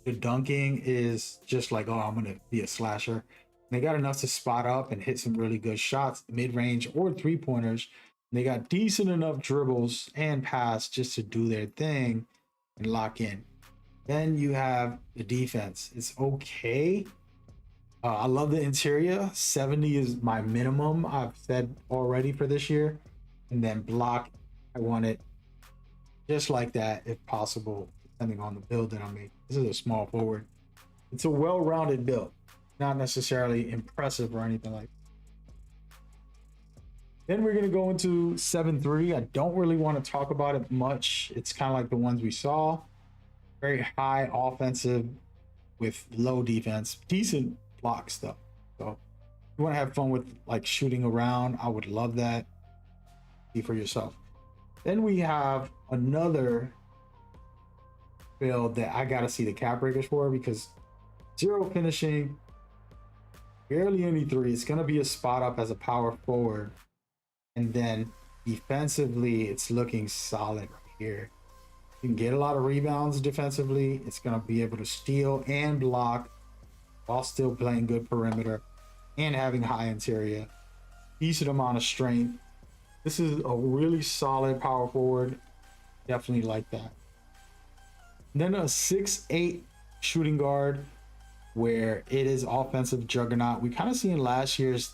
Speaker 1: the dunking is just like, oh, I'm gonna be a slasher. And they got enough to spot up and hit some really good shots, mid-range or three-pointers. They got decent enough dribbles and pass just to do their thing and lock in. Then you have the defense. It's okay. I love the interior. 70 is my minimum, I've said already, for this year. And then block, I want it just like that if possible, depending on the build that I make. This is a small forward. It's a well-rounded build, not necessarily impressive or anything like that. Then we're going to go into 7'3". I don't really want to talk about it much. It's kind of like the ones we saw. Very high offensive with low defense. Decent block stuff. So if you want to have fun with like shooting around, I would love that. See for yourself. Then we have another build that I gotta see the cap breakers for, because 0 finishing, barely any three. It's gonna be a spot up as a power forward, and then defensively it's looking solid right here. You can get a lot of rebounds defensively. It's gonna be able to steal and block while still playing good perimeter and having high interior. Decent amount of strength. This is a really solid power forward. Definitely like that. Then a 6'8" shooting guard where it is offensive juggernaut. We kind of seen last year's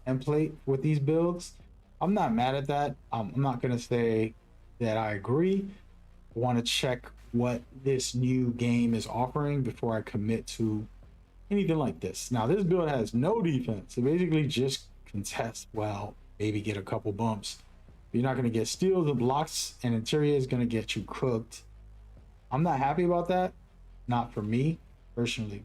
Speaker 1: template with these builds. I'm not mad at that. I'm not gonna say that I agree. I want to check what this new game is offering before I commit to anything like this. Now, this build has no defense. So basically just contest, well, maybe get a couple bumps. You're not gonna get steals or blocks, and interior is gonna get you cooked. I'm not happy about that. Not for me personally.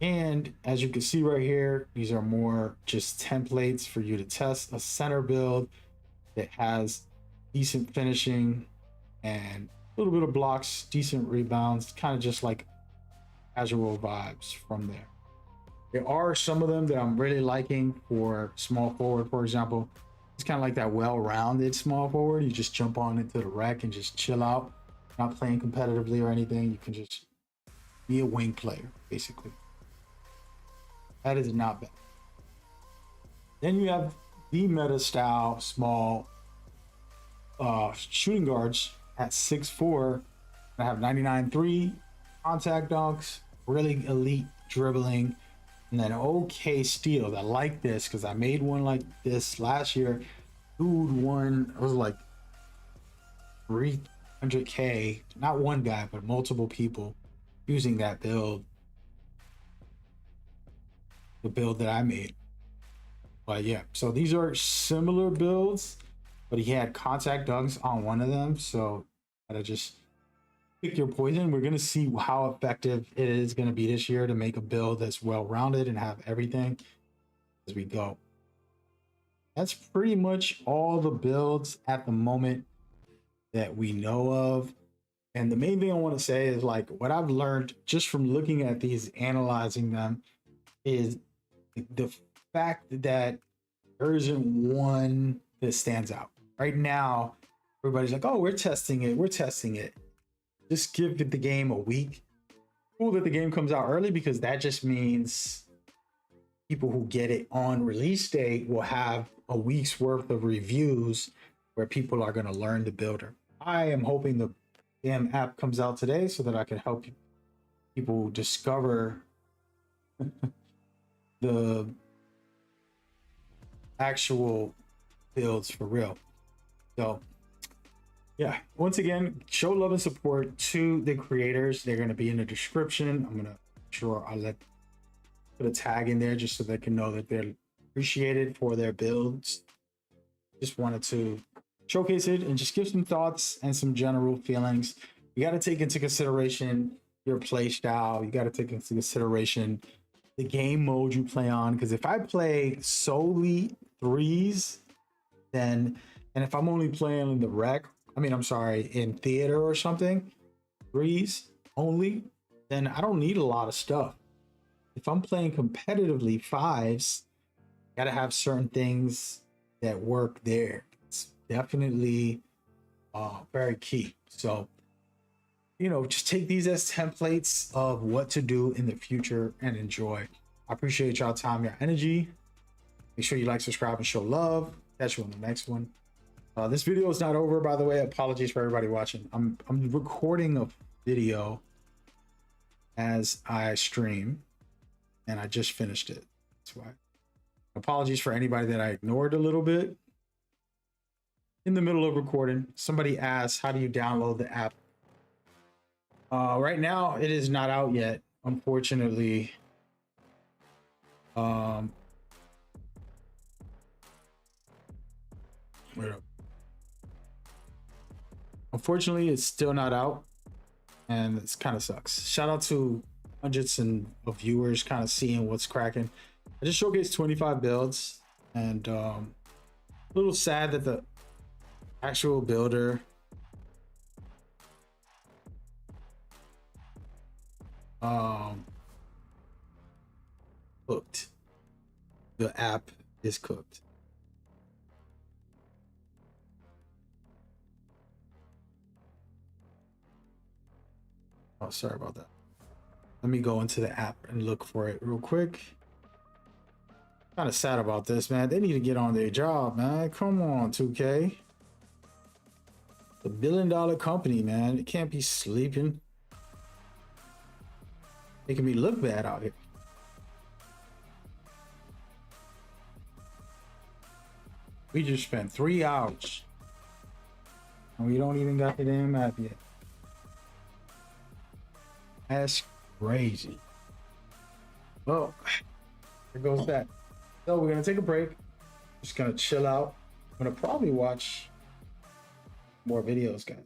Speaker 1: And as you can see right here, these are more just templates for you to test a center build that has decent finishing and a little bit of blocks, decent rebounds, kind of just like casual vibes from there. There are some of them that I'm really liking for small forward, for example. It's kind of like that well-rounded small forward. You just jump on into the rack and just chill out, not playing competitively or anything. You can just be a wing player, basically. That is not bad. Then you have the meta style small shooting guards at 6'4". I have 99.3 contact dunks, really elite dribbling, and then okay steals. I like this because I made one like this last year. Dude won, it was like 300K, not one guy, but multiple people using that build. The build that I made. But yeah, so these are similar builds, but he had contact dunks on one of them, so gotta just pick your poison. We're gonna see how effective it is gonna be this year to make a build that's well-rounded and have everything as we go. That's pretty much all the builds at the moment that we know of. And the main thing I want to say is, like, what I've learned just from looking at these, analyzing them, is the fact that there isn't one that stands out. Right now, everybody's like, oh, we're testing it. Just give the game a week. Cool that the game comes out early, because that just means people who get it on release date will have a week's worth of reviews where people are going to learn the builder. I am hoping the damn app comes out today so that I can help people discover the actual builds for real. So yeah, once again, show love and support to the creators. They're going to be in the description. I'm gonna put a tag in there just so they can know that they're appreciated for their builds. Just wanted to showcase it and just give some thoughts and some general feelings. You got to take into consideration your play style. You got to take into consideration the game mode you play on, because if I play solely threes, then, and if I'm only playing in the rec, in theater or something, threes only, then I don't need a lot of stuff. If I'm playing competitively fives, gotta have certain things that work there. It's definitely very key. So, just take these as templates of what to do in the future and enjoy. I appreciate y'all time, your energy. Make sure you like, subscribe, and show love. Catch you on the next one. This video is not over, by the way. Apologies for everybody watching. I'm recording a video as I stream, and I just finished it. That's why. Apologies for anybody that I ignored a little bit in the middle of recording. Somebody asked, how do you download the app? Right now, it is not out yet, unfortunately. Unfortunately, it's still not out, and it's kind of sucks. Shout out to hundreds of viewers kind of seeing what's cracking. I just showcased 25 builds, and a little sad that the actual builder cooked. The app is cooked. Oh, sorry about that. Let me go into the app and look for it real quick. Kind of sad about this, man. They need to get on their job, man. Come on, 2K. The $1 billion company, man. It can't be sleeping. Making me look bad out here. We just spent 3 hours. And we don't even got the damn map yet. That's crazy. Well, there goes that. So we're gonna take a break. Just gonna chill out. I'm gonna probably watch more videos, guys.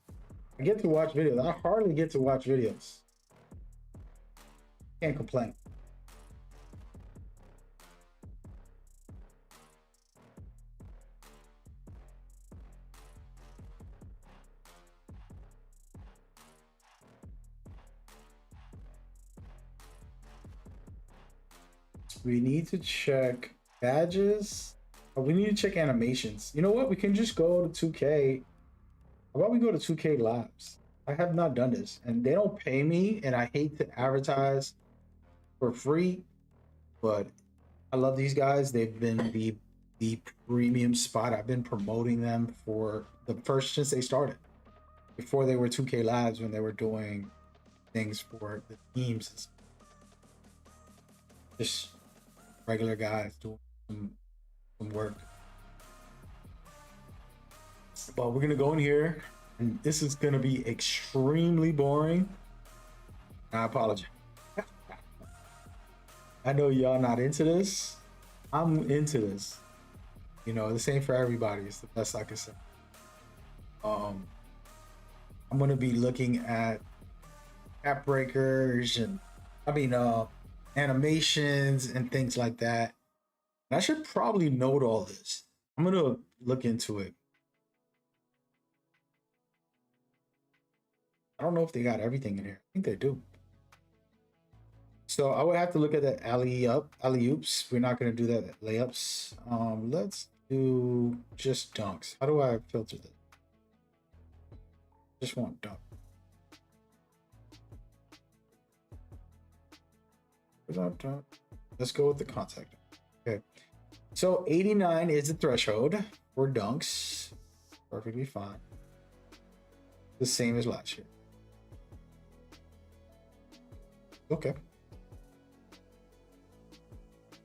Speaker 1: I get to watch videos. I hardly get to watch videos. Can't complain. We need to check badges. Oh, we need to check animations. You know what? We can just go to 2K. How about we go to 2K Labs? I have not done this, and they don't pay me, and I hate to advertise for free, but I love these guys. They've been the premium spot. I've been promoting them for the first since they started. Before they were 2K Labs, when they were doing things for the teams. Just regular guys doing some work. But we're gonna go in here, and this is gonna be extremely boring. I apologize. I know y'all not into this. I'm into this. You know, this ain't for everybody. It's the best I can say. I'm gonna be looking at cap breakers and animations and things like that. And I should probably note all this. I'm gonna look into it. I don't know if they got everything in here. I think they do. So I would have to look at the alley-oops. We're not gonna do that layups. Let's do just dunks. How do I filter this? Just want dunk. Let's go with the contact. Okay. So 89 is the threshold for dunks. Perfectly fine. The same as last year. Okay.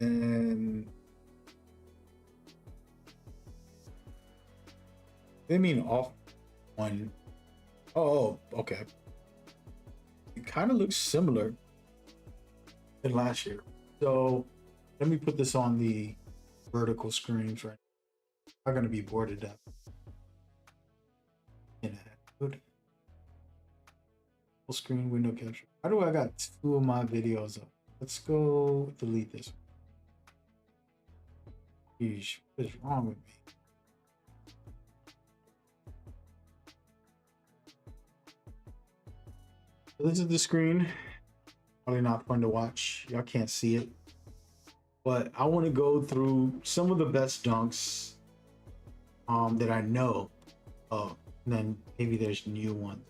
Speaker 1: And they mean off one. Oh, okay. It kind of looks similar than last year. So let me put this on the vertical screens right now. I'm gonna be boarded up. Good. Full screen window capture. How do I got 2 of my videos up? Let's go delete this one. Yeesh, what is wrong with me? So this is the screen. Probably not fun to watch. Y'all can't see it. But I want to go through some of the best dunks that I know of. And then maybe there's new ones.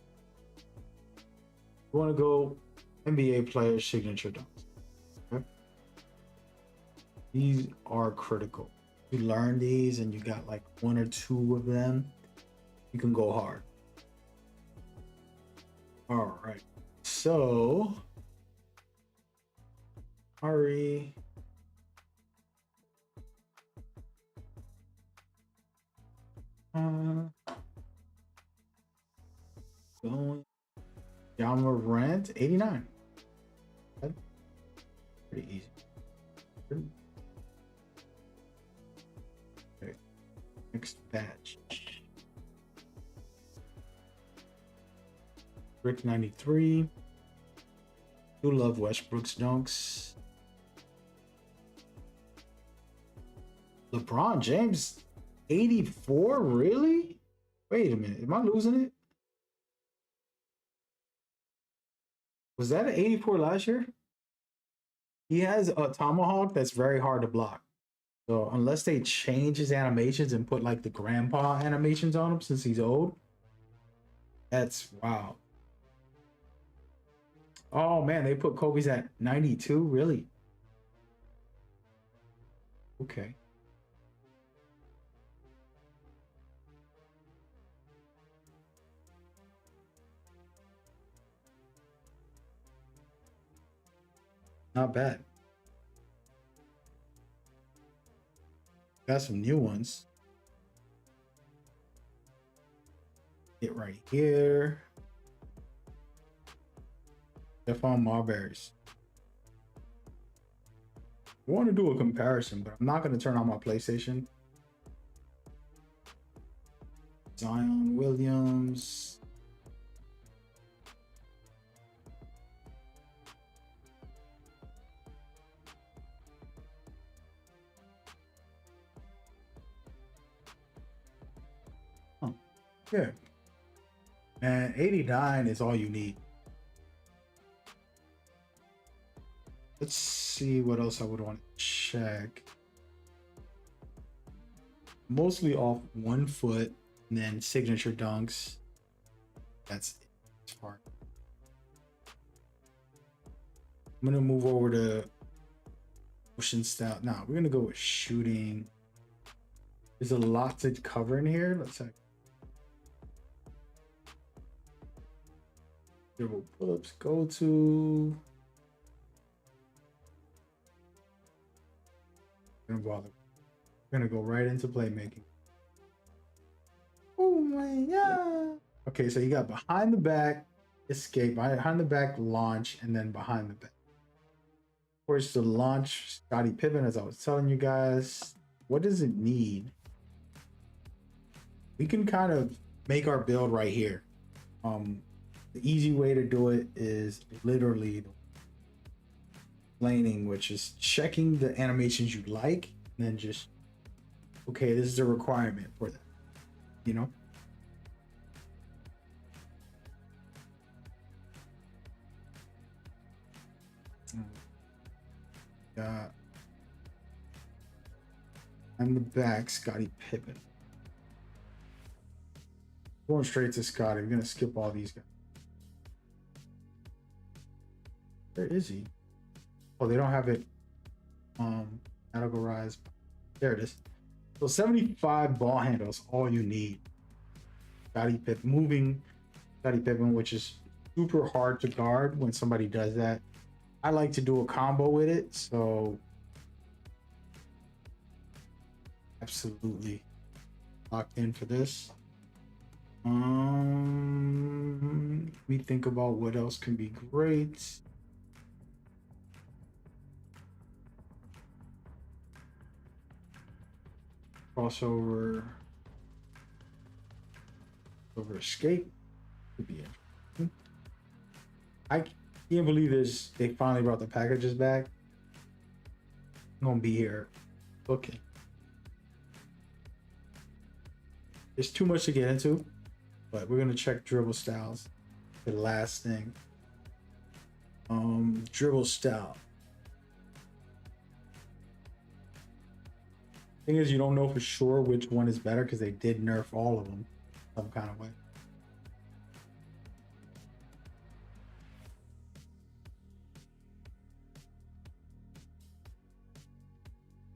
Speaker 1: We want to go NBA player signature dunks. Okay? These are critical. You learn these and you got like 1 or 2 of them, you can go hard. All right. So, Ari. Going Yama Rent 89. That's pretty easy. Okay. Next batch. Rick 93. Do love Westbrook's dunks. LeBron James 84, really? Wait a minute, am I losing it? Was that an 84 last year? He has a tomahawk that's very hard to block. So unless they change his animations and put like the grandpa animations on him since he's old, that's wow. Oh man, they put Kobe's at 92, really? Okay. Not bad. Got some new ones. It right here. Stephon Marbury's. I want to do a comparison, but I'm not going to turn on my PlayStation. Zion Williams. Oh, yeah. And 89 is all you need. Let's see what else I would want to check. Mostly off 1 foot, and then signature dunks. That's it. As far. I'm gonna move over to motion style. Now we're gonna go with shooting. There's a lot to cover in here. Let's see. Dribble pull-ups, go to. Gonna bother. We're gonna go right into playmaking. Oh my god. Okay, so you got behind the back, escape, behind the back, launch, and then behind the back. Of course, the launch, Scottie Pippen, as I was telling you guys. What does it need? We can kind of make our build right here. The easy way to do it is literally laning, which is checking the animations you like, and then just, okay, this is a requirement for that, you know? And the back, Scottie Pippen. Going straight to Scottie. We're gonna skip all these guys. Where is he? Oh, they don't have it categorized. There it is. So 75 ball handles, all you need. Scottie Pippen, moving Scottie Pippen, which is super hard to guard when somebody does that. I like to do a combo with it, so absolutely locked in for this. Let me think about what else can be great. Crossover, over escape could be interesting. I can't believe this. They finally brought the packages back. I'm gonna be here. Okay. There's too much to get into, but we're gonna check dribble styles. The last thing. Dribble style. Thing is, you don't know for sure which one is better because they did nerf all of them some kind of way.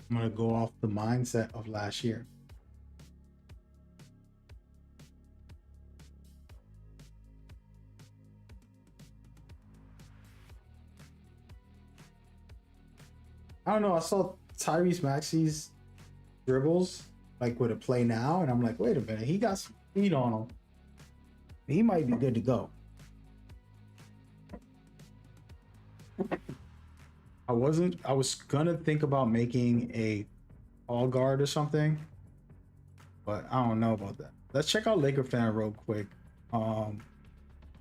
Speaker 1: I'm gonna go off the mindset of last year. I don't know. I saw Tyrese Maxey's dribbles like with a play now, and I'm like, wait a minute, he got some speed on him. He might be good to go. I was gonna think about making a all guard or something, but I don't know about that. Let's check out Laker Fan real quick.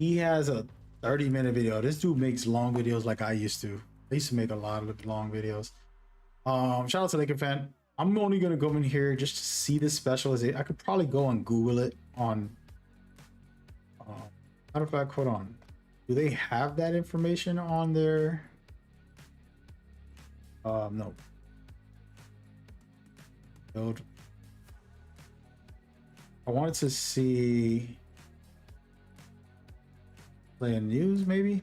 Speaker 1: He has a 30-minute video. This dude makes long videos like I used to. I used to make a lot of long videos. Shout out to Laker Fan. I'm only gonna go in here just to see this specialization. I could probably go and Google it on. Matter of fact, hold on. Do they have that information on their? No. Build. I wanted to see. Playing news, maybe.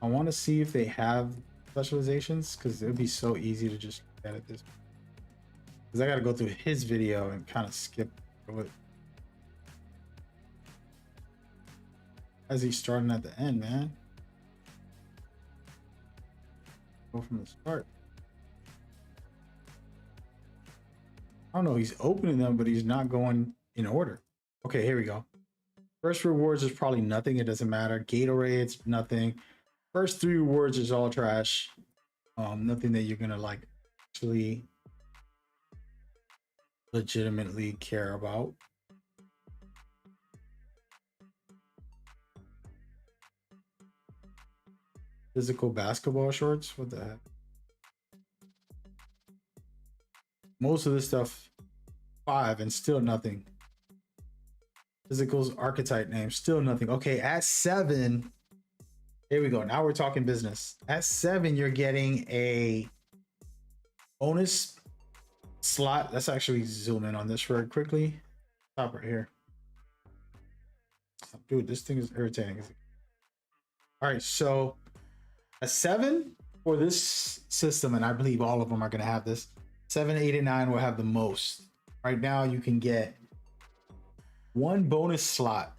Speaker 1: I want to see if they have specializations, because it would be so easy to just edit this. Because I got to go through his video and kind of skip through it. As he's starting at the end, man. Go from the start. I don't know. He's opening them, but he's not going in order. Okay, here we go. First rewards is probably nothing. It doesn't matter. Gatorades, nothing. First 3 rewards is all trash. Nothing that you're gonna like actually legitimately care about. Physical basketball shorts. What the heck? Most of this stuff 5 and still nothing. Physicals archetype name, still nothing. Okay, at 7, here we go. Now we're talking business. At 7, you're getting a bonus slot. Let's actually zoom in on this very quickly. Top right here. Dude, this thing is irritating. All right, so a 7 for this system, and I believe all of them are going to have this. 7, 8, and 9 will have the most. Right now, you can get 1 bonus slot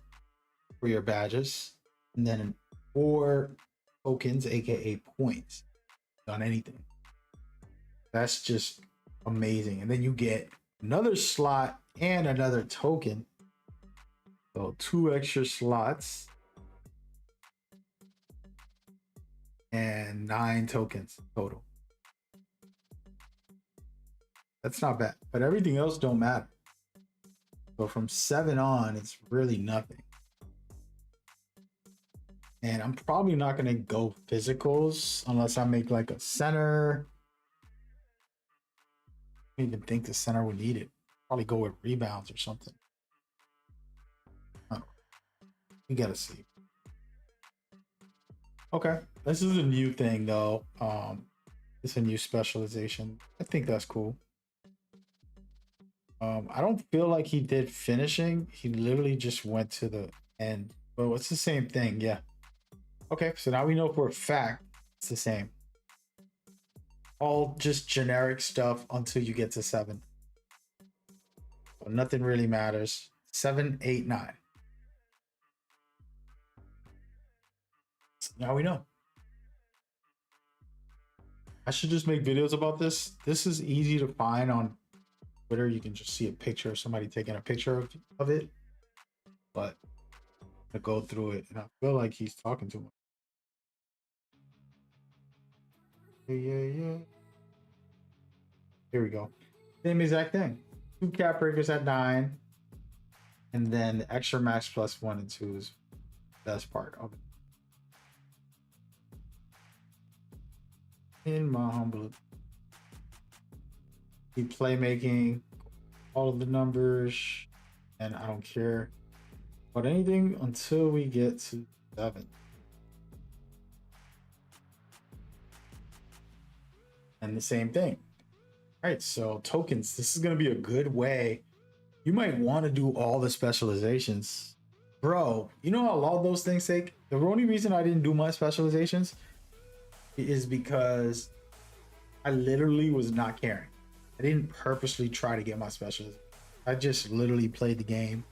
Speaker 1: for your badges, and then 4 tokens, aka points, on anything. That's just amazing. And then you get another slot and another token. So 2 extra slots and 9 tokens total. That's not bad, but everything else don't matter. So from 7 on, it's really nothing. And I'm probably not going to go physicals unless I make like a center. I don't even think the center would need it. Probably go with rebounds or something. I don't know. We got to see. Okay. This is a new thing though. It's a new specialization. I think that's cool. I don't feel like he did finishing. He literally just went to the end. But it's the same thing. Yeah. Okay. So now we know for a fact it's the same. All just generic stuff until you get to 7. So nothing really matters. 7, 8, 9. So now we know. I should just make videos about this. This is easy to find on Twitter. You can just see a picture of somebody taking a picture of it. But to go through it, and I feel like he's talking too much. Yeah. Here we go. Same exact thing. 2 cap breakers at 9. And then the extra max plus 1 and 2 is the best part of it. In my humble playmaking, all of the numbers, and I don't care about anything until we get to 7. And the same thing. All right, so tokens. This is going to be a good way. You might want to do all the specializations. Bro, you know how long those things take? The only reason I didn't do my specializations is because I literally was not caring. I didn't purposely try to get my specialization. I just literally played the game.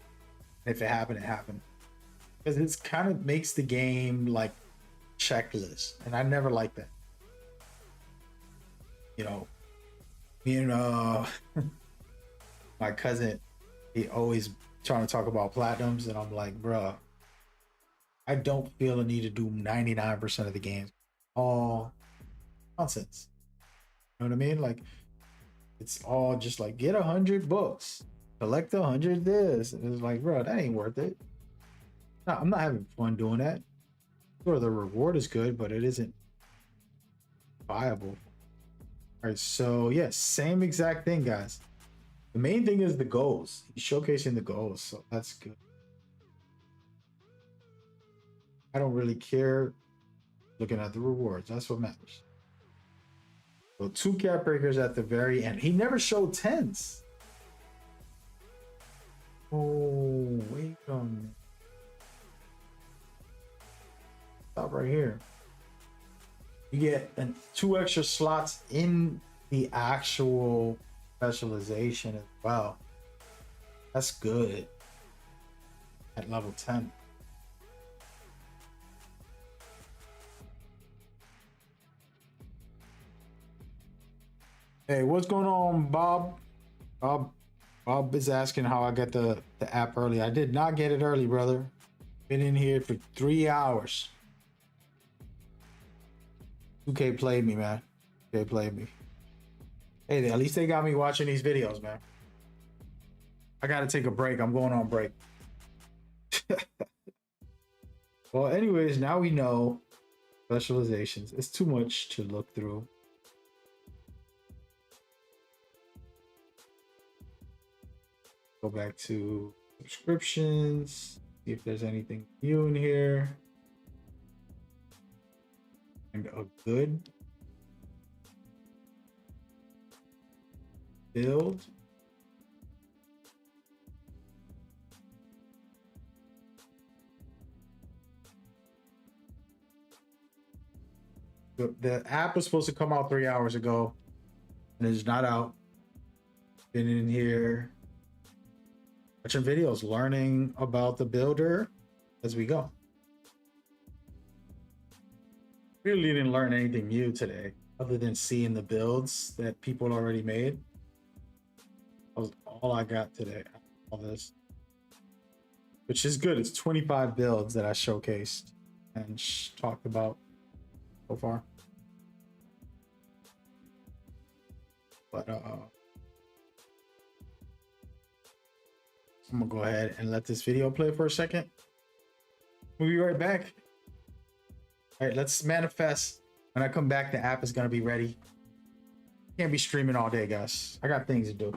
Speaker 1: And if it happened, it happened. Because it's kind of makes the game like checklist. And I never liked that. You know, me and my cousin, he always trying to talk about platinums, and I'm like, bruh, I don't feel a need to do 99% of the games. All nonsense. You know what I mean? Like, it's all just like, get 100 books, collect 100 this. And it's like, bro, that ain't worth it. No, I'm not having fun doing that. Sure, the reward is good, but it isn't viable. All right, so yeah, same exact thing, guys. The main thing is the goals. He's showcasing the goals, so that's good. I don't really care looking at the rewards. That's what matters. So 2 cap breakers at the very end. He never showed 10s. Oh, wait a minute. Stop right here. You get 2 extra slots in the actual specialization as well. That's good at level 10. Hey, what's going on, Bob? Bob is asking how I got the app early. I did not get it early, brother. Been in here for 3 hours. 2K played me, man. 2K played me. Hey, at least they got me watching these videos, man. I gotta take a break. I'm going on break. Well, anyways, now we know specializations. It's too much to look through. Go back to subscriptions. See if there's anything new in here. And a good build. The app was supposed to come out 3 hours ago, and it's not out. Been in here watching videos, learning about the builder as we go. Really didn't learn anything new today, other than seeing the builds that people already made. That was all I got today. All this, which is good. It's 25 builds that I showcased and talked about so far. But I'm gonna go ahead and let this video play for a second. We'll be right back. All right, let's manifest. When I come back, the app is gonna be ready. Can't be streaming all day, guys. I got things to do.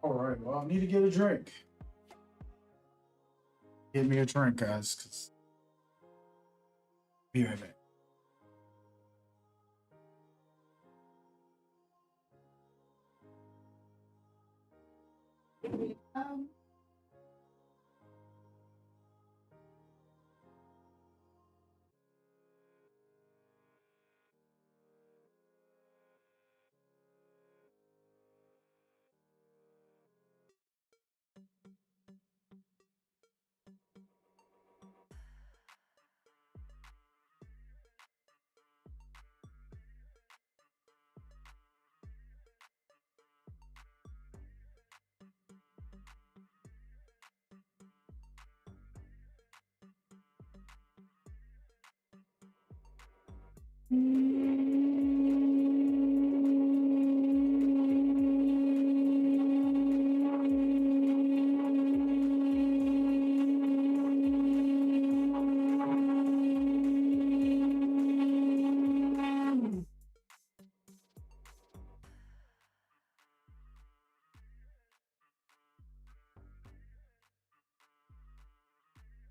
Speaker 1: All right, well, I need to get a drink. Get me a drink, guys. 'Cause... Be right back.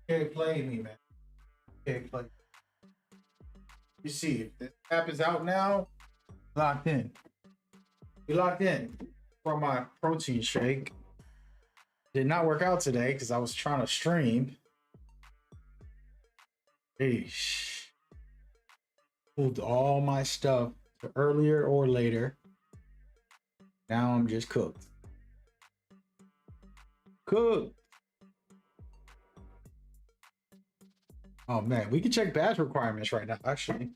Speaker 1: Okay, play me, man. Okay, play. You see, if this app is out now, locked in. We locked in for my protein shake. Did not work out today because I was trying to stream. Eesh. Moved all my stuff to earlier or later. Now I'm just cooked. Cooked. Oh man, we can check badge requirements right now, actually.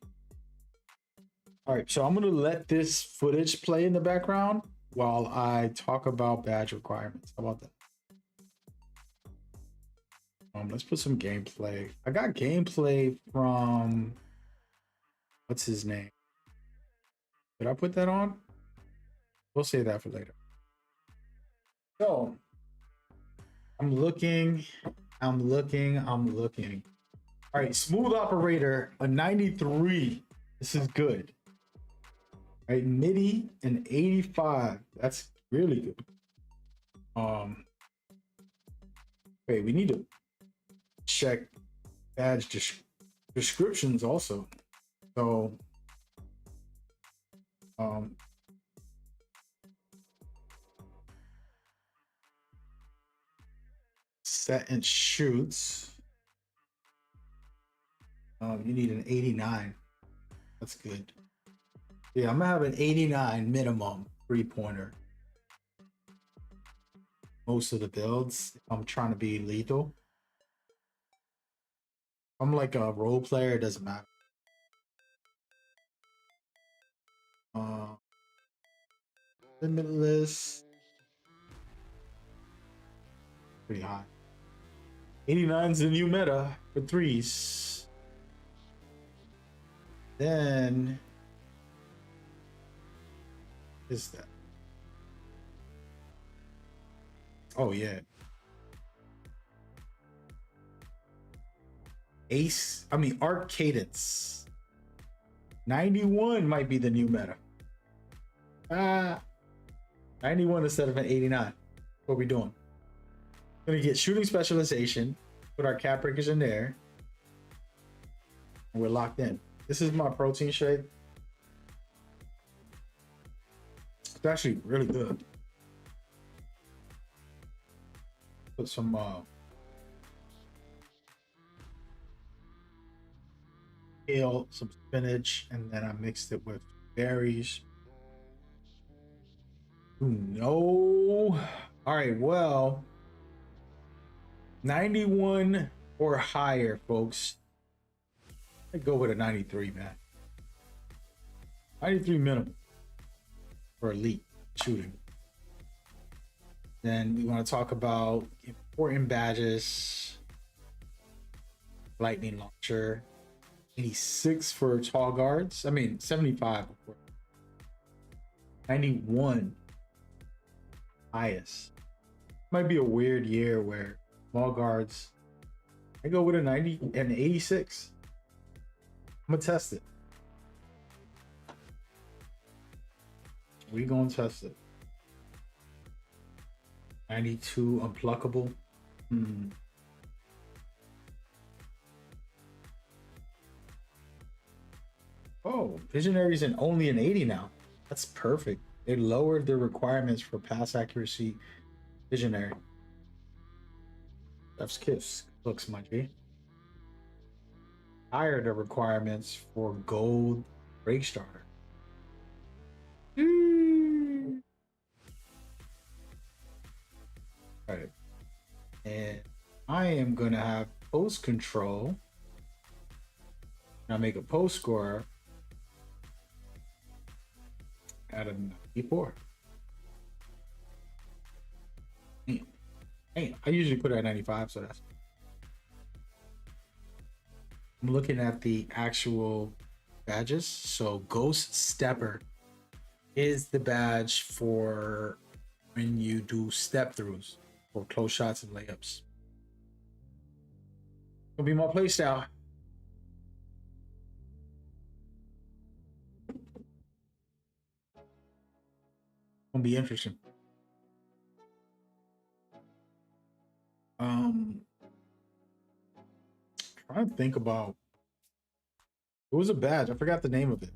Speaker 1: All right, so I'm gonna let this footage play in the background while I talk about badge requirements. How about that? Let's put some gameplay. I got gameplay from, what's his name? Did I put that on? We'll save that for later. So, I'm looking. All right, smooth operator, a 93. This is good. All right, MIDI, an 85. That's really good. Wait, we need to check badge descriptions also. So, set and shoots. You need an 89. That's good. Yeah, I'm gonna have an 89 minimum 3-pointer. Most of the builds, I'm trying to be lethal. I'm like a role player, it doesn't matter. Limitless. Pretty high. 89 is the new meta for threes. Then is that? Oh yeah. Arc Cadence. 91 might be the new meta. 91 instead of an 89. What are we doing? Gonna get shooting specialization. Put our cap breakers in there. And we're locked in. This is my protein shake. It's actually really good. Put some kale, some spinach, and then I mixed it with berries. Ooh, no. All right, well, 91 or higher, folks. I go with a 93, man. 93 minimum for elite shooting. Then we want to talk about important badges. Lightning launcher. 86 for tall guards. 75 of course. 91 highest. Might be a weird year where small guards. I go with a 90 and 86. I'm gonna test it. We gonna test it. 92 unpluckable. Oh, Visionary's in only an 80 now. That's perfect. They lowered their requirements for pass accuracy. Visionary. That's kiss. Looks my G. Higher the requirements for gold break starter. All right. And I am gonna have post control. Now make a post scorer at a 94. Hey, I usually put it at 95, so that's. I'm looking at the actual badges. So Ghost Stepper is the badge for when you do step throughs or close shots and layups. It'll be my play style. Gonna be interesting. Trying to think about. It was a badge. I forgot the name of it.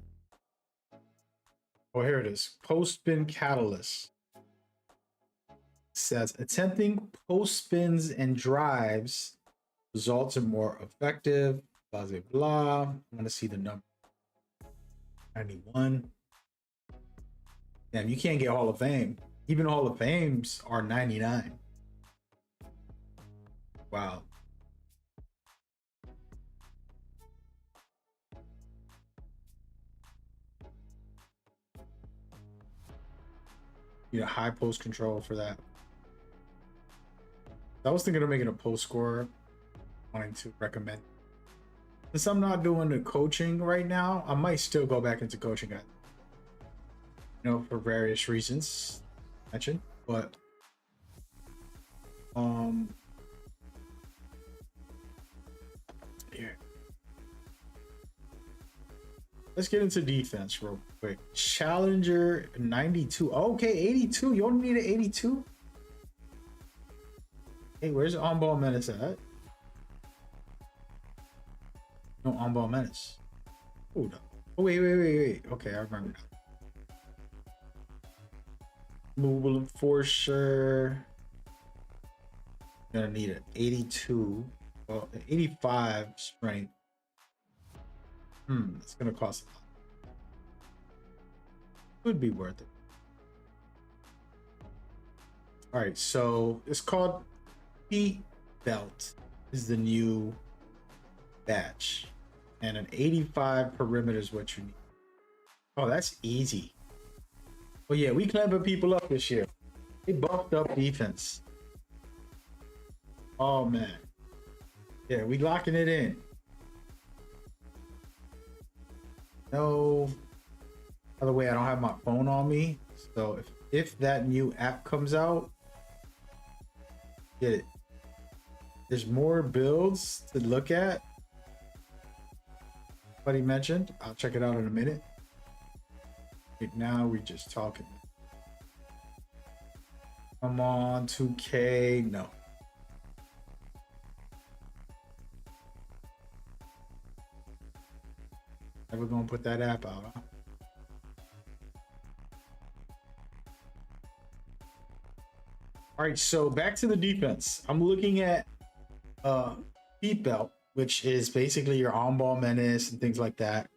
Speaker 1: Oh, here it is. Post spin catalyst. It says attempting post spins and drives results in more effective. Blah blah blah. I want to see the number. 91. Damn, you can't get Hall of Fame. Even Hall of Fames are 99. Wow. You know, high post control for that. I was thinking of making a post scorer. Wanting to recommend. Since I'm not doing the coaching right now, I might still go back into coaching, guys. You know, for various reasons mentioned, but here. Let's get into defense real quick. Challenger 92. Okay, 82. You only need an 82. Hey, where's the on-ball menace at? No on-ball menace. Oh, no. Oh, wait. Okay, I remember now. Movable enforcer. Gonna need an 82. Well, an 85 strength. It's gonna cost a lot. Could be worth it. All right, so it's called Heat Belt. Is the new badge, and an 85 perimeter is what you need. Oh, that's easy. Oh yeah, we clamping people up this year. They buffed up defense. Oh man, yeah, we locking it in. No, by the way, I don't have my phone on me, so if that new app comes out, get it. There's more builds to look at. Buddy mentioned. I'll check it out in a minute. Right now, we just talking. Come on, 2K. No. Never gonna put that app out, huh? All right, so back to the defense. I'm looking at Heat Belt, which is basically your on-ball menace and things like that.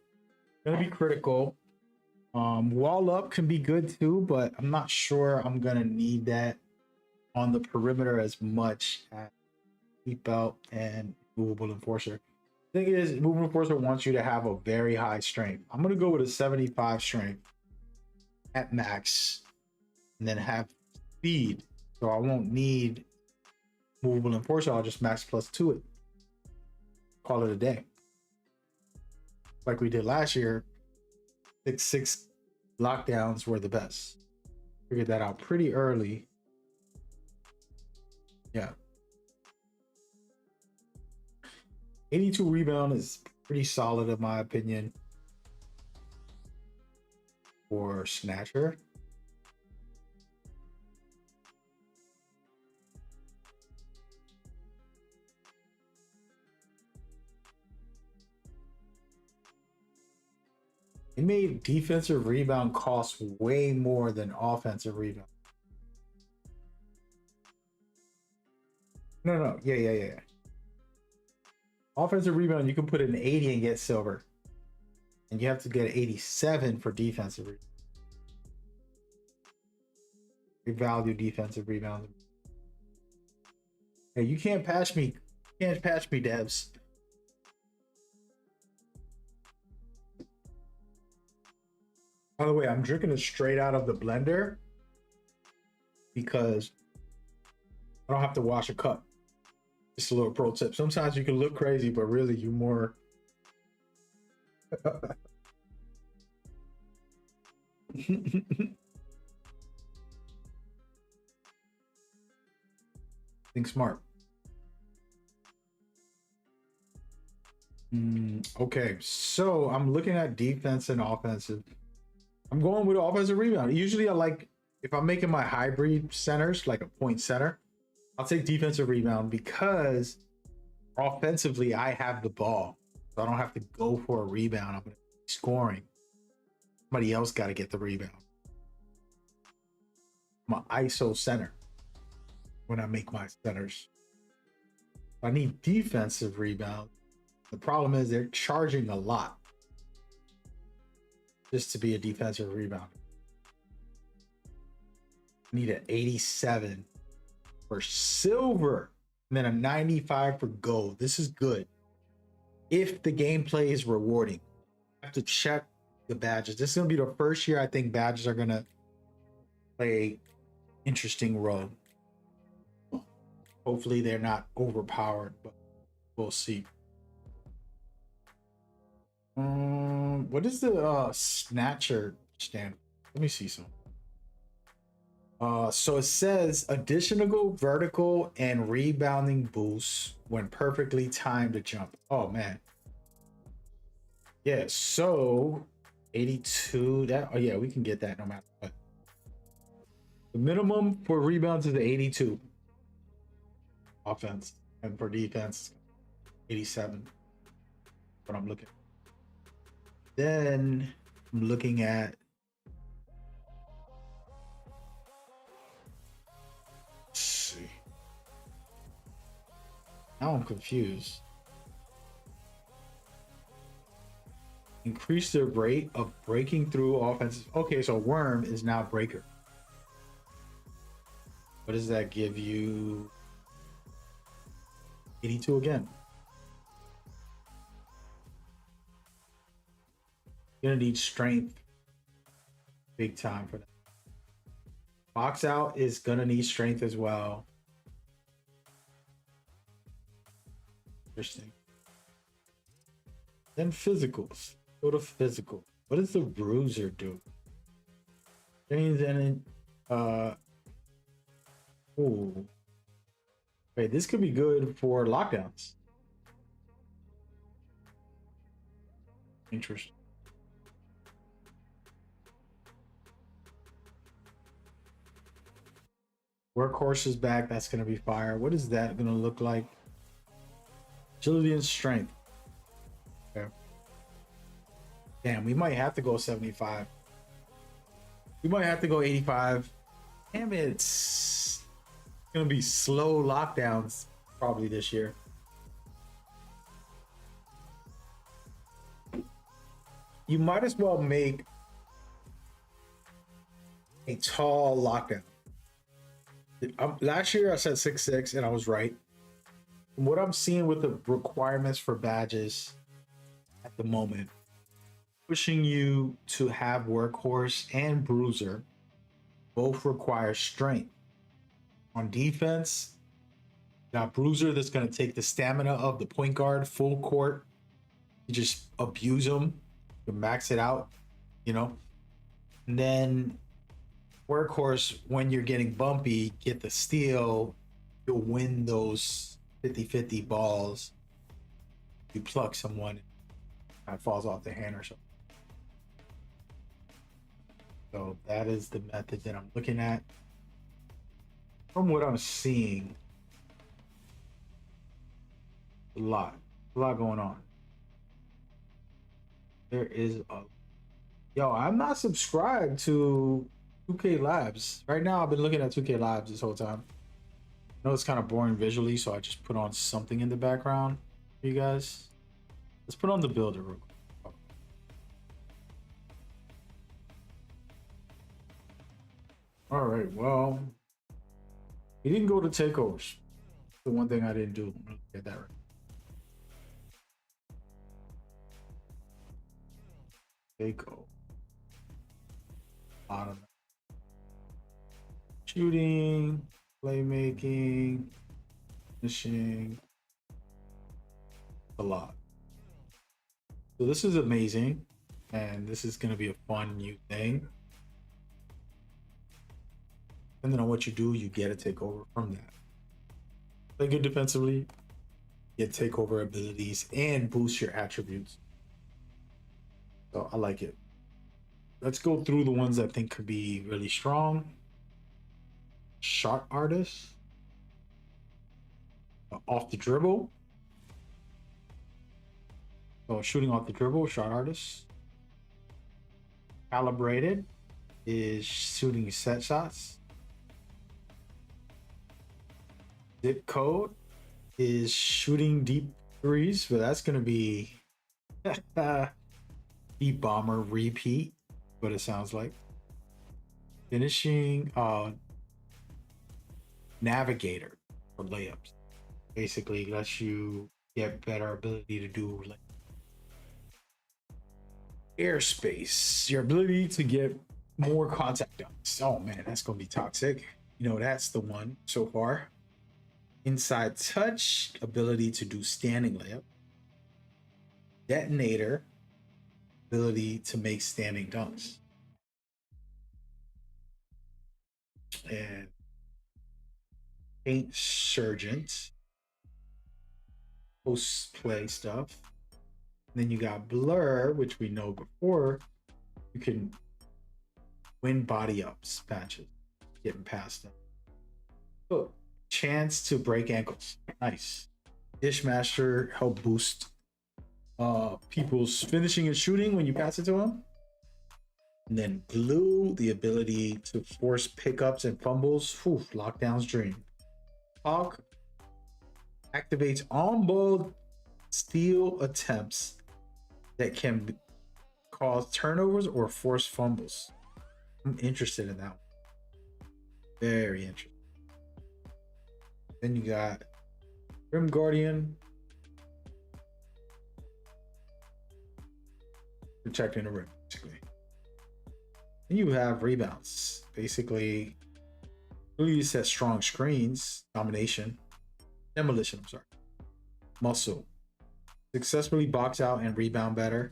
Speaker 1: Gonna be critical. Wall up can be good too, but I'm not sure I'm gonna need that on the perimeter as much as Heat Belt and Movable Enforcer. Thing is, Movable Enforcer wants you to have a very high strength. I'm gonna go with a 75 strength at max, and then have speed. So I won't need Movable Enforcer. I'll just max +2 it. Call it a day. Like we did last year, 6 lockdowns were the best. Figured that out pretty early. Yeah. 82 rebound is pretty solid in my opinion for snatcher. It made defensive rebound cost way more than offensive rebound. No. Yeah. Offensive rebound, you can put an 80 and get silver. And you have to get 87 for defensive rebound. We value defensive rebound. Hey, you can't patch me. You can't patch me, devs. By the way, I'm drinking it straight out of the blender because I don't have to wash a cup. Just a little pro tip. Sometimes you can look crazy, but really you more. Think smart. Okay, so I'm looking at defense and offensive. I'm going with offensive rebound. Usually I like, if I'm making my hybrid centers, like a point center, I'll take defensive rebound because offensively I have the ball. So I don't have to go for a rebound. I'm going to be scoring. Somebody else got to get the rebound. I'm an ISO center when I make my centers. I need defensive rebound. The problem is they're charging a lot just to be a defensive rebounder. I need an 87 for silver and then a 95 for gold. This is good. If the gameplay is rewarding, I have to check the badges. This is going to be the first year I think badges are going to play an interesting role. Hopefully they're not overpowered, but we'll see. What is the snatcher stand? Let me see some. So it says additional vertical and rebounding boosts when perfectly timed to jump. Oh man. Yeah, so 82. That, oh yeah, we can get that no matter what. The minimum for rebounds is the 82 offense, and for defense 87. What I'm looking at. Then I'm looking at, let's see. Now I'm confused. Increase the rate of breaking through offenses. Okay, so worm is now breaker. What does that give you? 82 again. Gonna need strength big time for that. Box out is gonna need strength as well. Interesting. Then physicals. Go to physical. What does the bruiser do? Then ooh. Okay, this could be good for lockdowns. Interesting. Workhorse is back. That's going to be fire. What is that going to look like? Agility and strength. Okay. Damn, we might have to go 75. We might have to go 85. Damn it. It's going to be slow lockdowns probably this year. You might as well make a tall lockdown. Last year I said 6'6" and I was right. What I'm seeing with the requirements for badges at the moment, pushing you to have workhorse and bruiser both require strength. On defense, you got bruiser that's going to take the stamina of the point guard full court. You just abuse them, you max it out, you know. And then workhorse, when you're getting bumpy, get the steal, you'll win those 50-50 balls. You pluck someone, it falls off the hand or something. So that is the method that I'm looking at. From what I'm seeing, a lot going on. There is a Yo, I'm not subscribed to 2K Labs. Right now, I've been looking at 2K Labs this whole time. I know it's kind of boring visually, so I just put on something in the background for you guys. Let's put on the builder real quick. All right, well, he didn't go to takeovers. The one thing I didn't do. Get that right. Takeover. Bottom. Shooting, playmaking, finishing, a lot. So this is amazing, and this is going to be a fun new thing. Depending on what you do, you get a takeover from that. Play good defensively, get takeover abilities, and boost your attributes. So I like it. Let's go through the ones I think could be really strong. Shot artist, off the dribble. So shooting off the dribble, shot artist. Calibrated is shooting set shots. Zip code is shooting deep threes, but that's gonna be deep bomber repeat, what it sounds like. Finishing navigator for layups. Basically lets you get better ability to do like airspace, your ability to get more contact dunks. Oh man, that's gonna be toxic. You know, that's the one so far. Inside touch, ability to do standing layup. Detonator, ability to make standing dunks. And paint surgent, post play stuff. And then you got blur, which we know before. You can win body ups patches, getting past them. Oh, chance to break ankles. Nice. Dishmaster help boost people's finishing and shooting when you pass it to them. And then glue, the ability to force pickups and fumbles. Whew, lockdown's dream. Hawk activates on-ball steal attempts that can cause turnovers or force fumbles. I'm interested in that one. Very interesting. Then you got Rim Guardian, protecting the rim, basically. Then you have rebounds. Basically, you set strong screens, demolition, I'm sorry. Muscle. Successfully box out and rebound better.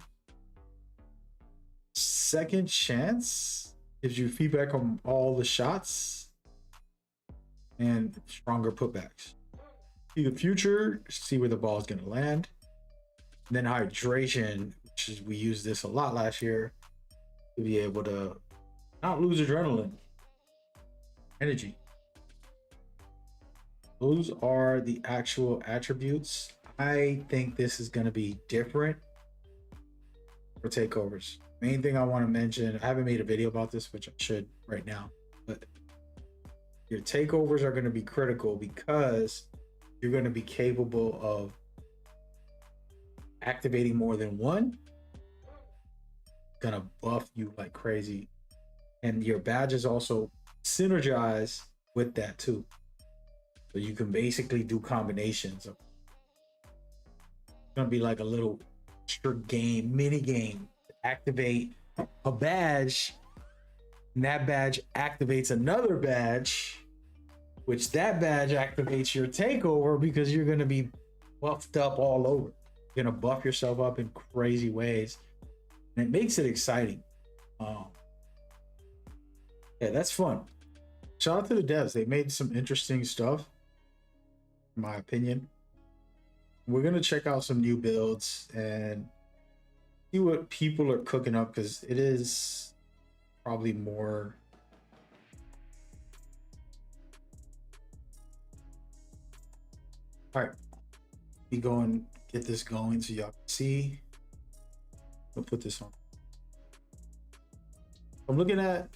Speaker 1: Second chance gives you feedback on all the shots and stronger putbacks. See the future, see where the ball is going to land. And then hydration, which is, we used this a lot last year to be able to not lose adrenaline, energy. Those are the actual attributes. I think this is going to be different for takeovers. Main thing I want to mention, I haven't made a video about this, which I should right now, but your takeovers are going to be critical because you're going to be capable of activating more than one. Gonna buff you like crazy, and your badges also synergize with that too. So you can basically do combinations of. It's gonna be like a little extra game, mini game. Activate a badge, and that badge activates another badge, which that badge activates your takeover because you're gonna be buffed up all over. You're gonna buff yourself up in crazy ways, and it makes it exciting. Yeah, that's fun. Shout out to the devs. They made some interesting stuff, in my opinion. We're gonna check out some new builds and see what people are cooking up, because it is probably more all right. We go and get this going so y'all can see. I'll put this on. I'm looking at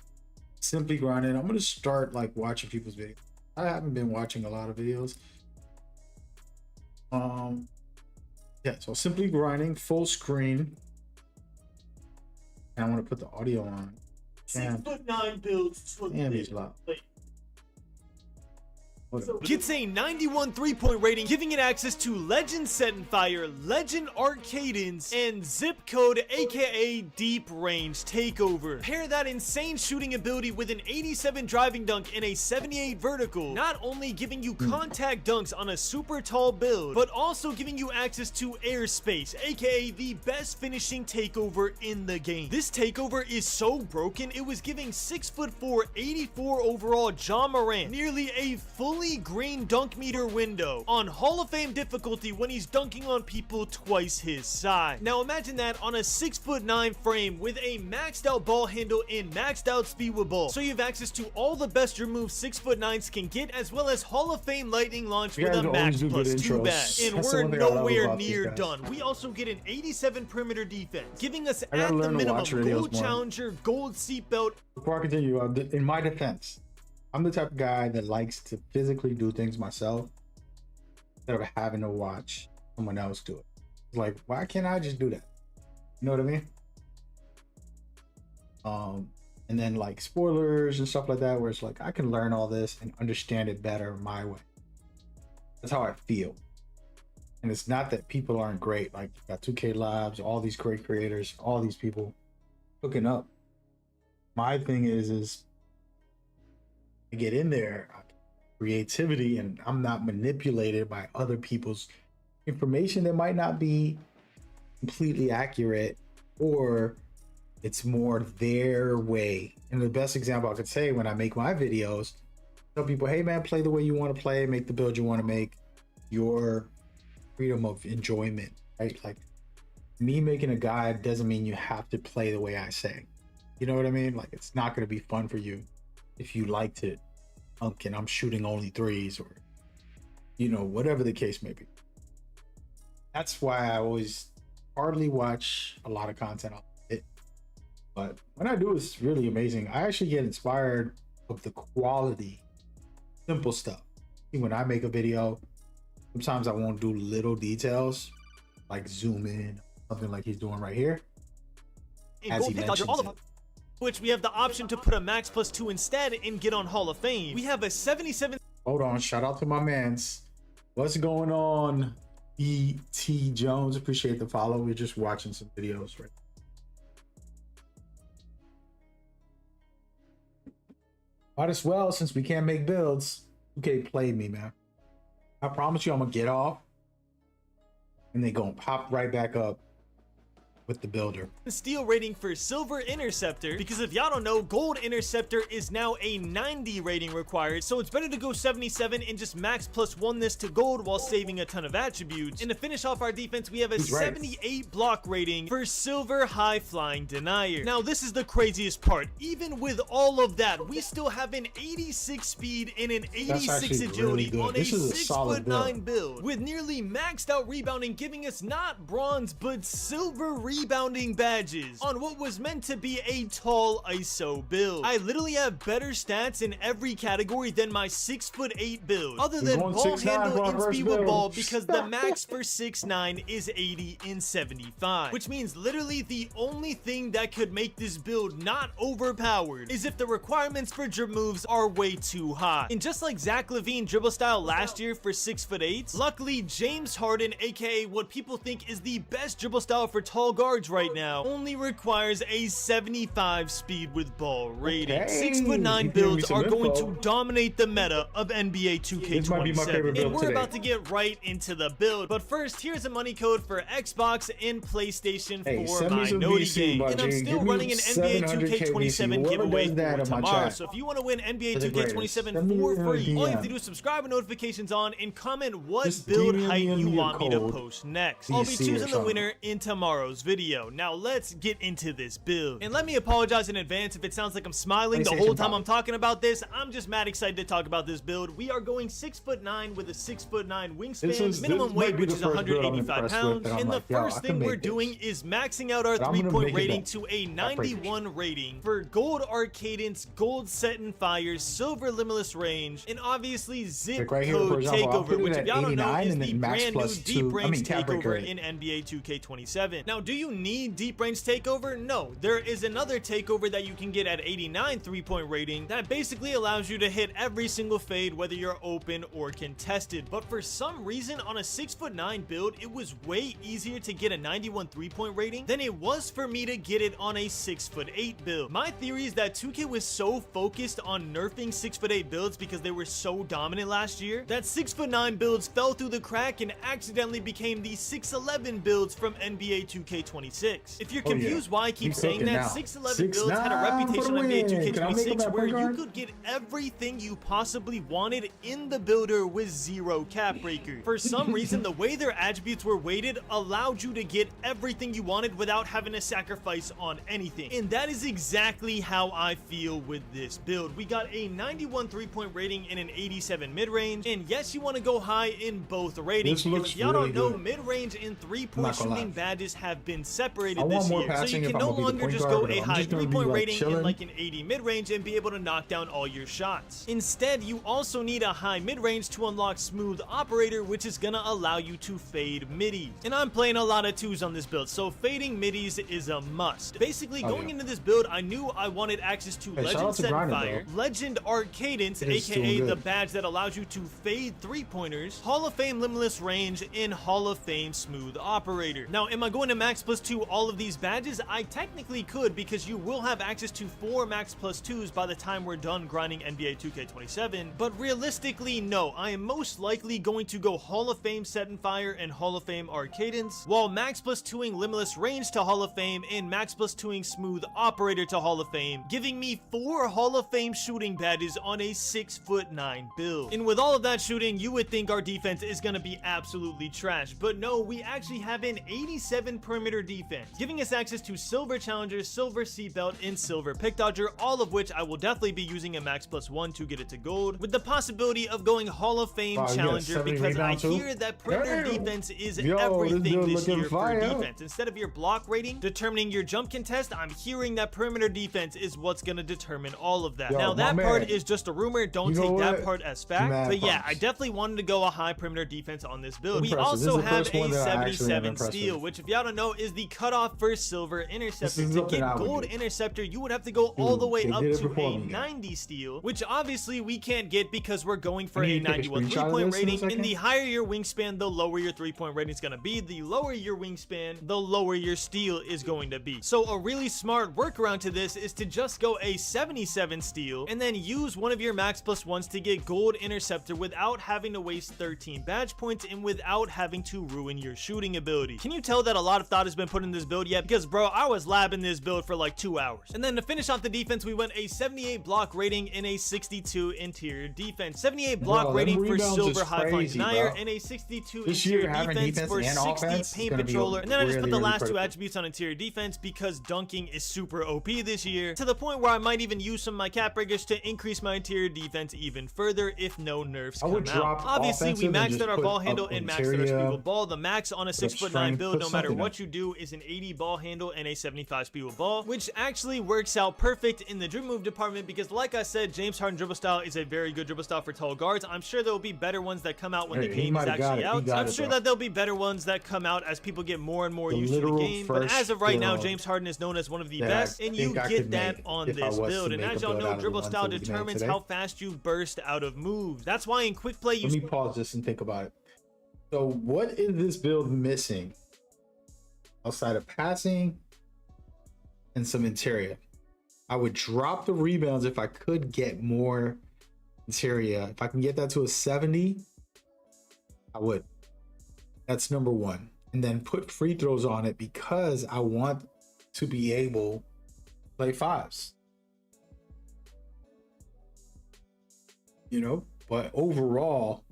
Speaker 1: Simply Grinding. I'm gonna start like watching people's videos. I haven't been watching a lot of videos. Yeah, so Simply Grinding, full screen. And I want to put the audio on.
Speaker 2: 6'9" builds.
Speaker 1: Damn, he's loud.
Speaker 7: Gets a 91 3-point rating, giving it access to Legend Set and Fire, Legend Arc Cadence, and Zip Code, aka Deep Range Takeover. Pair that insane shooting ability with an 87 driving dunk and a 78 vertical, not only giving you contact dunks on a super tall build, but also giving you access to airspace, aka the best finishing takeover in the game. This takeover is so broken, it was giving 6'4", 84 overall Ja Morant nearly a fully green dunk meter window on Hall of Fame difficulty when he's dunking on people twice his size. Now imagine that on a 6'9" frame with a maxed out ball handle and maxed out speed with ball. So you have access to all the best your moves 6'9" can get, as well as Hall of Fame lightning launch with a max plus 2 back. And we're nowhere near done. We also get an 87 perimeter defense, giving us at the minimum gold challenger, gold seatbelt.
Speaker 1: Before I continue, in my defense, I'm the type of guy that likes to physically do things myself instead of having to watch someone else do it. It's like, why can't I just do that? You know what I mean? And then like spoilers and stuff like that, where it's like I can learn all this and understand it better my way. That's how I feel. And it's not that people aren't great. Like you got 2K Labs, all these great creators, all these people hooking up. My thing is I get in there, creativity, and I'm not manipulated by other people's information that might not be completely accurate, or it's more their way. And the best example I could say when I make my videos, tell people, hey man, play the way you want to play, make the build you want to make, your freedom of enjoyment, right? Like me making a guide doesn't mean you have to play the way I say. You know what I mean? Like it's not going to be fun for you if you liked it, and I'm shooting only threes, or you know, whatever the case may be. That's why I always hardly watch a lot of content on it, but when I do, it's really amazing. I actually get inspired of the quality, simple stuff. When I make a video, sometimes I won't do little details like zoom in, something like he's doing right here, as he mentions it.
Speaker 7: Which we have the option to put a max plus 2 instead and get on Hall of Fame. We have a 77.
Speaker 1: Hold on, shout out to my mans. What's going on, E.T. Jones? Appreciate the follow. We're just watching some videos right now. Might as well, since we can't make builds. Okay, play me, man. I promise you I'm gonna get off and they gonna pop right back up with the builder.
Speaker 7: Steal rating for Silver Interceptor, because if y'all don't know, Gold Interceptor is now a 90 rating required, so it's better to go 77 and just max plus 1 this to gold while saving a ton of attributes. And to finish off our defense, we have a 78 block rating for Silver High Flying Denier. Now this is the craziest part. Even with all of that, we still have an 86 speed and an 86 agility really on a 6'9" build with nearly maxed out rebounding, giving us not bronze but silver rebounding badges on what was meant to be a tall ISO build. I literally have better stats in every category than my 6'8" build, other than ball handle and speed with ball, because the max for 6'9" is 80 and 75, which means literally the only thing that could make this build not overpowered is if the requirements for dribble moves are way too high. And just like Zach LaVine dribble style last year for 6'8", luckily James Harden, aka what people think is the best dribble style for tall guards right now, only requires a 75 speed with ball rating. 6'9" builds are going to dominate the meta of NBA 2K27, and we're about to get right into the build. But first, here's a money code for Xbox and PlayStation for my Noti game, and I'm still running an NBA 2K27 giveaway for tomorrow. So if you want to win NBA 2K27 for free, all you have to do is subscribe with notifications on and comment what build height you want me to post next. I'll be choosing the winner in tomorrow's video. video. Now let's get into this build. And let me apologize in advance if it sounds like I'm smiling the whole time I'm talking about this. I'm just mad excited to talk about this build. We are going 6'9" with a 6'9" wingspan, minimum weight which is 185 pounds. And the first thing we're doing is maxing out our 3-point rating to a 91 rating for gold Arcadence, gold Set and Fire, silver Limitless Range, and obviously zip code takeover, which if y'all don't know is the brand new deep range takeover in NBA 2K27. Now, do you need deep range takeover? No, there is another takeover that you can get at 89 3-point rating that basically allows you to hit every single fade whether you're open or contested. But for some reason on a 6'9" build, it was way easier to get a 91 3-point rating than it was for me to get it on a 6'8" build. My theory is that 2K was so focused on nerfing 6'8" builds because they were so dominant last year that 6'9" builds fell through the crack and accidentally became the 6'11" builds from NBA 2K26. If you're confused why I keep saying that, 6'11" builds had a reputation on NBA 2K26 where you could get everything you possibly wanted in the builder with zero cap breaker. For some reason, the way their attributes were weighted allowed you to get everything you wanted without having to sacrifice on anything. And that is exactly how I feel with this build. We got a 91 3-point rating and an 87 mid-range. And yes, you want to go high in both ratings. If y'all don't know, mid-range and 3-point shooting badges have been separated this year. So you can no longer just go a high 3-point rating and like an 80 mid-range and be able to knock down all your shots. Instead, you also need a high mid-range to unlock Smooth Operator, which is gonna allow you to fade middies. And I'm playing a lot of 2s on this build, so fading middies is a must. Basically, going into this build, I knew I wanted access to Legend Set and Fire, Legend Arcadence, aka the badge that allows you to fade 3-pointers, Hall of Fame Limitless Range, and Hall of Fame Smooth Operator. Now, am I going to max +2 all of these badges? I technically could, because you will have access to 4 max +2s by the time we're done grinding NBA 2K27, but realistically, no. I am most likely going to go Hall of Fame Set and Fire and Hall of Fame Arcadence, while max +2ing Limitless Range to Hall of Fame and max +2ing Smooth Operator to Hall of Fame, giving me 4 Hall of Fame shooting badges on a 6'9" build. And with all of that shooting, you would think our defense is going to be absolutely trash, but no, we actually have an 87 perimeter defense, giving us access to Silver Challenger, Silver Seatbelt, and Silver Pick Dodger, all of which I will definitely be using a max +1 to get it to gold, with the possibility of going Hall of Fame Challenger, because I hear that perimeter defense is everything this year for defense. Instead of your block rating determining your jump contest, I'm hearing that perimeter defense is what's going to determine all of that. Now, that part is just a rumor. Don't take that part as fact. But yeah, I definitely wanted to go a high perimeter defense on this build. We also have a 77 steal, which if y'all don't know is the cutoff for Silver Interceptor. To get gold Interceptor, you would have to go all the way up to a 90 steal, which obviously we can't get because we're going for a 91 3-point rating. And the higher your wingspan, the lower your 3-point rating is going to be. The lower your wingspan, the lower your steal is going to be. So a really smart workaround to this is to just go a 77 steal and then use one of your max +1s to get gold Interceptor without having to waste 13 badge points and without having to ruin your shooting ability. Can you tell that a lot of thought has been put in this build yet? Because bro, I was labbing this build for like 2 hours. And then to finish off the defense, we went a 78 block rating and a 62 interior defense. 78 block rating for Silver High Flying Denier and a 62 interior defense for 60 Paint Controller. And then I just put the last 2 attributes on interior defense because dunking is super OP this year, to the point where I might even use some of my cap breakers to increase my interior defense even further if no nerfs come out. Obviously, we maxed out our ball handle and maxed out our speed with ball. The max on a 6'9" build, no matter what you do, is an 80 ball handle and a 75 speed with ball, which actually works out perfect in the dribble move department because, like I said, James Harden dribble style is a very good dribble style for tall guards. I'm sure there will be better ones that come out when the game is actually out. I'm sure that there'll be better ones that come out as people get more and more used to the game. But as of right now, James Harden is known as one of the best, and you get that on this build. And as y'all know, dribble style determines how fast you burst out of moves. That's why in quick play,
Speaker 1: let me pause this and think about it. So what is this build missing outside of passing and some interior? I would drop the rebounds if I could get more interior. If I can get that to a 70, I would. That's number one. And then put free throws on it because I want to be able to play 5s. You know, but overall,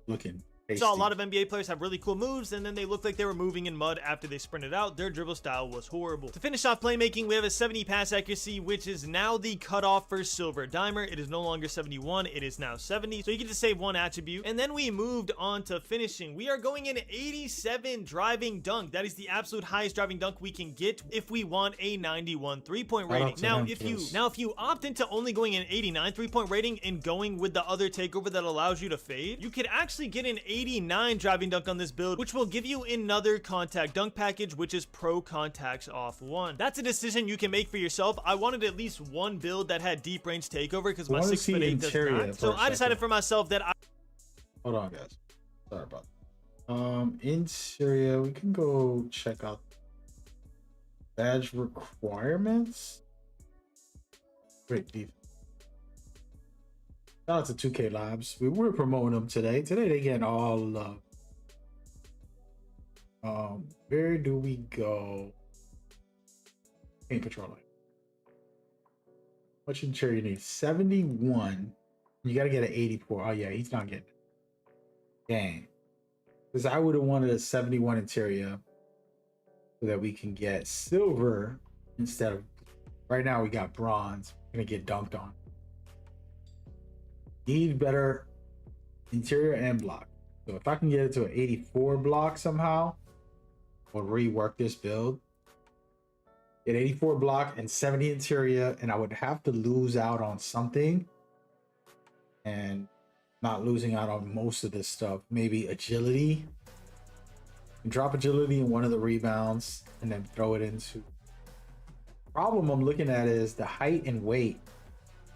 Speaker 1: looking
Speaker 7: Saw a lot of NBA players have really cool moves, and then they looked like they were moving in mud after they sprinted out. Their dribble style was horrible. To finish off playmaking, we have a 70 pass accuracy, which is now the cutoff for Silver Dimer. It is no longer 71, it is now 70, so you get to save one attribute. And then we moved on to finishing. We are going in 87 driving dunk. That is the absolute highest driving dunk we can get if we want a 91 3-point rating. Now, if you opt into only going in 89 3-point rating and going with the other takeover that allows you to fade, you could actually get an 89 driving dunk on this build, which will give you another contact dunk package, which is pro contacts off 1. That's a decision you can make for yourself. I wanted at least one build that had deep range takeover because my 6'8" does not. So I decided for myself that
Speaker 1: hold on, guys. Sorry about that. Interior, we can go check out badge requirements. Great defense. Shout out to 2K Labs. We were promoting them today. Today they getting all love. Where do we go? Paint controller. Much interior you need? 71. You gotta get an 84. Oh yeah, he's not getting it. Dang. Because I would have wanted a 71 interior so that we can get silver instead of right now we got bronze. We're gonna get dunked on. Need better interior and block. So if I can get it to an 84 block somehow, we'll rework this build. Get 84 block and 70 interior, and I would have to lose out on something. And not losing out on most of this stuff. Maybe agility. Drop agility in one of the rebounds and then throw it into. Problem I'm looking at is the height and weight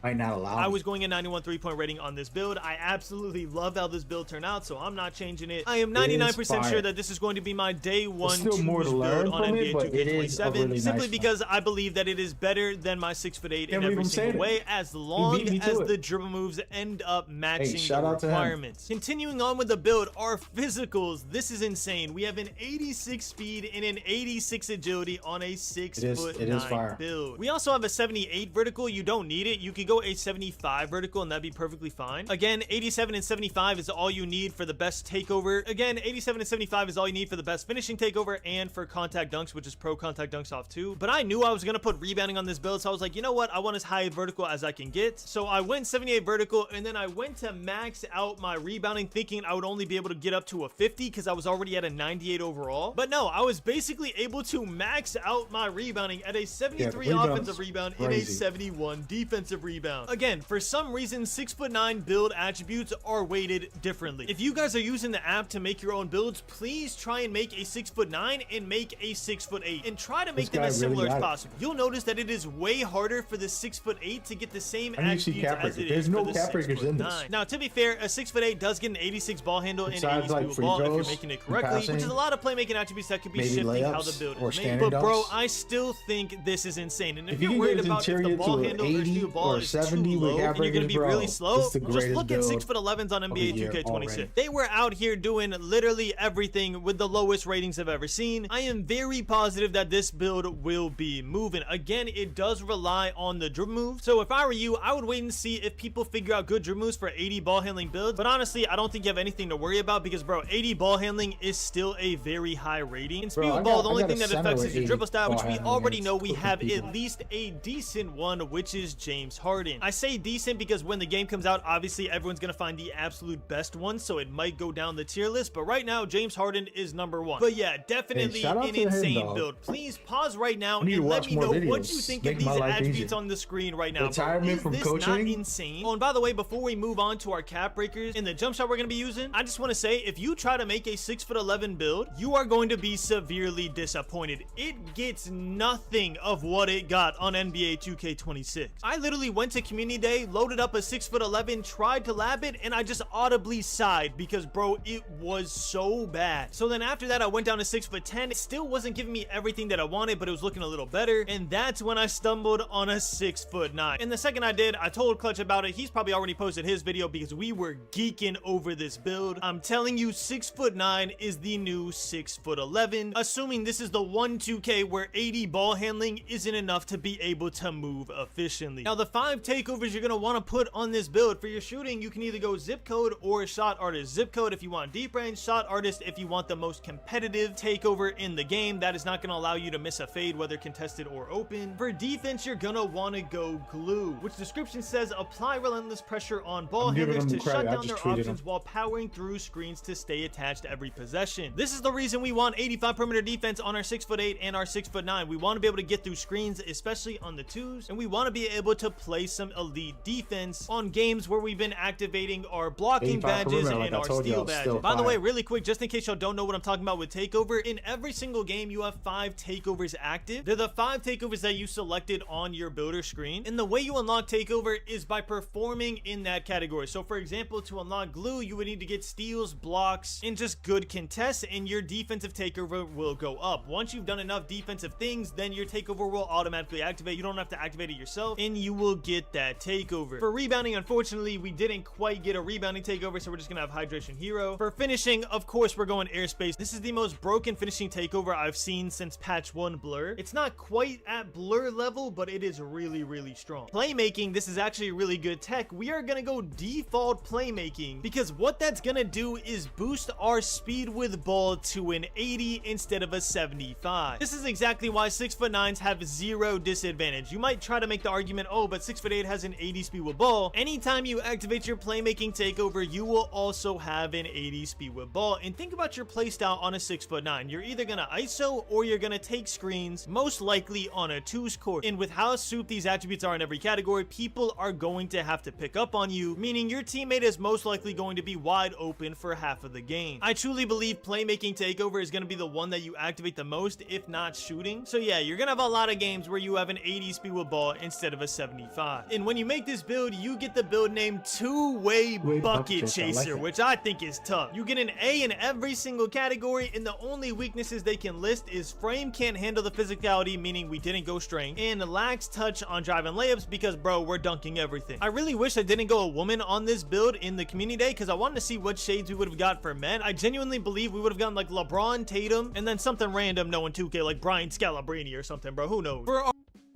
Speaker 1: might not allow
Speaker 7: I was going in 91 3-point rating on this build. I absolutely love how this build turned out, so I'm not changing it. I am 99% sure that this is going to be my day one choose build on NBA 2K27, simply because I believe that it is better than my 6'8" in every single way, as long as the dribble moves end up matching the requirements. Continuing on with the build, our physicals. This is insane. We have an 86 speed and an 86 agility on a 6'9" build. We also have a 78 vertical. You don't need it. You could go a 75 vertical and that'd be perfectly fine. Again, 87 and 75 is all you need for the best takeover. Again, 87 and 75 is all you need for the best finishing takeover and for contact dunks, which is pro contact dunks off 2. But I knew I was going to put rebounding on this build, so I was like, you know what? I want as high vertical as I can get. So I went 78 vertical, and then I went to max out my rebounding, thinking I would only be able to get up to a 50 because I was already at a 98 overall. But no, I was basically able to max out my rebounding at a 73 offensive rebound and a 71 defensive rebound. Again, for some reason, 6'9" build attributes are weighted differently. If you guys are using the app to make your own builds, please try and make a 6'9" and make a 6'8" and try to make them as similar as possible. You'll notice that it is way harder for the 6'8" to get the same attributes as it is for the 6'9". Now, to be fair, a 6'8" does get an 86 ball handle and 80 speed ball if you're making it correctly, which is a lot of playmaking attributes that could be shifting how the build is made. But bro, I still think this is insane. And if you're worried about if the ball handle or speed ball is too low and you're gonna be really slow, just look at 6'11s on NBA 2K26. They were out here doing literally everything with the lowest ratings I've ever seen. I am very positive that this build will be moving. Again, it does rely on the dribble move. So if I were you, I would wait and see if people figure out good dribble moves for 80 ball handling builds. But honestly, I don't think you have anything to worry about because, bro, 80 ball handling is still a very high rating. And speed ball, the only thing that affects is your dribble style, which we already know we have at least a decent one, which is James Harden. I say decent because when the game comes out, obviously everyone's gonna find the absolute best one, so it might go down the tier list, but right now James Harden is #1. But yeah, definitely an insane build. Please pause right now and let me know what you think of these attributes on the screen right now. Is this not insane? Oh, and by the way, before we move on to our cap breakers and the jump shot we're gonna be using, I just want to say, if you try to make a 6'11" build, you are going to be severely disappointed. It gets nothing of what it got on NBA 2K26. I literally went to community day, loaded up a 6'11", tried to lab it, and I just audibly sighed because, bro, it was so bad. So then after that, I went down to 6'10". It still wasn't giving me everything that I wanted, but it was looking a little better, and that's when I stumbled on a 6'9". And the second I did, I told Clutch about it. He's probably already posted his video because we were geeking over this build. I'm telling you, 6'9" is the new 6'11", assuming this is the 1 2K where 80 ball handling isn't enough to be able to move efficiently. Now, the 5 5 takeovers you're going to want to put on this build. For your shooting, you can either go zip code or shot artist. Zip code if you want deep range, shot artist if you want the most competitive takeover in the game. That is not going to allow you to miss a fade, whether contested or open. For defense, you're going to want to go glue, which description says apply relentless pressure on ball handlers to shut down their options while powering through screens to stay attached to every possession. This is the reason we want 85 perimeter defense on our 6'8" and our 6'9". We want to be able to get through screens, especially on the twos, and we want to be able to play some elite defense on games where we've been activating our blocking badges and our steal badges. By the way, really quick, just in case y'all don't know what I'm talking about with takeover, in every single game you have 5 takeovers active. They're the 5 takeovers that you selected on your builder screen, and the way you unlock takeover is by performing in that category. So for example, to unlock glue, you would need to get steals, blocks, and just good contests, and your defensive takeover will go up. Once you've done enough defensive things, then your takeover will automatically activate. You don't have to activate it yourself, and you will get that takeover. For rebounding, unfortunately, we didn't quite get a rebounding takeover, so we're just gonna have hydration hero. For finishing, of course, we're going airspace. This is the most broken finishing takeover I've seen since patch 1 blur. It's not quite at blur level, but it is really, really strong. Playmaking, this is actually a really good tech. We are gonna go default playmaking because what that's gonna do is boost our speed with ball to an 80 instead of a 75. This is exactly why 6'9" have 0 disadvantage. You might try to make the argument, oh, but 6'8" has an 80 speed with ball. Anytime you activate your playmaking takeover, you will also have an 80 speed with ball. And think about your playstyle on a 6'9". You're either gonna ISO or you're gonna take screens, most likely on a 2's court. And with how soup these attributes are in every category, people are going to have to pick up on you, meaning your teammate is most likely going to be wide open for half of the game. I truly believe playmaking takeover is going to be the one that you activate the most, if not shooting. So yeah, you're gonna have a lot of games where you have an 80 speed with ball instead of a 75. And when you make this build, you get the build name two-way bucket chaser, which I think is tough. You get an A in every single category, and the only weaknesses they can list is frame can't handle the physicality, meaning we didn't go strength, and lacks touch on driving layups because bro, we're dunking everything. I really wish I didn't go a woman on this build in the community day because I wanted to see what shades we would have got for men. I genuinely believe we would have gotten like LeBron, Tatum, and then something random knowing 2K like Brian Scalabrine or something, bro. Who knows?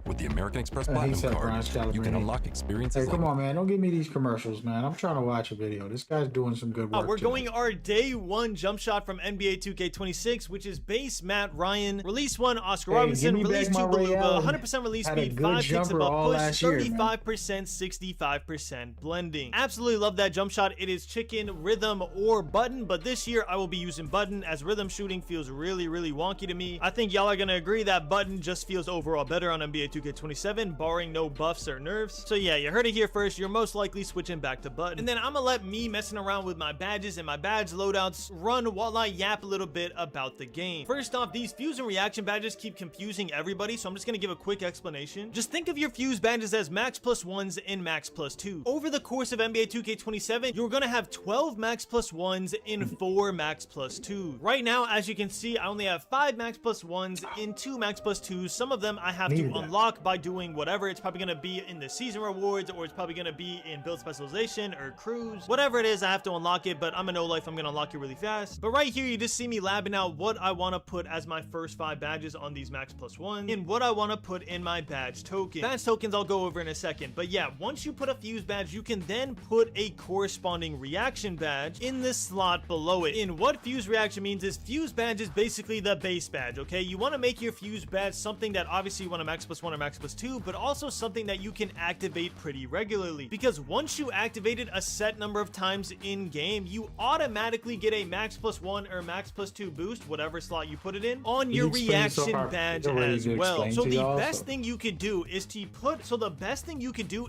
Speaker 8: With the American Express Platinum card, you can unlock experiences.
Speaker 1: Hey, come on, man. Don't give me these commercials, man. I'm trying to watch a video. This guy's doing some good work.
Speaker 7: We're going our day 1 jump shot from NBA 2K26, which is base Matt Ryan. Release 1, Oscar Robinson. Release 2, Galuba. 100% release speed, 5 ticks above push, 35%, 65% blending. Absolutely love that jump shot. It is chicken, rhythm, or button, but this year I will be using button as rhythm shooting feels really, really wonky to me. I think y'all are going to agree that button just feels overall better on NBA 2K27, barring no buffs or nerfs. So yeah, you heard it here first. You're most likely switching back to button. And then I'm gonna let me messing around with my badges and my badge loadouts run while I yap a little bit about the game. First off, these fuse and reaction badges keep confusing everybody, so I'm just gonna give a quick explanation. Just think of your fuse badges as max plus 1s and max plus 2s. Over the course of NBA 2K27, you're gonna have 12 max plus 1s and 4 max plus 2s. Right now, as you can see, I only have 5 max plus 1s and 2 max plus 2s. Some of them I have to unlock by doing whatever. It's probably going to be in the season rewards, or it's probably going to be in build specialization or cruise. Whatever it is, I have to unlock it, but I'm a no life. I'm going to unlock it really fast. But right here, you just see me labbing out what I want to put as my first 5 badges on these max plus 1 and what I want to put in my badge token. Badge tokens I'll go over in a second, but yeah, once you put a fuse badge, you can then put a corresponding reaction badge in the slot below it. And what fuse reaction means is fuse badge is basically the base badge, okay? You want to make your fuse badge something that obviously you want a max plus 1 or max plus 2, but also something that you can activate pretty regularly, because once you activate it a set number of times in game, you automatically get a max plus 1 or max plus 2 boost, whatever slot you put it in, on your reaction badge as well. So the best thing you could do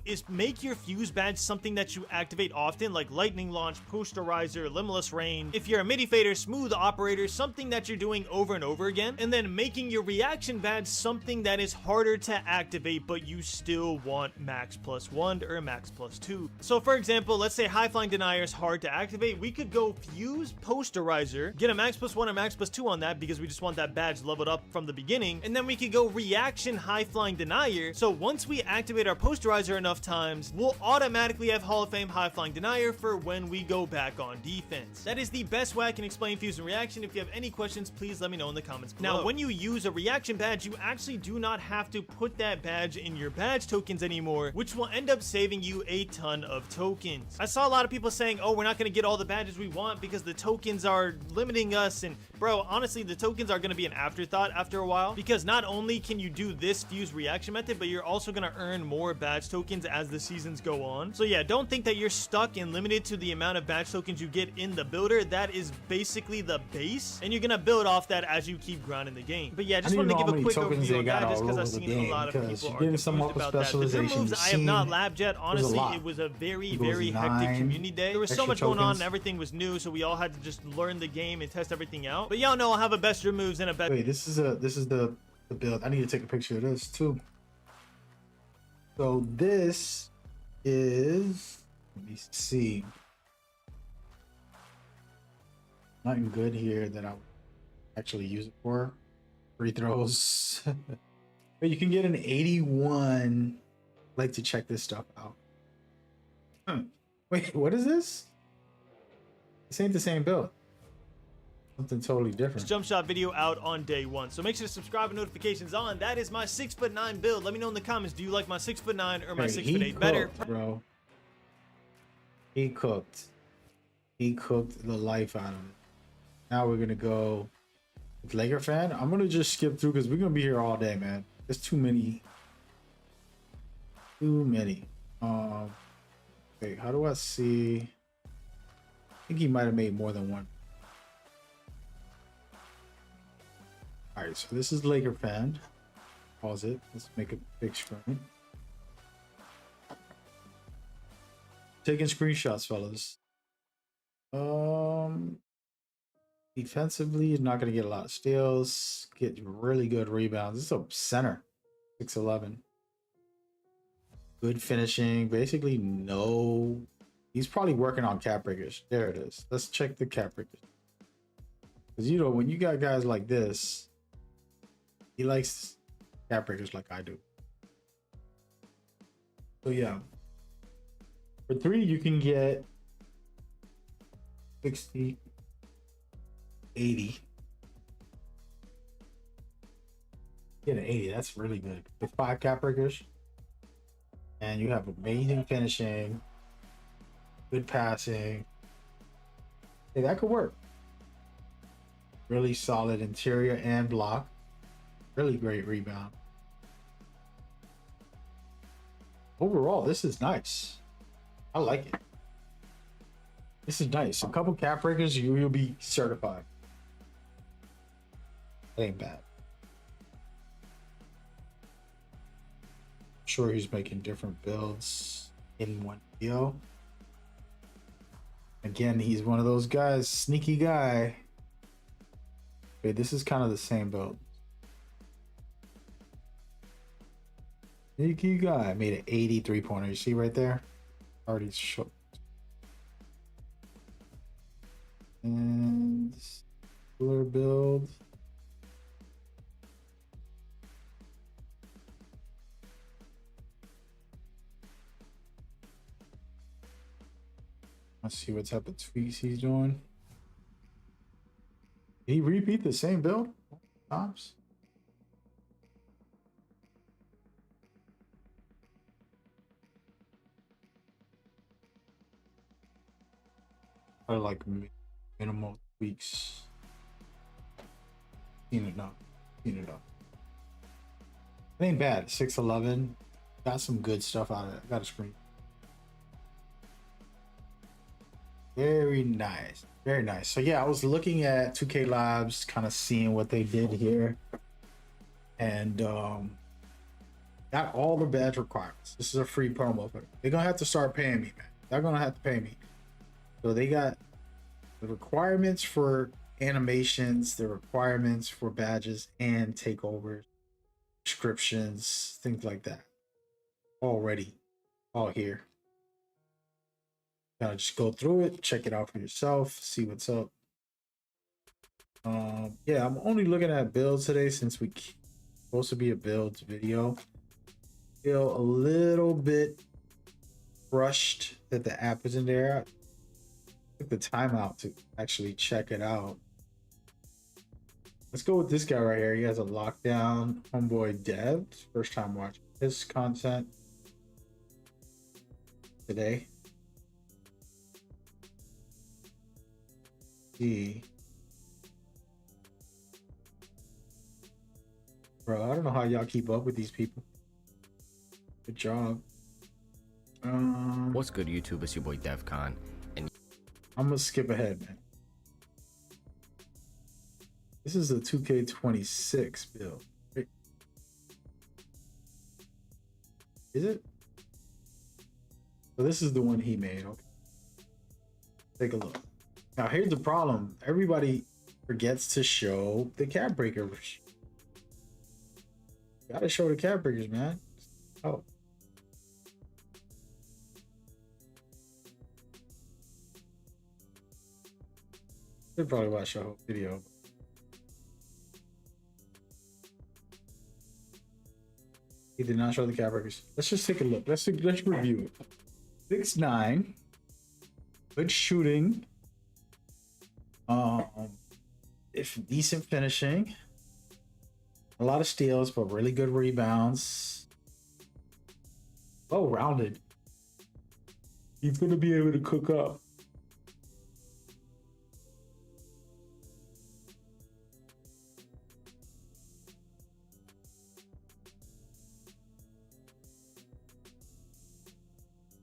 Speaker 7: is make your fuse badge something that you activate often, like lightning launch, posterizer, limitless rain. If you're a midi fader, smooth operator, something that you're doing over and over again, and then making your reaction badge something that is harder to activate, but you still want max plus 1 or max plus 2. So for example, let's say high flying denier is hard to activate. We could go fuse posterizer, get a max plus 1 or max plus 2 on that because we just want that badge leveled up from the beginning, and then we could go reaction high flying denier. So once we activate our posterizer enough times, we'll automatically have Hall of Fame high flying denier for when we go back on defense. That is the best way I can explain fuse and reaction. If you have any questions, please let me know in the comments below. Now, when you use a reaction badge, you actually do not have to put that badge in your badge tokens anymore, which will end up saving you a ton of tokens. I saw a lot of people saying, oh, we're not going to get all the badges we want because the tokens are limiting us. And bro, honestly, the tokens are going to be an afterthought after a while, because not only can you do this fuse reaction method, but you're also going to earn more badge tokens as the seasons go on. So yeah, don't think that you're stuck and limited to the amount of badge tokens you get in the builder. That is basically the base, and you're going to build off that as you keep grinding the game. But yeah, just wanted to give a quick overview on that, just because I've seen a lot of people are confused about that. The dream moves I have not labbed yet. Honestly, it was a very hectic community day. There was so much going on and everything was new, so we all had to just learn the game and test everything out. But y'all know I'll have a best dream moves and a best.
Speaker 1: Wait, this is the build. I need to take a picture of this too. So this is, let me see, nothing good here that I would actually use it for. Free throws. But you can get an 81. I like to check this stuff out. Wait, what is this? This ain't the same build. Something totally different.
Speaker 7: Jump shot video out on day 1, so make sure to subscribe and notifications on. That is my 6'9" build. Let me know in the comments, do you like my 6'9" or my 6'8" better?
Speaker 1: Bro, he cooked the life out of it. Now we're gonna go with Laker fan. I'm gonna just skip through because we're gonna be here all day, man. There's too many. Wait, how do I see? I think he might have made more than one. All right, so this is Laker fan. Pause it. Let's make a big screen. Taking screenshots, fellas. Defensively, he's not going to get a lot of steals. Get really good rebounds. This is a center. 6'11". Good finishing. Basically, no. He's probably working on cap breakers. There it is. Let's check the cap breakers. Because, you know, when you got guys like this, he likes cap breakers like I do. So, yeah. For 3, you can get 60, 80. Get an 80. That's really good. With 5 cap breakers. And you have amazing finishing. Good passing. Hey, that could work. Really solid interior and block. Really great rebound. Overall, this is nice. I like it. This is nice. A couple cap breakers, you'll be certified. That ain't bad. Sure, he's making different builds in one video. Again, he's one of those guys, sneaky guy. Wait, this is kind of the same build. Sneaky guy made an 83 pointer. You see right there? Already shook. And cooler build. Let's see what type of tweaks he's doing. Did he repeat the same build? Times? Or like minimal tweaks. Seen it up. It ain't bad. 6'11". Got some good stuff out of it. Got a screen. Very nice. Very nice. So yeah, I was looking at 2K Labs, kind of seeing what they did here. And got all the badge requirements. This is a free promo code. They're gonna have to start paying me, man. They're gonna have to pay me. So they got the requirements for animations, the requirements for badges and takeovers, descriptions, things like that. Already all here. Gotta just go through it, check it out for yourself, see what's up. Yeah, I'm only looking at builds today since we supposed to be a builds video. Feel a little bit rushed that the app isn't there. I took the time out to actually check it out. Let's go with this guy right here. He has a lockdown homeboy dev. First time watching his content today. See. Bro, I don't know how y'all keep up with these people. Good job.
Speaker 9: What's good, YouTube? It's your boy DevCon, and
Speaker 1: I'm gonna skip ahead, man. This is a 2K26 build. Right? Is it? So this is the one he made. Okay. Take a look. Now here's the problem. Everybody forgets to show the cap breakers. Gotta show the cap breakers, man. Oh. Should probably watch the whole video. He did not show the cap breakers. Let's just take a look. Let's review it. 6'9", good shooting. If decent finishing. A lot of steals, but really good rebounds. Well rounded. He's gonna be able to cook up.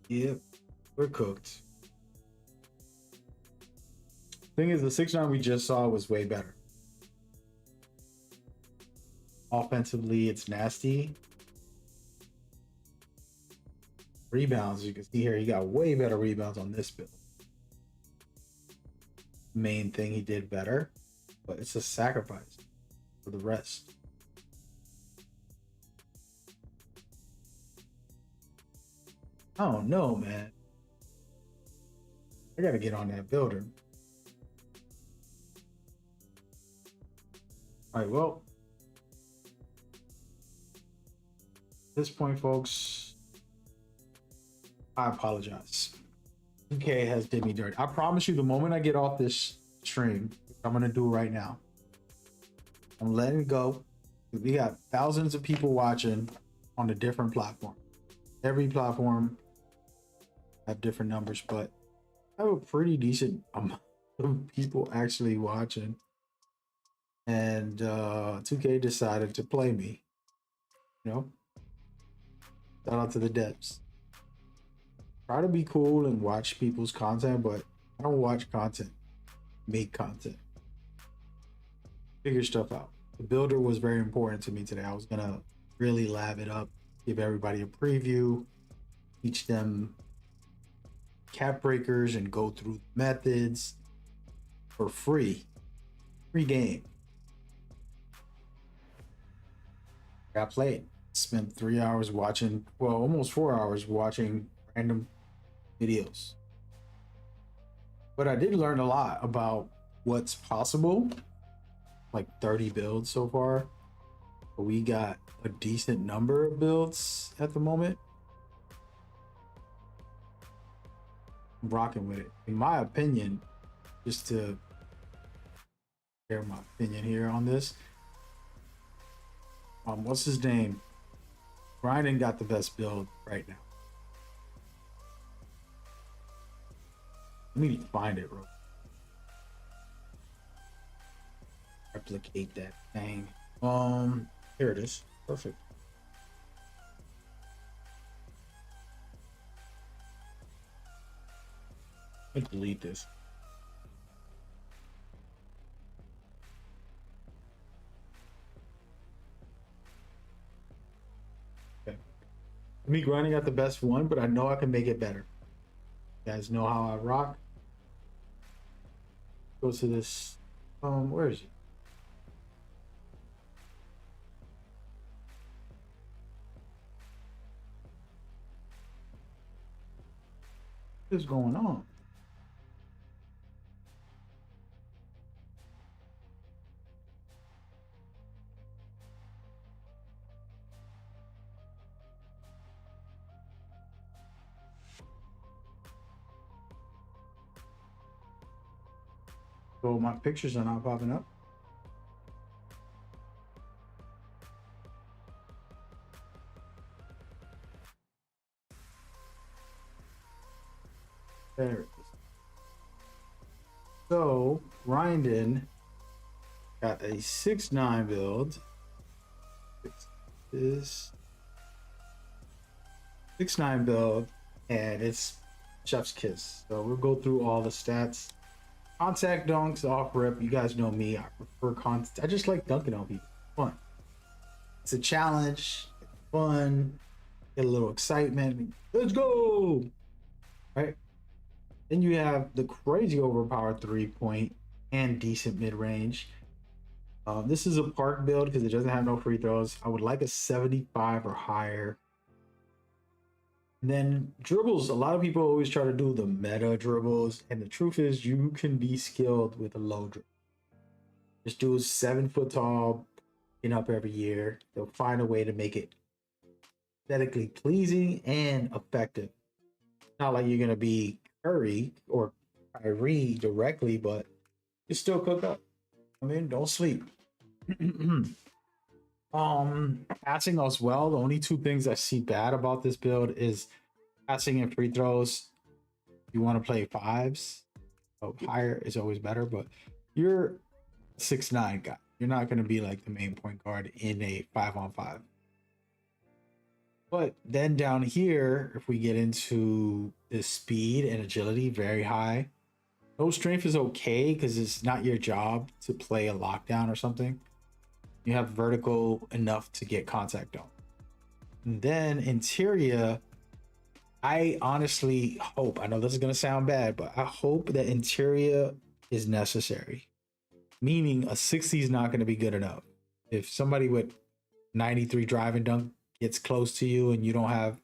Speaker 1: Yep, we're cooked. Thing is, the 6'9" we just saw was way better. Offensively, it's nasty. Rebounds, you can see here, he got way better rebounds on this build. Main thing he did better, but it's a sacrifice for the rest. I don't know, man. I gotta get on that builder. All right, well, at this point, folks, I apologize. DK has did me dirty. I promise you, the moment I get off this stream, which I'm gonna do right now, I'm letting it go. We got thousands of people watching on a different platform. Every platform have different numbers, but I have a pretty decent amount of people actually watching. And 2K decided to play me. You know? Shout out to the devs. Try to be cool and watch people's content, but I don't watch content. Make content. Figure stuff out. The builder was very important to me today. I was gonna really lab it up, give everybody a preview, teach them cap breakers and go through methods for free. Free game. I played. Spent 3 hours watching, well, almost 4 hours watching random videos. But I did learn a lot about what's possible. Like 30 builds so far. But we got a decent number of builds at the moment. I'm rocking with it. In my opinion, just to share my opinion here on this. What's his name? Grinding got the best build right now. Let me find it, bro. Replicate that thing. Here it is. Perfect. Let's delete this. Okay. Me grinding got the best one, but I know I can make it better. You guys know how I rock. Go to this. Where is it? What is going on? So my pictures are not popping up. So Ryndon got a 6'9" build. Is 6'9" build, and it's chef's kiss. So we'll go through all the stats. Contact dunks off rip. You guys know me. I prefer contact. I just like dunking on people. Fun. It's a challenge. It's fun. Get a little excitement. Let's go. Right. Then you have the crazy overpowered 3-point and decent mid range. This is a park build because it doesn't have no free throws. I would like a 75 or higher. And then dribbles. A lot of people always try to do the meta dribbles, and the truth is you can be skilled with a low dribble. This dude's 7 foot tall, getting up every year. They'll find a way to make it aesthetically pleasing and effective. Not like you're gonna be Curry or Kyrie directly, but you still cook up. I mean, don't sleep. Passing as well. The only two things I see bad about this build is passing and free throws. You want to play fives, so higher is always better, but you're a 6'9" guy. You're not going to be like the main point guard in a 5-on-5. But then down here, if we get into the speed and agility, very high. No strength is okay because it's not your job to play a lockdown or something. You have vertical enough to get contact on. And then interior, I honestly hope, I know this is going to sound bad, but I hope that interior is necessary. Meaning a 60 is not going to be good enough. If somebody with 93 driving dunk gets close to you and you don't have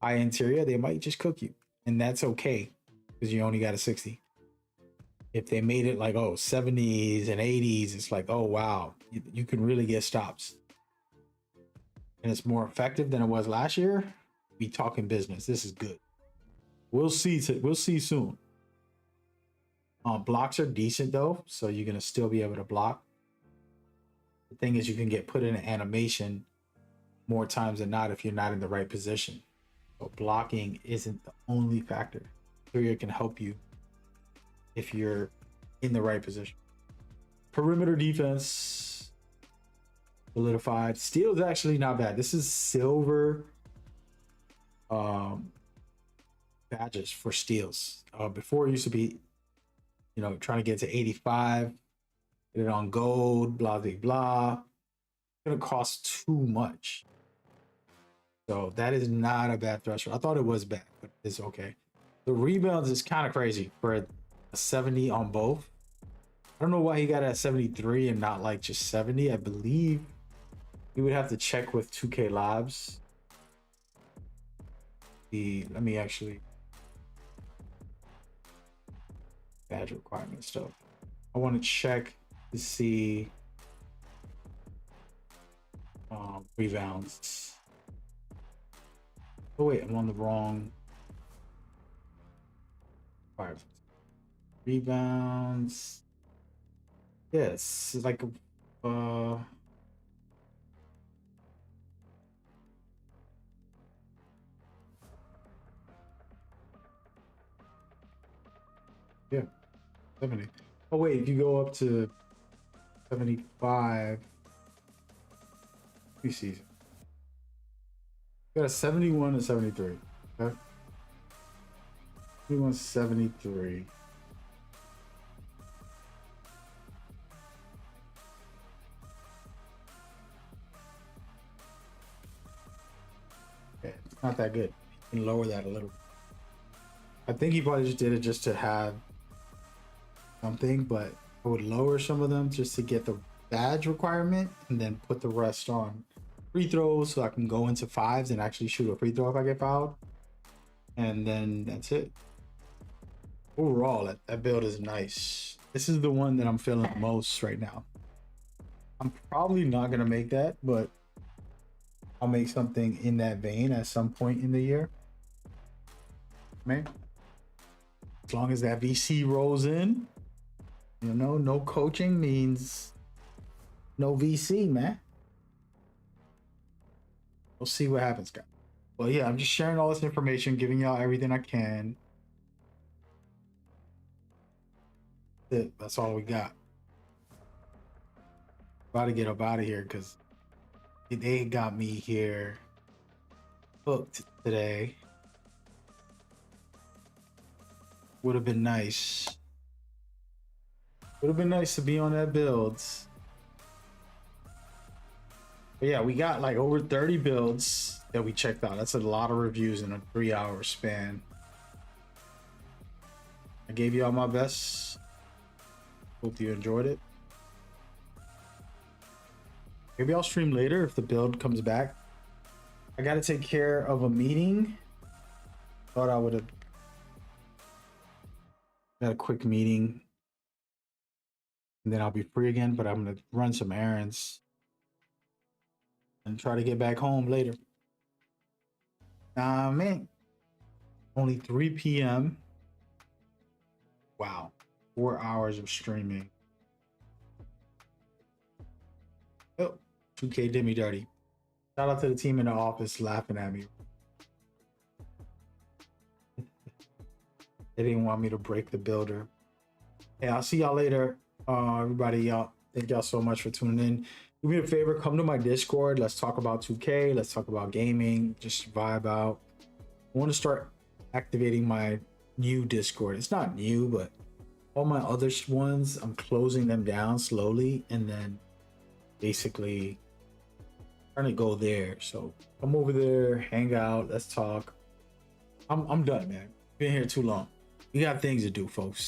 Speaker 1: high interior, they might just cook you. And that's okay because you only got a 60. If they made it like, 70s and 80s, it's like, oh, wow, you can really get stops. And it's more effective than it was last year. We talking business. This is good. We'll see soon. Blocks are decent though, so you're going to still be able to block. The thing is you can get put in an animation more times than not if you're not in the right position. So blocking isn't the only factor. Interior can help you if you're in the right position. Perimeter defense solidified. Steel is actually not bad. This is silver badges for steals. Before it used to be, trying to get to 85, get it on gold, blah blah blah. It's gonna cost too much. So that is not a bad threshold. I thought it was bad, but it's okay. The rebounds is kind of crazy for a 70 on both. I don't know why he got it at 73 and not like just 70. I believe we would have to check with 2K Labs. Let me actually badge requirement stuff. I want to check to see rebounds. Oh wait, I'm on the wrong requirements. Rebounds. Yes, it's like yeah, 70. Oh wait, if you go up to 75 preseason, got a 71 and 73. Okay, 71, 73. Okay, it's not that good. You can lower that a little. I think he probably just did it just to have something, but I would lower some of them just to get the badge requirement and then put the rest on free throws so I can go into fives and actually shoot a free throw if I get fouled. And then that's it. Overall, that build is nice. This is the one that I'm feeling most right now. I'm probably not going to make that, but I'll make something in that vein at some point in the year. Man, as long as that VC rolls in, no coaching means no VC, man. We'll see what happens, guys. Well, yeah, I'm just sharing all this information, giving y'all everything I can. That's all we got. About to get up out of here because they got me here booked today. Would have been nice. Would have been nice to be on that builds. But yeah, we got like over 30 builds that we checked out. That's a lot of reviews in a 3-hour span. I gave you all my best. Hope you enjoyed it. Maybe I'll stream later if the build comes back. I got to take care of a meeting. Thought I would have got a quick meeting and then I'll be free again, but I'm going to run some errands and try to get back home later. Man, only 3 p.m. Wow, 4 hours of streaming. Oh, 2K did me dirty. Shout out to the team in the office laughing at me. They didn't want me to break the builder. Hey, I'll see y'all later. Everybody, y'all, thank y'all so much for tuning in. Do me a favor, come to my Discord. Let's talk about 2K. Let's talk about gaming. Just vibe out. I want to start activating my new Discord. It's not new, but all my other ones, I'm closing them down slowly and then basically trying to go there. So come over there, hang out, let's talk. I'm done, man. Been here too long. We got things to do, folks.